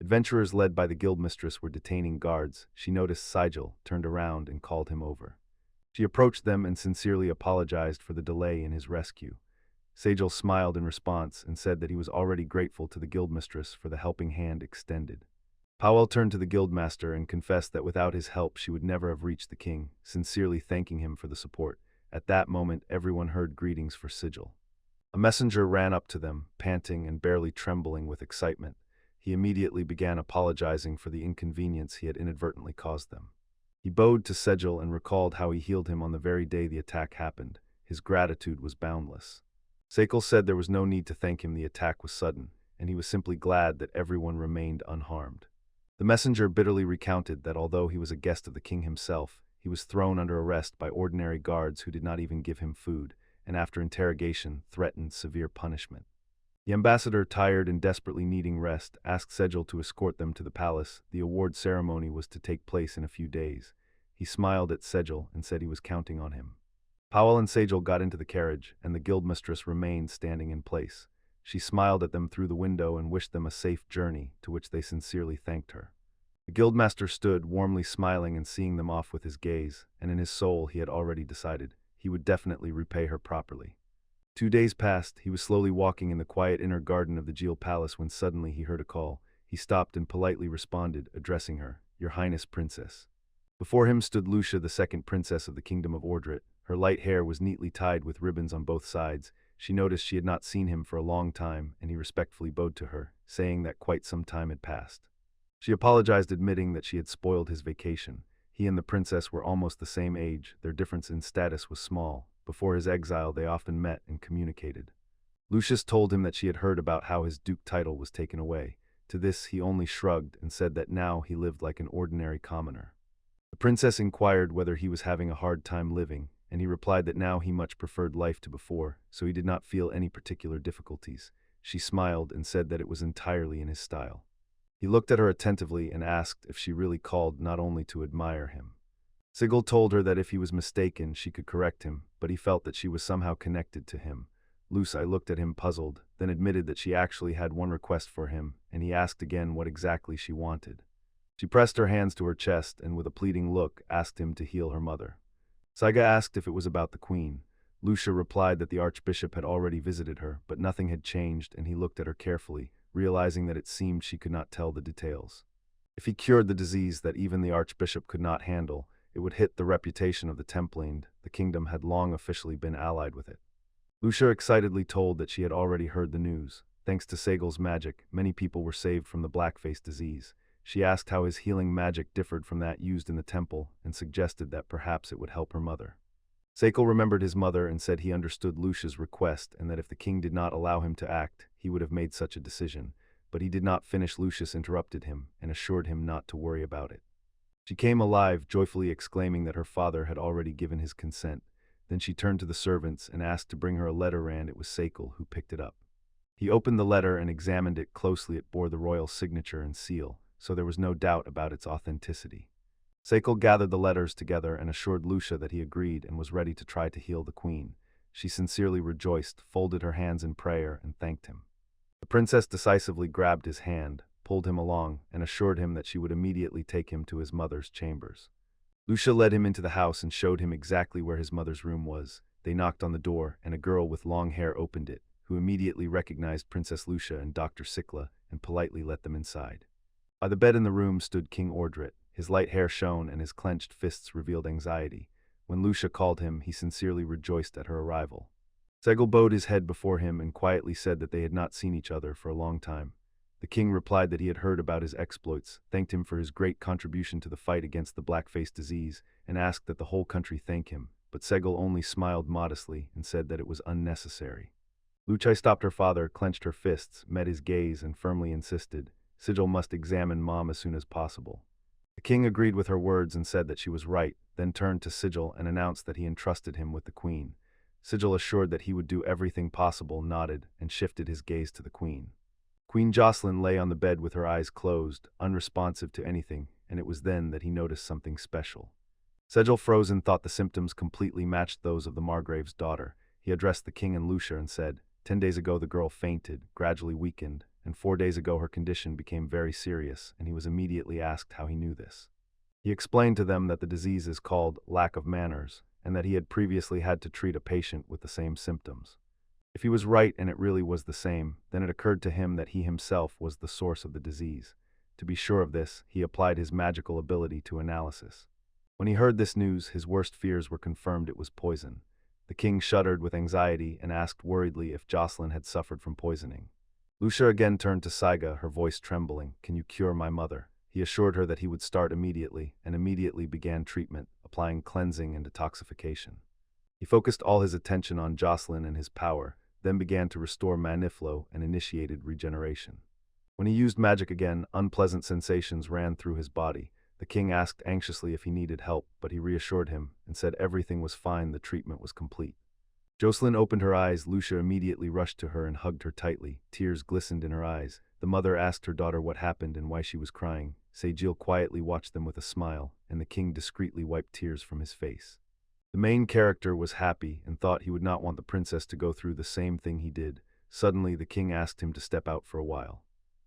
Adventurers led by the guildmistress were detaining guards. She noticed Sigil, turned around, and called him over. She approached them and sincerely apologized for the delay in his rescue. Sigil smiled in response and said that he was already grateful to the guildmistress for the helping hand extended. Powell turned to the guildmaster and confessed that without his help she would never have reached the king, sincerely thanking him for the support. At that moment, everyone heard greetings for Sigil. A messenger ran up to them, panting and barely trembling with excitement. He immediately began apologizing for the inconvenience he had inadvertently caused them. He bowed to Sigil and recalled how he healed him on the very day the attack happened. His gratitude was boundless. Seikl said there was no need to thank him. The attack was sudden, and he was simply glad that everyone remained unharmed. The messenger bitterly recounted that although he was a guest of the king himself, he was thrown under arrest by ordinary guards who did not even give him food, and after interrogation threatened severe punishment. The ambassador, tired and desperately needing rest, asked Sigil to escort them to the palace. The award ceremony was to take place in a few days. He smiled at Sigil and said he was counting on him. Powell and Sigil got into the carriage, and the guildmistress remained standing in place. She smiled at them through the window and wished them a safe journey, to which they sincerely thanked her. The guildmaster stood, warmly smiling and seeing them off with his gaze, and in his soul he had already decided he would definitely repay her properly. 2 days passed. He was slowly walking in the quiet inner garden of the Jewel Palace when suddenly he heard a call. He stopped and politely responded, addressing her, "Your Highness, Princess." Before him stood Lucia, the second princess of the Kingdom of Ordret. Her light hair was neatly tied with ribbons on both sides. She noticed she had not seen him for a long time, and he respectfully bowed to her, saying that quite some time had passed. She apologized, admitting that she had spoiled his vacation. He and the princess were almost the same age. Their difference in status was small. Before his exile, they often met and communicated. Lucius told him that she had heard about how his duke title was taken away. To this he only shrugged and said that now he lived like an ordinary commoner. The princess inquired whether he was having a hard time living, and he replied that now he much preferred life to before, so he did not feel any particular difficulties. She smiled and said that it was entirely in his style. He looked at her attentively and asked if she really called not only to admire him. Sigil told her that if he was mistaken, she could correct him, but he felt that she was somehow connected to him. Lucy looked at him puzzled, then admitted that she actually had one request for him, and he asked again what exactly she wanted. She pressed her hands to her chest and with a pleading look asked him to heal her mother. Saiga asked if it was about the queen. Lucia replied that the archbishop had already visited her, but nothing had changed, and he looked at her carefully, realizing that it seemed she could not tell the details. If he cured the disease that even the archbishop could not handle, it would hit the reputation of the Templine. The kingdom had long officially been allied with it. Lucia excitedly told that she had already heard the news. Thanks to Segal's magic, many people were saved from the blackface disease. She asked how his healing magic differed from that used in the temple and suggested that perhaps it would help her mother. Segal remembered his mother and said he understood Lucia's request and that if the king did not allow him to act, he would have made such a decision, but he did not finish. Lucius interrupted him and assured him not to worry about it. She came alive, joyfully exclaiming that her father had already given his consent. Then she turned to the servants and asked to bring her a letter, and it was Segal who picked it up. He opened the letter and examined it closely. It bore the royal signature and seal, so there was no doubt about its authenticity. Segal gathered the letters together and assured Lucia that he agreed and was ready to try to heal the queen. She sincerely rejoiced, folded her hands in prayer, and thanked him. The princess decisively grabbed his hand, pulled him along, and assured him that she would immediately take him to his mother's chambers. Lucia led him into the house and showed him exactly where his mother's room was. they knocked on the door, and a girl with long hair opened it, who immediately recognized Princess Lucia and Dr. Sikla and politely let them inside. By the bed in the room stood King Ordret. His light hair shone and his clenched fists revealed anxiety. When Lucia called him, he sincerely rejoiced at her arrival. Segel bowed his head before him and quietly said that they had not seen each other for a long time. The king replied that he had heard about his exploits, thanked him for his great contribution to the fight against the black-face disease, and asked that the whole country thank him, but Segel only smiled modestly and said that it was unnecessary. Lucia stopped her father, clenched her fists, met his gaze, and firmly insisted, Sigil must examine Mom as soon as possible. The king agreed with her words and said that she was right, then turned to Sigil and announced that he entrusted him with the queen. Sigil, assured that he would do everything possible, nodded and shifted his gaze to the queen. Queen Jocelyn lay on the bed with her eyes closed, unresponsive to anything, and it was then that he noticed something special. Sigil, frozen, thought the symptoms completely matched those of the Margrave's daughter. He addressed the king and Lucia and said, 10 days ago the girl fainted, gradually weakened, and 4 days ago her condition became very serious, and he was immediately asked how he knew this. He explained to them that the disease is called lack of manners, and that he had previously had to treat a patient with the same symptoms. If he was right and it really was the same, then it occurred to him that he himself was the source of the disease. To be sure of this, he applied his magical ability to analysis. When he heard this news, his worst fears were confirmed. It was poison. The king shuddered with anxiety and asked worriedly if Jocelyn had suffered from poisoning. Lucia again turned to Saiga, her voice trembling. Can you cure my mother? He assured her that he would start immediately, and immediately began treatment, applying cleansing and detoxification. He focused all his attention on Jocelyn and his power, then began to restore Maniflo and initiated regeneration. When he used magic again, unpleasant sensations ran through his body. The king asked anxiously if he needed help, but he reassured him and said everything was fine, the treatment was complete. Jocelyn opened her eyes. Lucia immediately rushed to her and hugged her tightly. Tears glistened in her eyes. The mother asked her daughter what happened and why she was crying. Segil quietly watched them with a smile, and the king discreetly wiped tears from his face. The main character was happy and thought he would not want the princess to go through the same thing he did. Suddenly, the king asked him to step out for a while.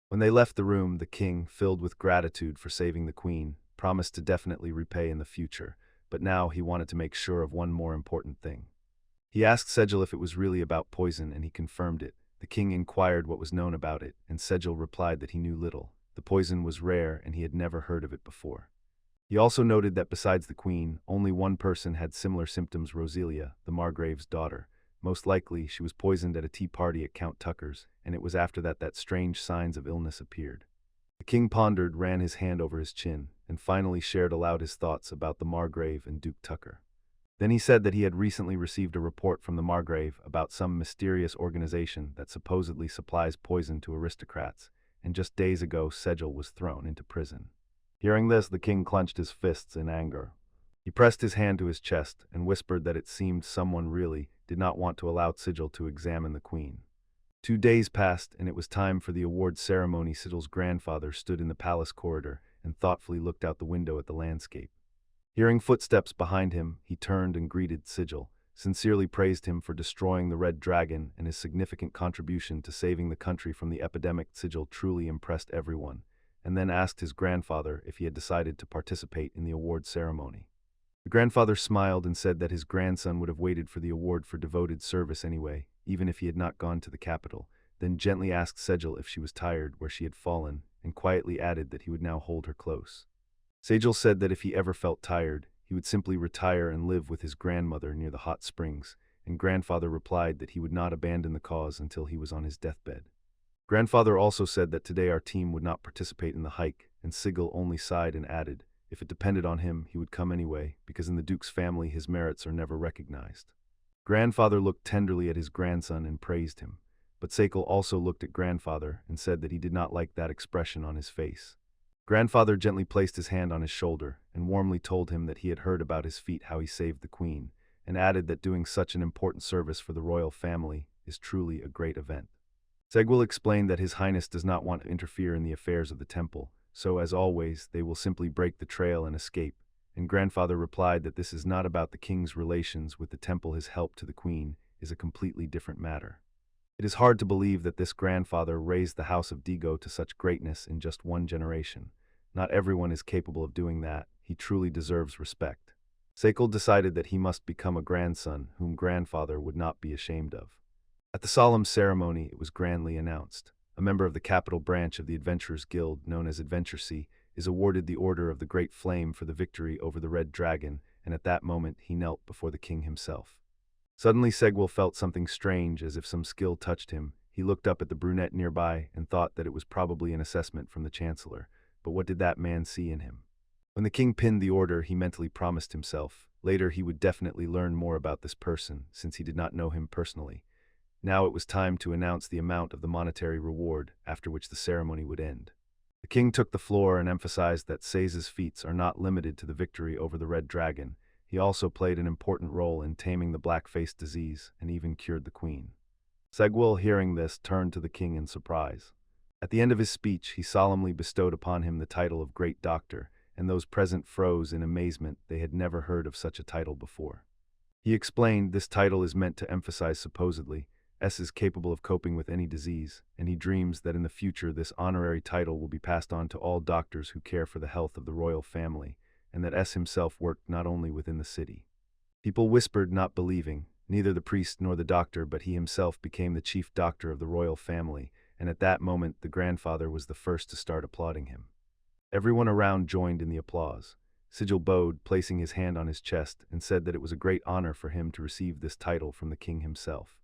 When they left the room, the king, filled with gratitude for saving the queen, promised to definitely repay in the future, but now he wanted to make sure of one more important thing. He asked Segil if it was really about poison, and he confirmed it. The king inquired what was known about it, and Segil replied that he knew little. The poison was rare, and he had never heard of it before. He also noted that besides the queen, only one person had similar symptoms: Roselia, the Margrave's daughter. Most likely, she was poisoned at a tea party at Count Tucker's, and it was after that strange signs of illness appeared. The king pondered, ran his hand over his chin, and finally shared aloud his thoughts about the Margrave and Duke Tucker. Then he said that he had recently received a report from the Margrave about some mysterious organization that supposedly supplies poison to aristocrats, and just days ago Segil was thrown into prison. Hearing this, the king clenched his fists in anger. He pressed his hand to his chest and whispered that it seemed someone really did not want to allow Segil to examine the queen. 2 days passed, and it was time for the award ceremony. Sigil's grandfather stood in the palace corridor and thoughtfully looked out the window at the landscape. Hearing footsteps behind him, he turned and greeted Sigil, sincerely praised him for destroying the Red Dragon and his significant contribution to saving the country from the epidemic. Sigil truly impressed everyone, and then asked his grandfather if he had decided to participate in the award ceremony. The grandfather smiled and said that his grandson would have waited for the award for devoted service anyway, even if he had not gone to the capital, then gently asked Segil if she was tired where she had fallen, and quietly added that he would now hold her close. Segil said that if he ever felt tired, he would simply retire and live with his grandmother near the hot springs, and grandfather replied that he would not abandon the cause until he was on his deathbed. Grandfather also said that today our team would not participate in the hike, and Segil only sighed and added, if it depended on him, he would come anyway, because in the Duke's family his merits are never recognized. Grandfather looked tenderly at his grandson and praised him, but Segil also looked at grandfather and said that he did not like that expression on his face. Grandfather gently placed his hand on his shoulder and warmly told him that he had heard about his feat, how he saved the queen, and added that doing such an important service for the royal family is truly a great event. Segil explained that His Highness does not want to interfere in the affairs of the temple, so as always they will simply break the trail and escape, and grandfather replied that this is not about the king's relations with the temple. His help to the queen is a completely different matter. It is hard to believe that this grandfather raised the house of Digo to such greatness in just one generation. Not everyone is capable of doing that. He truly deserves respect. Sekal decided that he must become a grandson whom grandfather would not be ashamed of. At the solemn ceremony, it was grandly announced. A member of the capital branch of the Adventurers Guild, known as Adventuresy, is awarded the Order of the Great Flame for the victory over the Red Dragon, and at that moment he knelt before the king himself. Suddenly Segwell felt something strange, as if some skill touched him. He looked up at the brunette nearby and thought that it was probably an assessment from the chancellor. But what did that man see in him? When the king pinned the order, he mentally promised himself. Later he would definitely learn more about this person, since he did not know him personally. Now it was time to announce the amount of the monetary reward, after which the ceremony would end. The king took the floor and emphasized that Seize's feats are not limited to the victory over the Red Dragon. He also played an important role in taming the black-faced disease and even cured the queen. Segwell, hearing this, turned to the king in surprise. At the end of his speech, he solemnly bestowed upon him the title of Great Doctor, and those present froze in amazement. They had never heard of such a title before. He explained, this title is meant to emphasize supposedly, S is capable of coping with any disease, and he dreams that in the future this honorary title will be passed on to all doctors who care for the health of the royal family, and that S himself worked not only within the city. People whispered, not believing. Neither the priest nor the doctor, but he himself became the chief doctor of the royal family, and at that moment the grandfather was the first to start applauding him. Everyone around joined in the applause. Sigil bowed, placing his hand on his chest, and said that it was a great honor for him to receive this title from the king himself.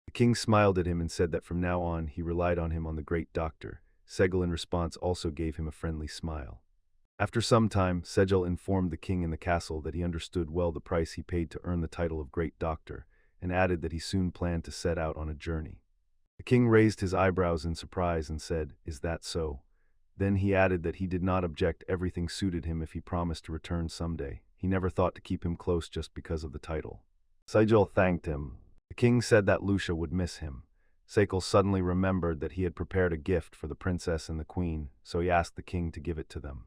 The king smiled at him and said that from now on he relied on him on the great doctor. Segel in response also gave him a friendly smile. After some time, Segel informed the king in the castle that he understood well the price he paid to earn the title of great doctor, and added that he soon planned to set out on a journey. The king raised his eyebrows in surprise and said, "Is that so?" Then he added that he did not object, everything suited him if he promised to return someday. He never thought to keep him close just because of the title. Segel thanked him. The king said that Lucia would miss him. Segel suddenly remembered that he had prepared a gift for the princess and the queen, so he asked the king to give it to them.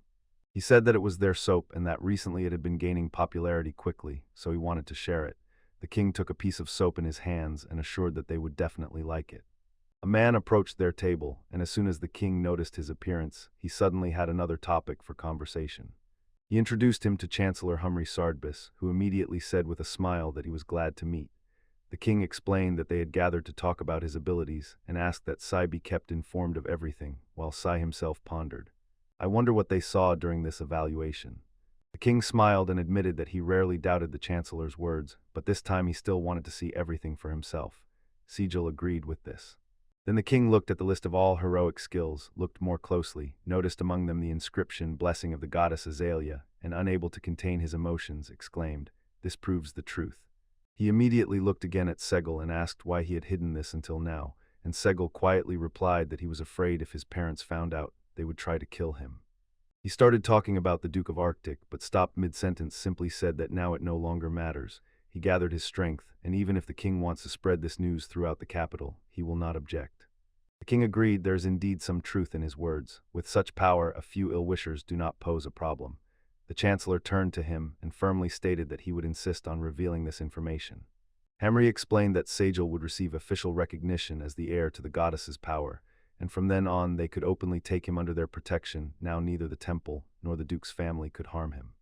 He said that it was their soap and that recently it had been gaining popularity quickly, so he wanted to share it. The king took a piece of soap in his hands and assured that they would definitely like it. A man approached their table, and as soon as the king noticed his appearance, he suddenly had another topic for conversation. He introduced him to Chancellor Humry Sardbis, who immediately said with a smile that he was glad to meet. The king explained that they had gathered to talk about his abilities and asked that Sai be kept informed of everything, while Sai himself pondered. I wonder what they saw during this evaluation. The king smiled and admitted that he rarely doubted the chancellor's words, but this time he still wanted to see everything for himself. Sigil agreed with this. Then the king looked at the list of all heroic skills, looked more closely, noticed among them the inscription "Blessing of the Goddess Azalea," and unable to contain his emotions, exclaimed, "This proves the truth." He immediately looked again at Segel and asked why he had hidden this until now, and Segel quietly replied that he was afraid if his parents found out, they would try to kill him. He started talking about the Duke of Ardeek, but stopped mid-sentence, simply said that now it no longer matters. He gathered his strength, and even if the king wants to spread this news throughout the capital, he will not object. The king agreed there is indeed some truth in his words. With such power, a few ill-wishers do not pose a problem. The chancellor turned to him and firmly stated that he would insist on revealing this information. Hamri explained that Segel would receive official recognition as the heir to the goddess's power, and from then on they could openly take him under their protection. Now neither the temple nor the duke's family could harm him.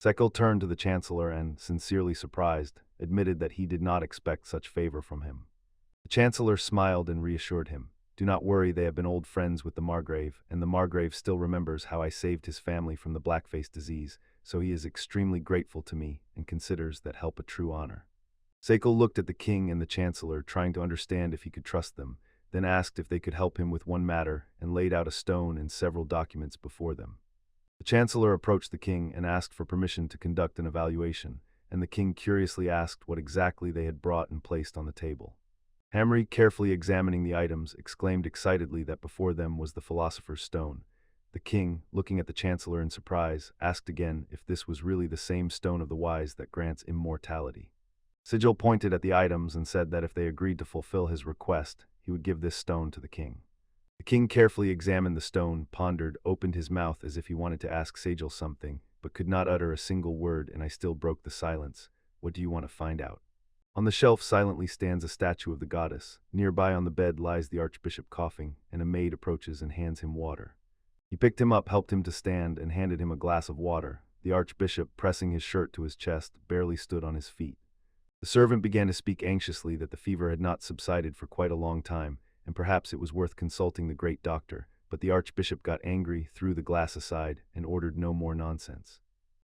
Segel turned to the chancellor and, sincerely surprised, admitted that he did not expect such favor from him. The chancellor smiled and reassured him. "Do not worry, they have been old friends with the Margrave, and the Margrave still remembers how I saved his family from the blackface disease, so he is extremely grateful to me and considers that help a true honor." Segel looked at the king and the chancellor, trying to understand if he could trust them, then asked if they could help him with one matter and laid out a stone and several documents before them. The chancellor approached the king and asked for permission to conduct an evaluation, and the king curiously asked what exactly they had brought and placed on the table. Hamri, carefully examining the items, exclaimed excitedly that before them was the philosopher's stone. The king, looking at the chancellor in surprise, asked again if this was really the same stone of the wise that grants immortality. Sigil pointed at the items and said that if they agreed to fulfill his request, he would give this stone to the king. The king carefully examined the stone, pondered, opened his mouth as if he wanted to ask Segel something, but could not utter a single word, and I still broke the silence. "What do you want to find out?" On the shelf silently stands a statue of the goddess. Nearby on the bed lies the archbishop coughing, and a maid approaches and hands him water. He picked him up, helped him to stand, and handed him a glass of water. The archbishop, pressing his shirt to his chest, barely stood on his feet. The servant began to speak anxiously that the fever had not subsided for quite a long time, and perhaps it was worth consulting the great doctor, but the archbishop got angry, threw the glass aside, and ordered no more nonsense.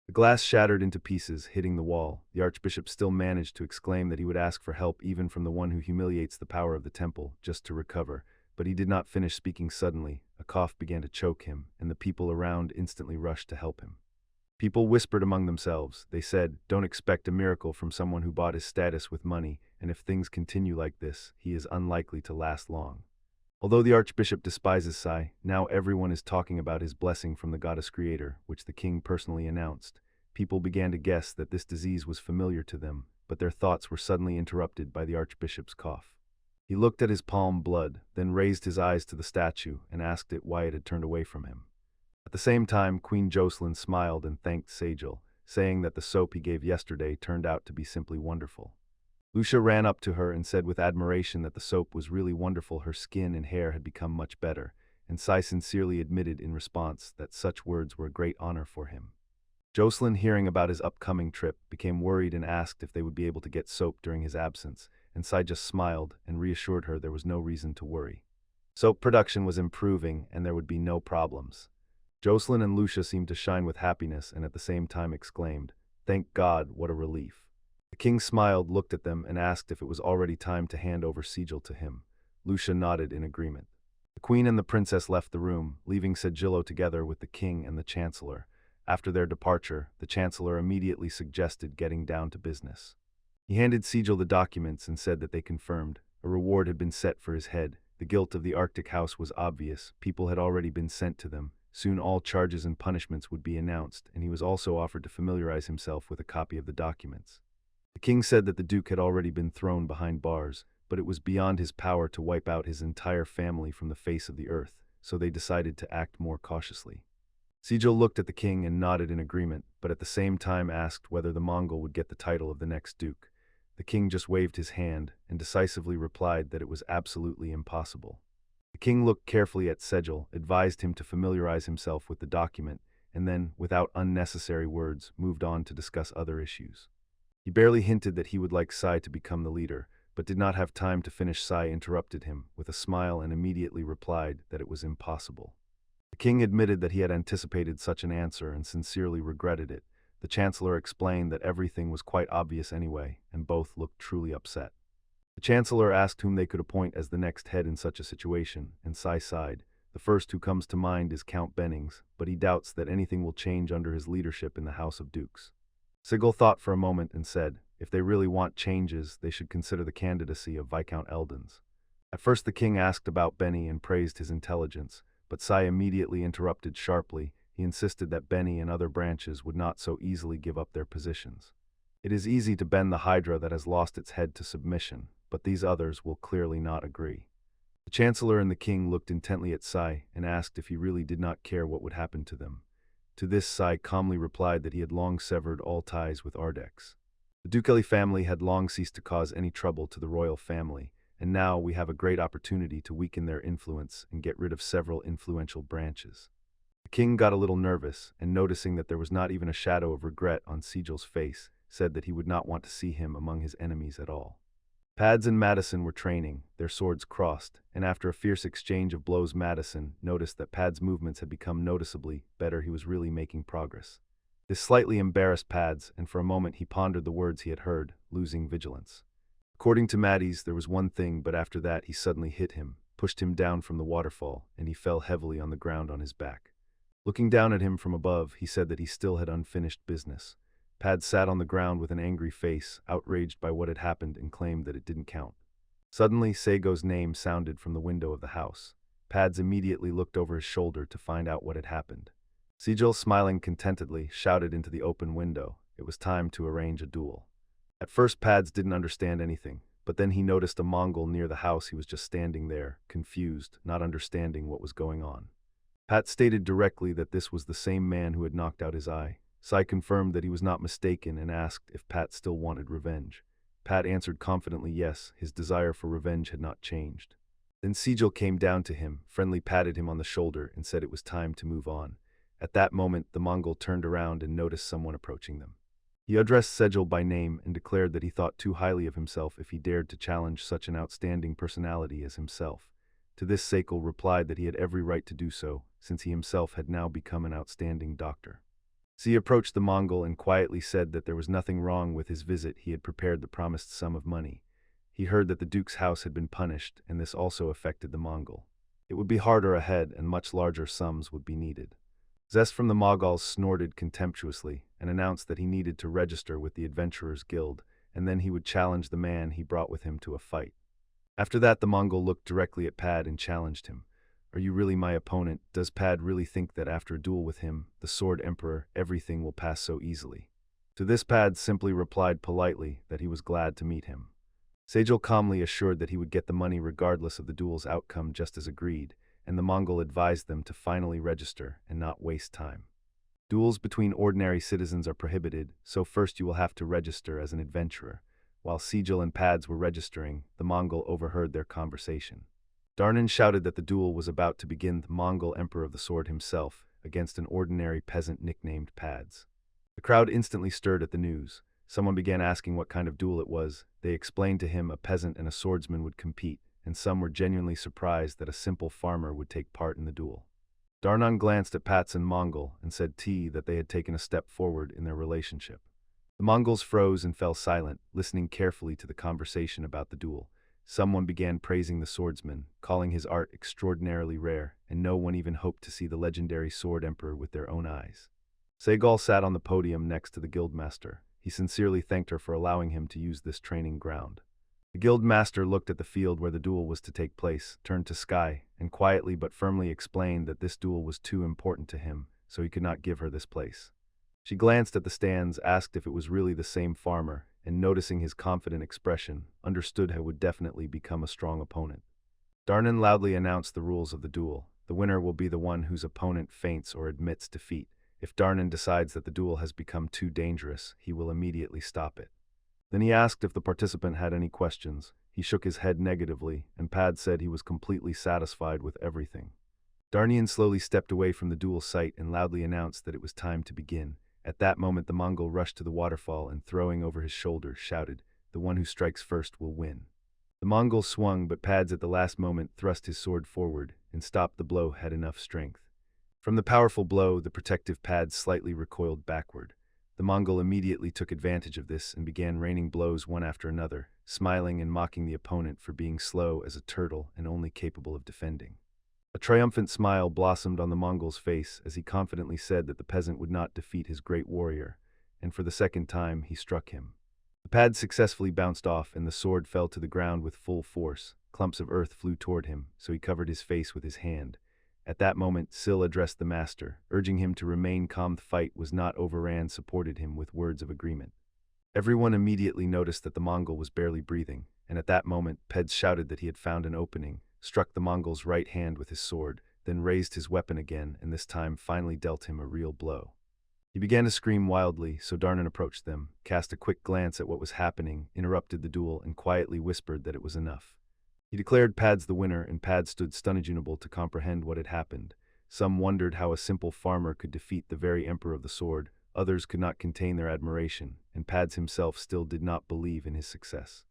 The glass shattered into pieces, hitting the wall. The archbishop still managed to exclaim that he would ask for help even from the one who humiliates the power of the temple, just to recover, but he did not finish speaking suddenly. A cough began to choke him, and the people around instantly rushed to help him. People whispered among themselves. They said, "Don't expect a miracle from someone who bought his status with money, and if things continue like this, he is unlikely to last long." Although the archbishop despises Sai, now everyone is talking about his blessing from the goddess creator, which the king personally announced. People began to guess that this disease was familiar to them, but their thoughts were suddenly interrupted by the archbishop's cough. He looked at his palm blood, then raised his eyes to the statue and asked it why it had turned away from him. At the same time, Queen Jocelyn smiled and thanked Sajal, saying that the soap he gave yesterday turned out to be simply wonderful. Lucia ran up to her and said with admiration that the soap was really wonderful. Her skin and hair had become much better, and Sai sincerely admitted in response that such words were a great honor for him. Jocelyn, hearing about his upcoming trip, became worried and asked if they would be able to get soap during his absence, and Sai just smiled and reassured her there was no reason to worry. Soap production was improving and there would be no problems. Jocelyn and Lucia seemed to shine with happiness and at the same time exclaimed, "Thank God, what a relief." The king smiled, looked at them, and asked if it was already time to hand over Sigil to him. Lucia nodded in agreement. The queen and the princess left the room, leaving Sigillo together with the king and the chancellor. After their departure, the chancellor immediately suggested getting down to business. He handed Sigil the documents and said that they confirmed a reward had been set for his head. The guilt of the Arctic house was obvious. People had already been sent to them. Soon all charges and punishments would be announced, and he was also offered to familiarize himself with a copy of the documents. The king said that the duke had already been thrown behind bars, but it was beyond his power to wipe out his entire family from the face of the earth, so they decided to act more cautiously. Sigil looked at the king and nodded in agreement, but at the same time asked whether the Mongol would get the title of the next duke. The king just waved his hand and decisively replied that it was absolutely impossible. The king looked carefully at Sigil, advised him to familiarize himself with the document, and then, without unnecessary words, moved on to discuss other issues. He barely hinted that he would like Sai to become the leader, but did not have time to finish. Sai interrupted him with a smile and immediately replied that it was impossible. The king admitted that he had anticipated such an answer and sincerely regretted it. The chancellor explained that everything was quite obvious anyway, and both looked truly upset. The chancellor asked whom they could appoint as the next head in such a situation, and Sai sighed. The first who comes to mind is Count Bennings, but he doubts that anything will change under his leadership in the House of Dukes. Sigil thought for a moment and said, if they really want changes, they should consider the candidacy of Viscount Eldons. At first the king asked about Benny and praised his intelligence, but Sai immediately interrupted sharply. He insisted that Benny and other branches would not so easily give up their positions. It is easy to bend the hydra that has lost its head to submission, but these others will clearly not agree. The chancellor and the king looked intently at Sai and asked if he really did not care what would happen to them. To this Sai calmly replied that he had long severed all ties with Ardeek. The Ducali family had long ceased to cause any trouble to the royal family, and now we have a great opportunity to weaken their influence and get rid of several influential branches. The king got a little nervous, and noticing that there was not even a shadow of regret on Sigil's face, said that he would not want to see him among his enemies at all. Pads and Madison were training, their swords crossed, and after a fierce exchange of blows Madison noticed that Pads' movements had become noticeably better. He was really making progress. This slightly embarrassed Pads, and for a moment he pondered the words he had heard, losing vigilance. According to Maddie's, there was one thing, but after that he suddenly hit him, pushed him down from the waterfall, and he fell heavily on the ground on his back. Looking down at him from above, he said that he still had unfinished business. Pad sat on the ground with an angry face, outraged by what had happened, and claimed that it didn't count. Suddenly, Sago's name sounded from the window of the house. Pads immediately looked over his shoulder to find out what had happened. Sigil, smiling contentedly, shouted into the open window. It was time to arrange a duel. At first, Pads didn't understand anything, but then he noticed a Mongol near the house. He was just standing there, confused, not understanding what was going on. Pat stated directly that this was the same man who had knocked out his eye. Sai confirmed that he was not mistaken and asked if Pat still wanted revenge. Pat answered confidently yes, his desire for revenge had not changed. Then Sigil came down to him, friendly patted him on the shoulder, and said it was time to move on. At that moment, the Mongol turned around and noticed someone approaching them. He addressed Sejal by name and declared that he thought too highly of himself if he dared to challenge such an outstanding personality as himself. To this Sejal replied that he had every right to do so, since he himself had now become an outstanding doctor. He approached the Mongol and quietly said that there was nothing wrong with his visit. He had prepared the promised sum of money. He heard that the Duke's house had been punished, and this also affected the Mongol. It would be harder ahead, and much larger sums would be needed. Zest from the Mongols snorted contemptuously and announced that he needed to register with the Adventurers Guild, and then he would challenge the man he brought with him to a fight. After that, the Mongol looked directly at Pad and challenged him. Are you really my opponent? Does Pad really think that after a duel with him, the Sword Emperor, everything will pass so easily? To this, Pad simply replied politely that he was glad to meet him. Sejal calmly assured that he would get the money regardless of the duel's outcome, just as agreed, and the Mongol advised them to finally register and not waste time. Duels between ordinary citizens are prohibited, so first you will have to register as an adventurer. While Sejal and Pads were registering, the Mongol overheard their conversation. Darnan shouted that the duel was about to begin. The Mongol Emperor of the Sword himself, against an ordinary peasant nicknamed Pads. The crowd instantly stirred at the news. Someone began asking what kind of duel it was. They explained to him a peasant and a swordsman would compete, and some were genuinely surprised that a simple farmer would take part in the duel. Darnan glanced at Pats and Mongol and said that they had taken a step forward in their relationship. The Mongols froze and fell silent, listening carefully to the conversation about the duel. Someone began praising the swordsman, calling his art extraordinarily rare, and no one even hoped to see the legendary Sword Emperor with their own eyes. Sejal sat on the podium next to the guildmaster. He sincerely thanked her for allowing him to use this training ground. The guildmaster looked at the field where the duel was to take place, turned to Sky, and quietly but firmly explained that this duel was too important to him, so he could not give her this place. She glanced at the stands, asked if it was really the same farmer, and noticing his confident expression, understood he would definitely become a strong opponent. Darnan loudly announced the rules of the duel. The winner will be the one whose opponent faints or admits defeat. If Darnan decides that the duel has become too dangerous, he will immediately stop it. Then he asked if the participant had any questions. He shook his head negatively, and Pad said he was completely satisfied with everything. Darnan slowly stepped away from the duel site and loudly announced that it was time to begin. At that moment, the Mongol rushed to the waterfall and, throwing over his shoulder, shouted, "The one who strikes first will win." The Mongol swung, but Pads at the last moment thrust his sword forward and stopped the blow. Had enough strength. From the powerful blow, the protective Pads slightly recoiled backward. The Mongol immediately took advantage of this and began raining blows one after another, smiling and mocking the opponent for being slow as a turtle and only capable of defending. A triumphant smile blossomed on the Mongol's face as he confidently said that the peasant would not defeat his great warrior, and for the second time he struck him. The pad successfully bounced off and the sword fell to the ground with full force. Clumps of earth flew toward him, so he covered his face with his hand. At that moment, Sil addressed the master, urging him to remain calm. The fight was not over and supported him with words of agreement. Everyone immediately noticed that the Mongol was barely breathing, and at that moment, Peds shouted that he had found an opening, struck the Mongol's right hand with his sword, then raised his weapon again and this time finally dealt him a real blow. He began to scream wildly, so Darnan approached them, cast a quick glance at what was happening, interrupted the duel, and quietly whispered that it was enough. He declared Pads the winner, and Pads stood stunned to comprehend what had happened. Some wondered how a simple farmer could defeat the very Emperor of the Sword, others could not contain their admiration, and Pads himself still did not believe in his success.